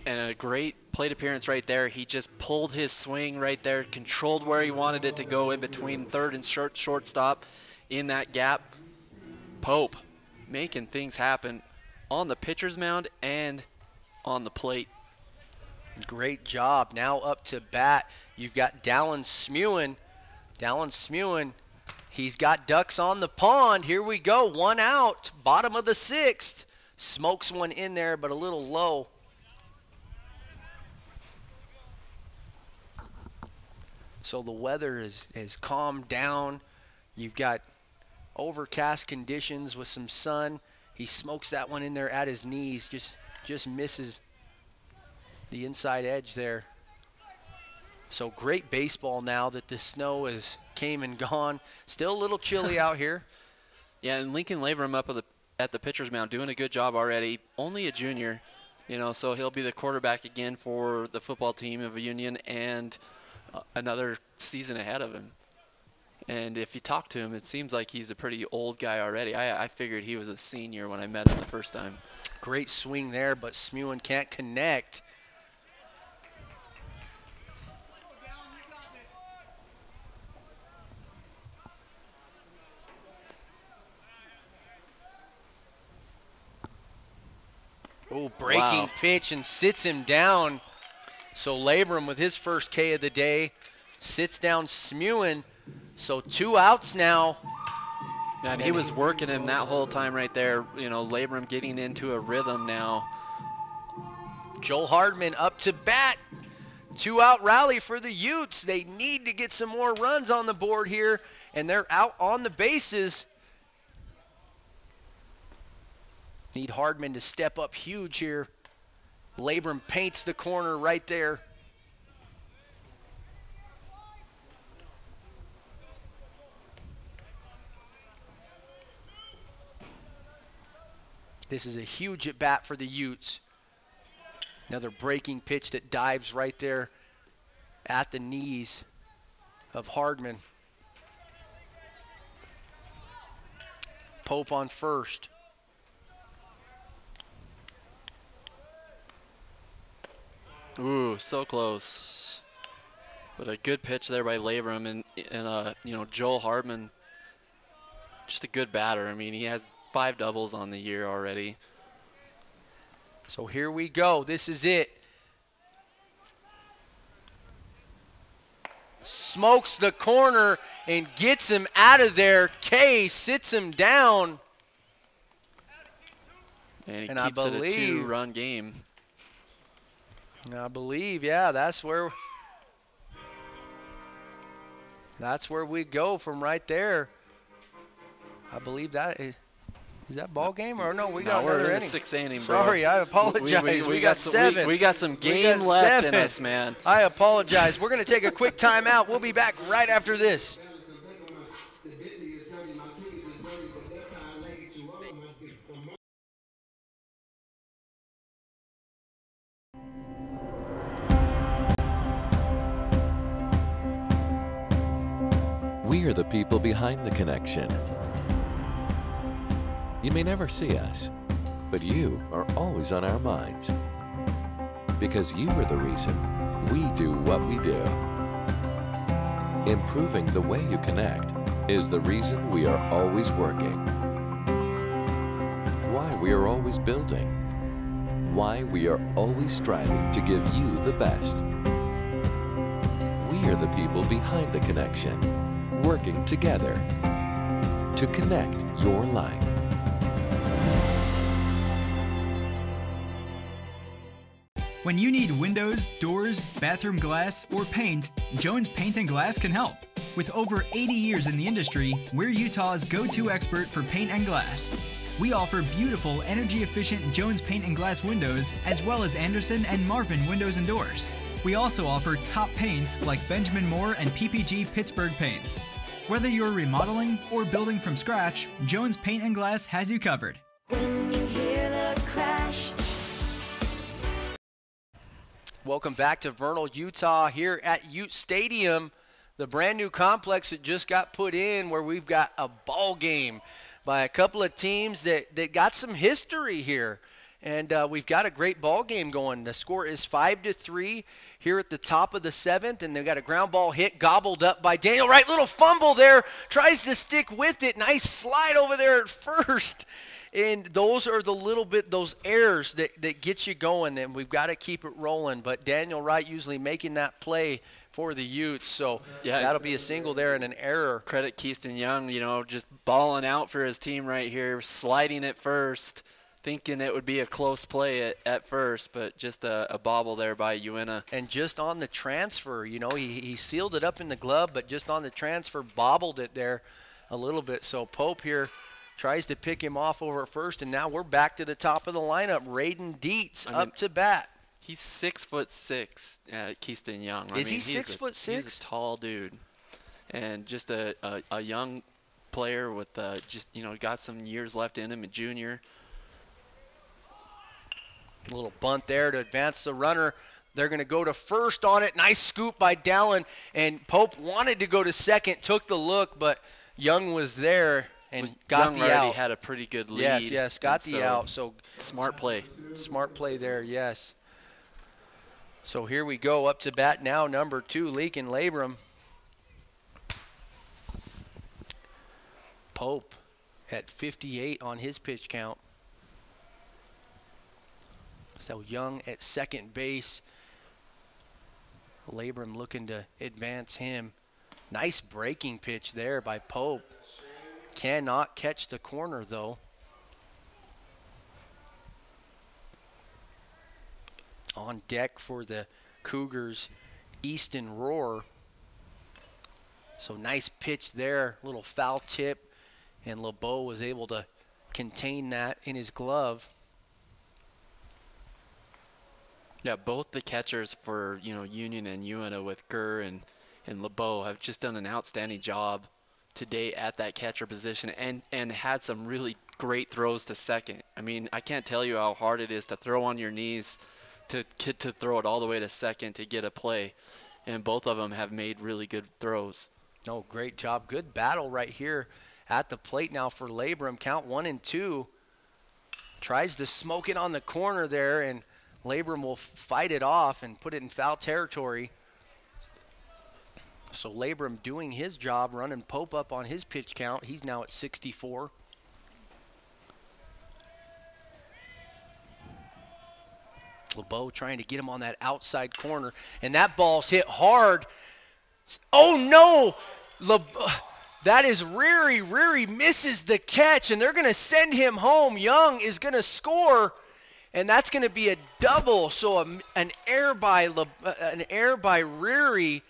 And a great plate appearance right there. He just pulled his swing right there, controlled where he wanted it to go in between third and shortstop in that gap. Pope making things happen on the pitcher's mound and on the plate. Great job. Now up to bat, you've got Dallin Smewen. Dallin Smewen, he's got ducks on the pond. Here we go, 1 out, bottom of the 6th. Smokes one in there, but a little low. So the weather has calmed down. You've got overcast conditions with some sun. He smokes that one in there at his knees, just misses the inside edge there. So great baseball now that the snow came and gone. Still a little chilly out here. Yeah, and Lincoln Labrum up at the pitcher's mound doing a good job already. Only a junior, so he'll be the quarterback again for the football team of Union and another season ahead of him. And if you talk to him, it seems like he's a pretty old guy already. I figured he was a senior when I met him the first time. Great swing there, but Smewen can't connect. Oh, breaking pitch and sits him down. So Labrum with his first K of the day sits down Smewen. So 2 outs now. And he was working him that whole time right there. Labrum getting into a rhythm now. Joel Hardman up to bat. 2-out rally for the Utes. They need to get some more runs on the board here, and they're out on the bases. Need Hardman to step up huge here. Labrum paints the corner right there. This is a huge at bat for the Utes. Another breaking pitch that dives right there at the knees of Hardman. Pope on first. Ooh, so close. But a good pitch there by Labrum, and Joel Hardman, just a good batter. I mean, he has 5 doubles on the year already. So here we go. This is it. Smokes the corner and gets him out of there. K sits him down. And he keeps it a 2-run game. I believe, yeah, that's where we go from right there. I believe that is that ball game or no? We got another we're in inning. the 6th inning, bro. Sorry, I apologize. We got 7. We got some game left in us, man. I apologize. We're going to take a quick timeout. We'll be back right after this. We are the people behind the connection. You may never see us, but you are always on our minds. Because you are the reason we do what we do. Improving the way you connect is the reason we are always working. Why we are always building. Why we are always striving to give you the best. We are the people behind the connection, working together to connect your life. When you need windows, doors, bathroom glass, or paint, Jones Paint and Glass can help. With over 80 years in the industry, we're Utah's go-to expert for paint and glass. We offer beautiful, energy-efficient Jones Paint and Glass windows, as well as Anderson and Marvin windows and doors. We also offer top paints like Benjamin Moore and PPG Pittsburgh paints. Whether you're remodeling or building from scratch, Jones Paint and Glass has you covered. When you hear the crash. Welcome back to Vernal, Utah, here at Ute Stadium. the brand new complex that just got put in, where we've got a ball game by a couple of teams that got some history here. And we've got a great ball game going. The score is 5-3 here at the top of the 7th, and they've got a ground ball hit gobbled up by Daniel Wright. Little fumble there, tries to stick with it. Nice slide over there at first. And those are those errors that get you going, and we've got to keep it rolling. But Daniel Wright usually making that play for the Utes, so yeah, that'll be a single there and an error. Credit Keyston Young, just balling out for his team right here, sliding it first, thinking it would be a close play at first, but just a bobble there by Uintah. And just on the transfer, he sealed it up in the glove, but just on the transfer, bobbled it there a little bit. So Pope here tries to pick him off over at first, and now we're back to the top of the lineup. Raiden Dietz up to bat. He's 6'6", Keyston Young. Is he 6'6"? He's a tall dude, and just a young player with got some years left in him, a junior. A little bunt there to advance the runner. They're going to go to first on it. Nice scoop by Dallin, and Pope wanted to go to second, took the look, but Young was there and got the out. Young already had a pretty good lead. Yes, got the out. So smart play. Smart play there, yes. So here we go, up to bat now, number 2, Leakin Labrum. Pope at 58 on his pitch count. So Young at second base. Labrum looking to advance him. Nice breaking pitch there by Pope. Cannot catch the corner, though. On deck for the Cougars, Easton Roar. So nice pitch there, little foul tip, and LeBeau was able to contain that in his glove. Yeah, both the catchers for Union and Uintah with Gurr and LeBeau have just done an outstanding job today at that catcher position, and had some really great throws to second. I mean, I can't tell you how hard it is to throw on your knees to throw it all the way to second to get a play, and both of them have made really good throws. Oh, great job. Good battle right here at the plate now for Labrum. Count 1-2. Tries to smoke it on the corner there, and Labrum will fight it off and put it in foul territory. So Labrum doing his job, running Pope up on his pitch count. He's now at 64. LeBeau trying to get him on that outside corner, and that ball's hit hard. Oh no! That is Reary. Reary misses the catch, and they're going to send him home. Young is going to score, and that's going to be a double. So an error by Reary,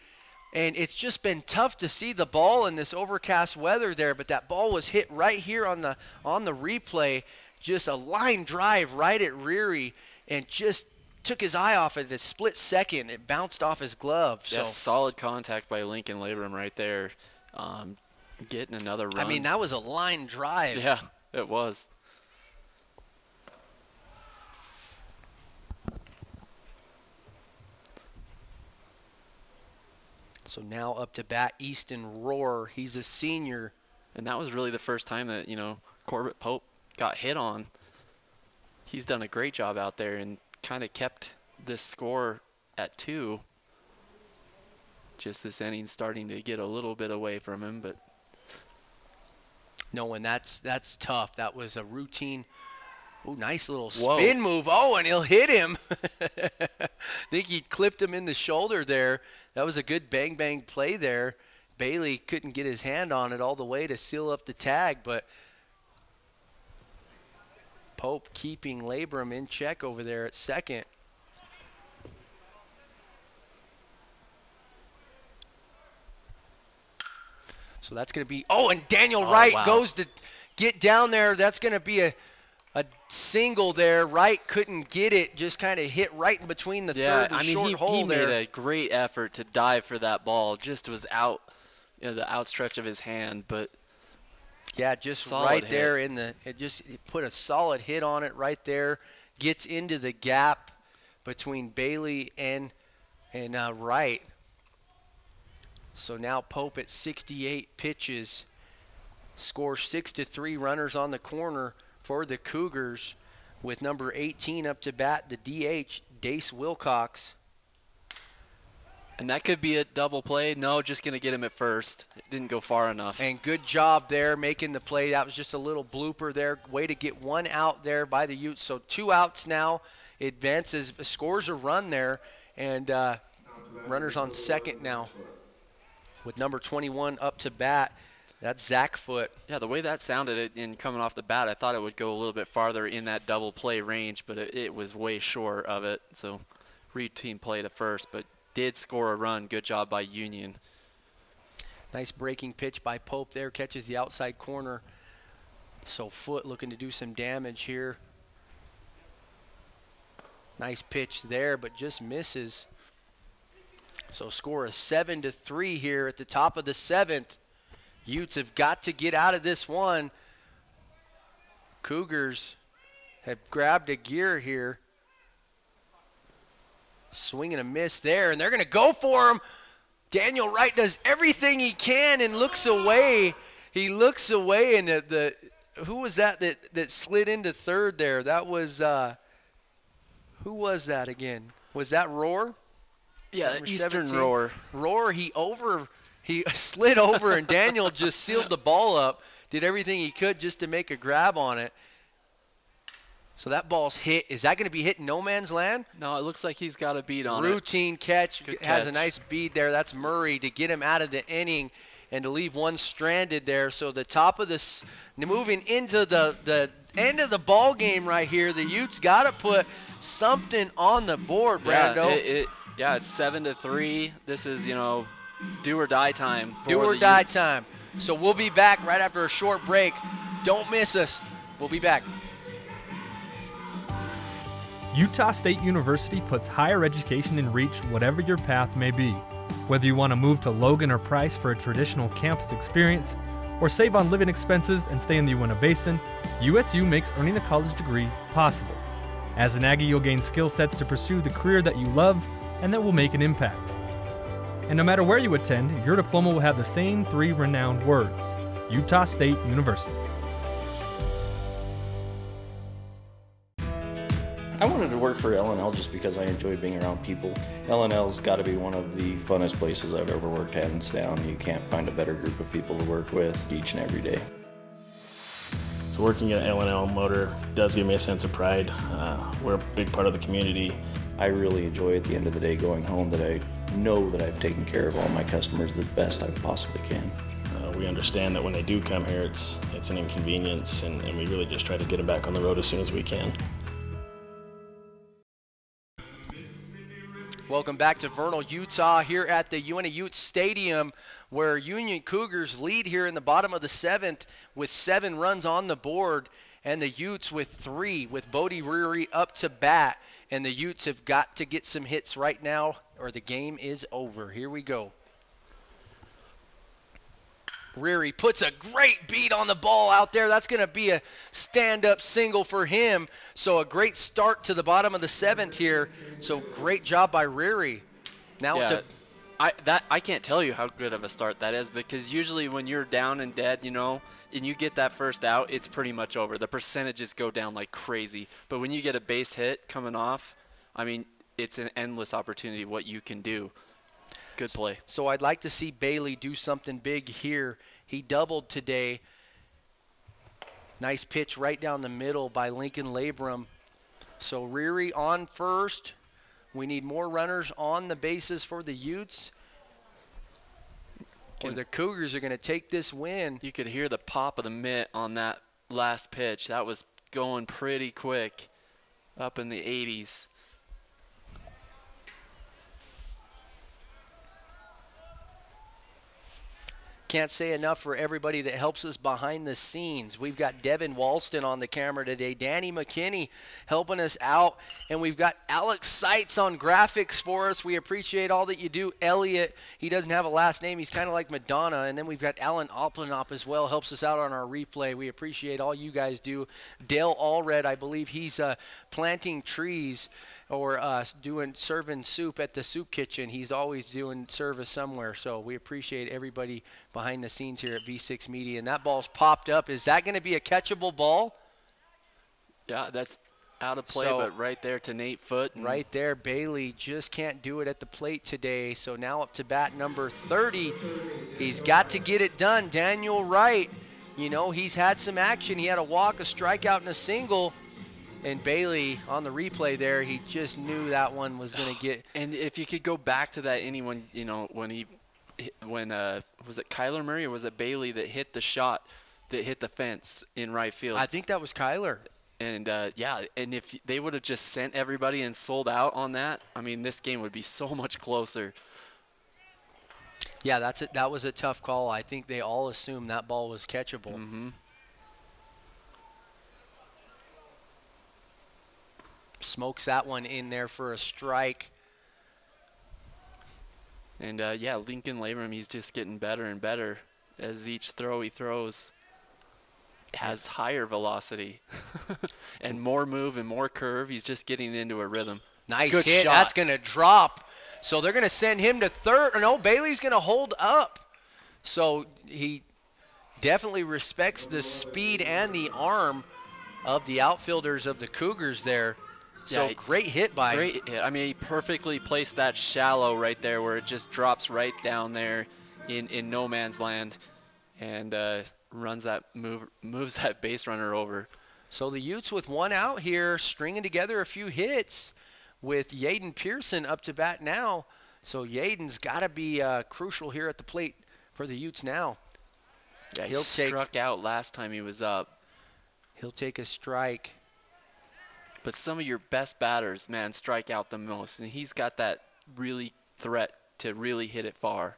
and it's just been tough to see the ball in this overcast weather there. But that ball was hit right here on the replay, just a line drive right at Reary, and just took his eye off it a split second. It bounced off his glove. Yeah, solid contact by Lincoln Labrum right there. Getting another run. I mean, that was a line drive. Yeah, it was. So now up to bat, Easton Roar. He's a senior. And that was really the first time that, Corbett Pope got hit on. He's done a great job out there and kind of kept this score at 2. Just this inning starting to get a little bit away from him, but no, and that's tough. That was a routine. Oh, nice little spin move. Oh, and he'll hit him. I think he clipped him in the shoulder there. That was a good bang play there. Bailey couldn't get his hand on it all the way to seal up the tag, but Pope keeping Labrum in check over there at second. So that's going to be, and Daniel Wright goes to get down there. That's going to be a single there. Wright couldn't get it, just kind of hit right in between the third and short hole there. He made a great effort to dive for that ball. Just was out, the outstretch of his hand, but yeah, just right there it put a solid hit on it right there. Gets into the gap between Bailey and Wright. So now Pope at 68 pitches. Scores 6-3, runners on the corner for the Cougars with number 18 up to bat, the DH, Dace Wilcox. And that could be a double play. No, just going to get him at first. It didn't go far enough. And good job there making the play. That was just a little blooper there. Way to get one out there by the Utes. So 2 outs now. Advances, scores a run there. And runners on second now with number 21 up to bat. That's Zach Foote. Yeah, the way that sounded in coming off the bat, I thought it would go a little bit farther in that double play range, but it was way short of it. So routine play to first, but did score a run. Good job by Union. Nice breaking pitch by Pope there. Catches the outside corner. So Foote looking to do some damage here. Nice pitch there, but just misses. So score is 7-3 here at the top of the 7th. Utes have got to get out of this one. Cougars have grabbed a gear here. Swing and a miss there, and they're going to go for him. Daniel Wright does everything he can and looks away. He looks away, and who was that slid into third there? That was who was that again? Was that Roar? Yeah, Number Eastern 17? Roar. Roar, he slid over, and Daniel just sealed the ball up, did everything he could just to make a grab on it. So that ball's hit. Is that going to be hit in no man's land? No, it looks like he's got a beat on it. Routine catch. Good Has a catch. nice beat there. That's Murray to get him out of the inning and to leave one stranded there. So the top of this, moving into the end of the ball game right here, the Utes got to put something on the board, Brando. Yeah, it's 7-3. This is, do or die time. Do or die time. So we'll be back right after a short break. Don't miss us. We'll be back. Utah State University puts higher education in reach whatever your path may be. Whether you want to move to Logan or Price for a traditional campus experience, or save on living expenses and stay in the Uintah Basin, USU makes earning a college degree possible. As an Aggie, you'll gain skill sets to pursue the career that you love and that will make an impact. And no matter where you attend, your diploma will have the same 3 renowned words: Utah State University. I wanted to work for L&L just because I enjoy being around people. L&L's got to be one of the funnest places I've ever worked, hands down. You can't find a better group of people to work with each and every day. So working at L&L Motor does give me a sense of pride. We're a big part of the community. I really enjoy at the end of the day going home that I know that I've taken care of all my customers the best I possibly can. We understand that when they do come here, it's an inconvenience, and we really just try to get them back on the road as soon as we can. Welcome back to Vernal, Utah, here at the Uintah Utes Stadium, where Union Cougars lead here in the bottom of the 7th with 7 runs on the board, and the Utes with 3, with Bodie Reary up to bat. And the Utes have got to get some hits right now, or the game is over. Here we go. Reary puts a great beat on the ball out there. That's going to be a stand-up single for him. So a great start to the bottom of the 7th here. So great job by Reary. Now I can't tell you how good of a start that is, because usually when you're down and dead, and you get that first out, it's pretty much over. The percentages go down like crazy. But when you get a base hit coming off, I mean, it's an endless opportunity what you can do. Good play. So I'd like to see Bailey do something big here. He doubled today. Nice pitch right down the middle by Lincoln Labrum. So Reary on first. We need more runners on the bases for the Utes, or the Cougars are going to take this win. You could hear the pop of the mitt on that last pitch. That was going pretty quick, up in the 80s. Can't say enough for everybody that helps us behind the scenes. We've got Devin Walston on the camera today, Danny McKinney helping us out, and we've got Alex Seitz on graphics for us. We appreciate all that you do. Elliot, he doesn't have a last name. He's kind of like Madonna. And then we've got Alan Oplenop as well, helps us out on our replay. We appreciate all you guys do. Dale Allred, I believe he's planting trees or serving soup at the soup kitchen. He's always doing service somewhere. So we appreciate everybody behind the scenes here at V6 Media. And that ball's popped up. Is that going to be a catchable ball? Yeah, that's out of play, So, but right there to Nate Foote. Right there, Bailey just can't do it at the plate today. So now up to bat number 30. He's got to get it done. Daniel Wright, you know, he's had some action. He had a walk, a strikeout, and a single. And Bailey on the replay there, he just knew that one was going to get. And if you could go back to that inning when, you know, when was it Kyler Murray or was it Bailey that hit the shot that hit the fence in right field? I think that was Kyler. And, yeah, and if they would have just sent everybody and sold out on that, I mean, this game would be so much closer. Yeah, that was a tough call. I think they all assumed that ball was catchable. Mm-hmm. Smokes that one in there for a strike. And, yeah, Lincoln Labrum, he's just getting better and better as each throw he throws has higher velocity and more move and more curve. He's just getting into a rhythm. Nice Good hit. shot. That's going to drop. So they're going to send him to third. No, Bailey's going to hold up. So he definitely respects the speed and the arm of the outfielders of the Cougars there. So Yeah, great hit by. Great hit. I mean, he perfectly placed that shallow right there where it just drops right down there in no man's land and moves that base runner over. So the Utes with one out here, stringing together a few hits with Yaden Pearson up to bat now. So Yaden's got to be crucial here at the plate for the Utes now. Yeah, he struck out last time he was up. He'll take a strike. But some of your best batters, man, strike out the most. And he's got that really threat to really hit it far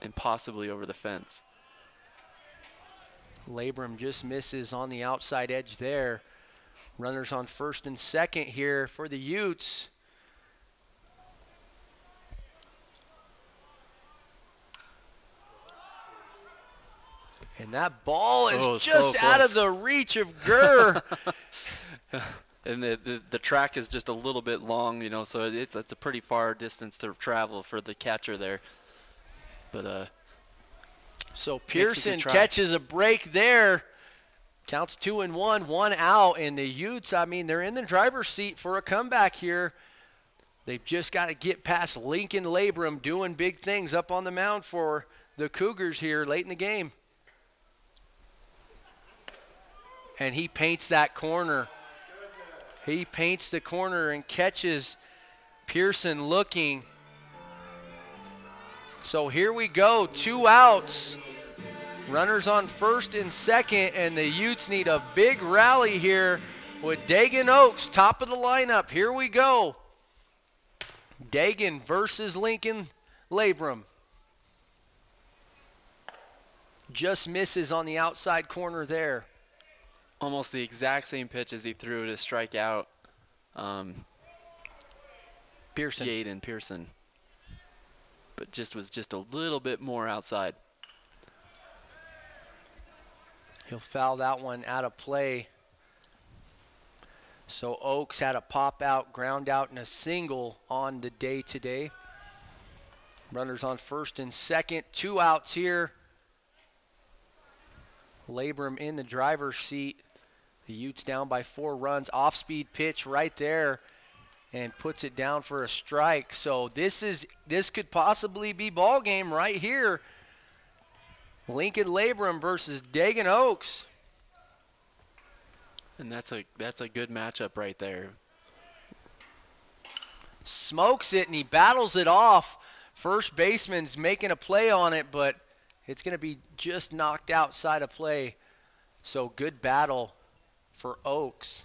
and possibly over the fence. Labrum just misses on the outside edge there. Runners on first and second here for the Utes. And that ball is just so out of the reach of Gurr. And the track is just a little bit long, you know, so it's a pretty far distance to travel for the catcher there. But so Pearson catches a break there. Counts 2-1, one out, and the Utes, I mean, they're in the driver's seat for a comeback here. They've just got to get past Lincoln Labrum doing big things up on the mound for the Cougars here late in the game. And he paints that corner. He paints the corner and catches Pearson looking. So here we go, 2 outs. Runners on first and second, and the Utes need a big rally here with Dagan Oaks, top of the lineup. Here we go. Dagan versus Lincoln Labrum. Just misses on the outside corner there. almost the exact same pitch as he threw to strike out Pearson. Pearson. But was just a little bit more outside. He'll foul that one out of play. So Oaks had a pop out, ground out, and a single on the day today. Runners on first and second, 2 outs here. Labrum in the driver's seat. The Utes down by 4 runs. Off-speed pitch right there and puts it down for a strike. So this could possibly be ball game right here. Lincoln Labrum versus Dagan Oaks. And that's a good matchup right there. Smokes it and he battles it off. First baseman's making a play on it, but it's going to be just knocked outside of play. So good battle for Oaks.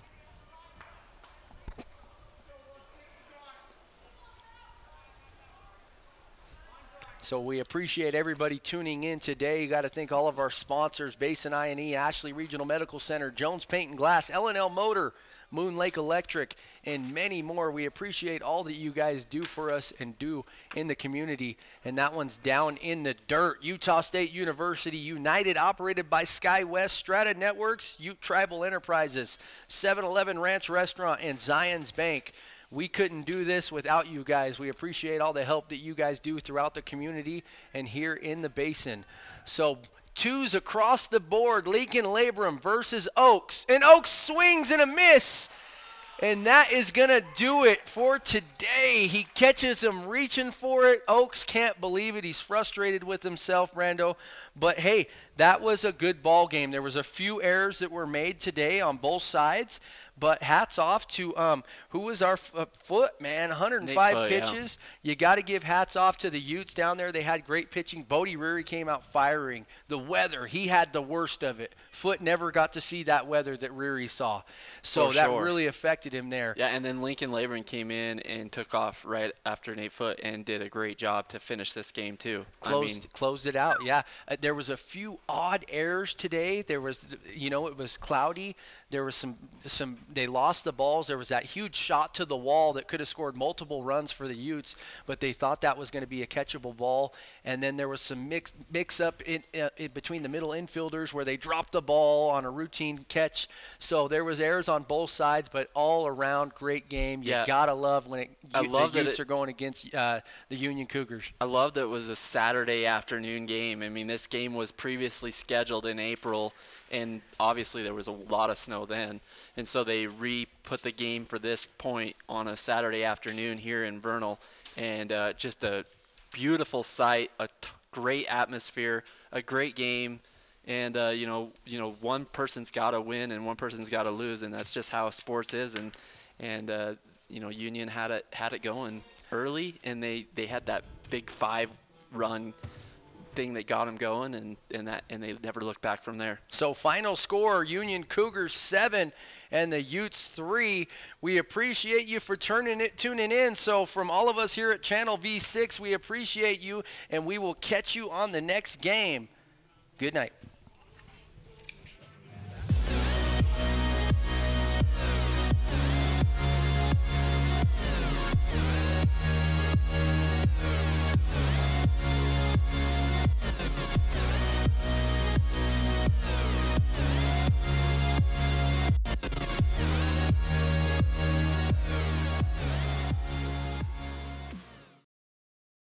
So we appreciate everybody tuning in today. You got to thank all of our sponsors, Basin I&E, Ashley Regional Medical Center, Jones Paint and Glass, L&L Motor, Moon Lake Electric, and many more. We appreciate all that you guys do for us and do in the community. And that one's down in the dirt. Utah State University United, operated by SkyWest, Strata Networks, Ute Tribal Enterprises, 7-Eleven Ranch Restaurant, and Zions Bank. We couldn't do this without you guys. We appreciate all the help that you guys do throughout the community and here in the Basin. So 2s across the board, Lincoln Labrum versus Oaks. And Oaks swings and a miss. And that is going to do it for today. He catches him reaching for it. Oaks can't believe it. He's frustrated with himself, Brando. But, hey, that was a good ball game. There was a few errors that were made today on both sides. But hats off to who was our Foot, man, 105 Foot, pitches. Yeah. You got to give hats off to the Utes down there. They had great pitching. Bodie Reary came out firing. The weather, he had the worst of it. Foot never got to see that weather that Reary saw. So that really affected him there. Yeah, and then Lincoln Labrum came in and took off right after Nate Foot and did a great job to finish this game too. Closed it out, yeah. There was a few odd errors today. There was, it was cloudy. There was some. They lost the balls. There was that huge shot to the wall that could have scored multiple runs for the Utes, but they thought that was going to be a catchable ball. And then there was some mix up in between the middle infielders where they dropped the ball on a routine catch. So there was errors on both sides, but all around great game. You gotta love when the Utes are going against the Union Cougars. I love that it was a Saturday afternoon game. I mean, this game was previously scheduled in April, and obviously there was a lot of snow then. And so they put the game for this point on a Saturday afternoon here in Vernal. And just a beautiful sight, great atmosphere, a great game. And, one person's got to win and one person's got to lose. And that's just how sports is. And Union had it going early, and they had that big 5-run thing that got them going, and they never looked back from there. So final score, Union Cougars 7 and the Utes 3. We appreciate you for tuning in. So from all of us here at Channel V6, we appreciate you, and we will catch you on the next game. Good night.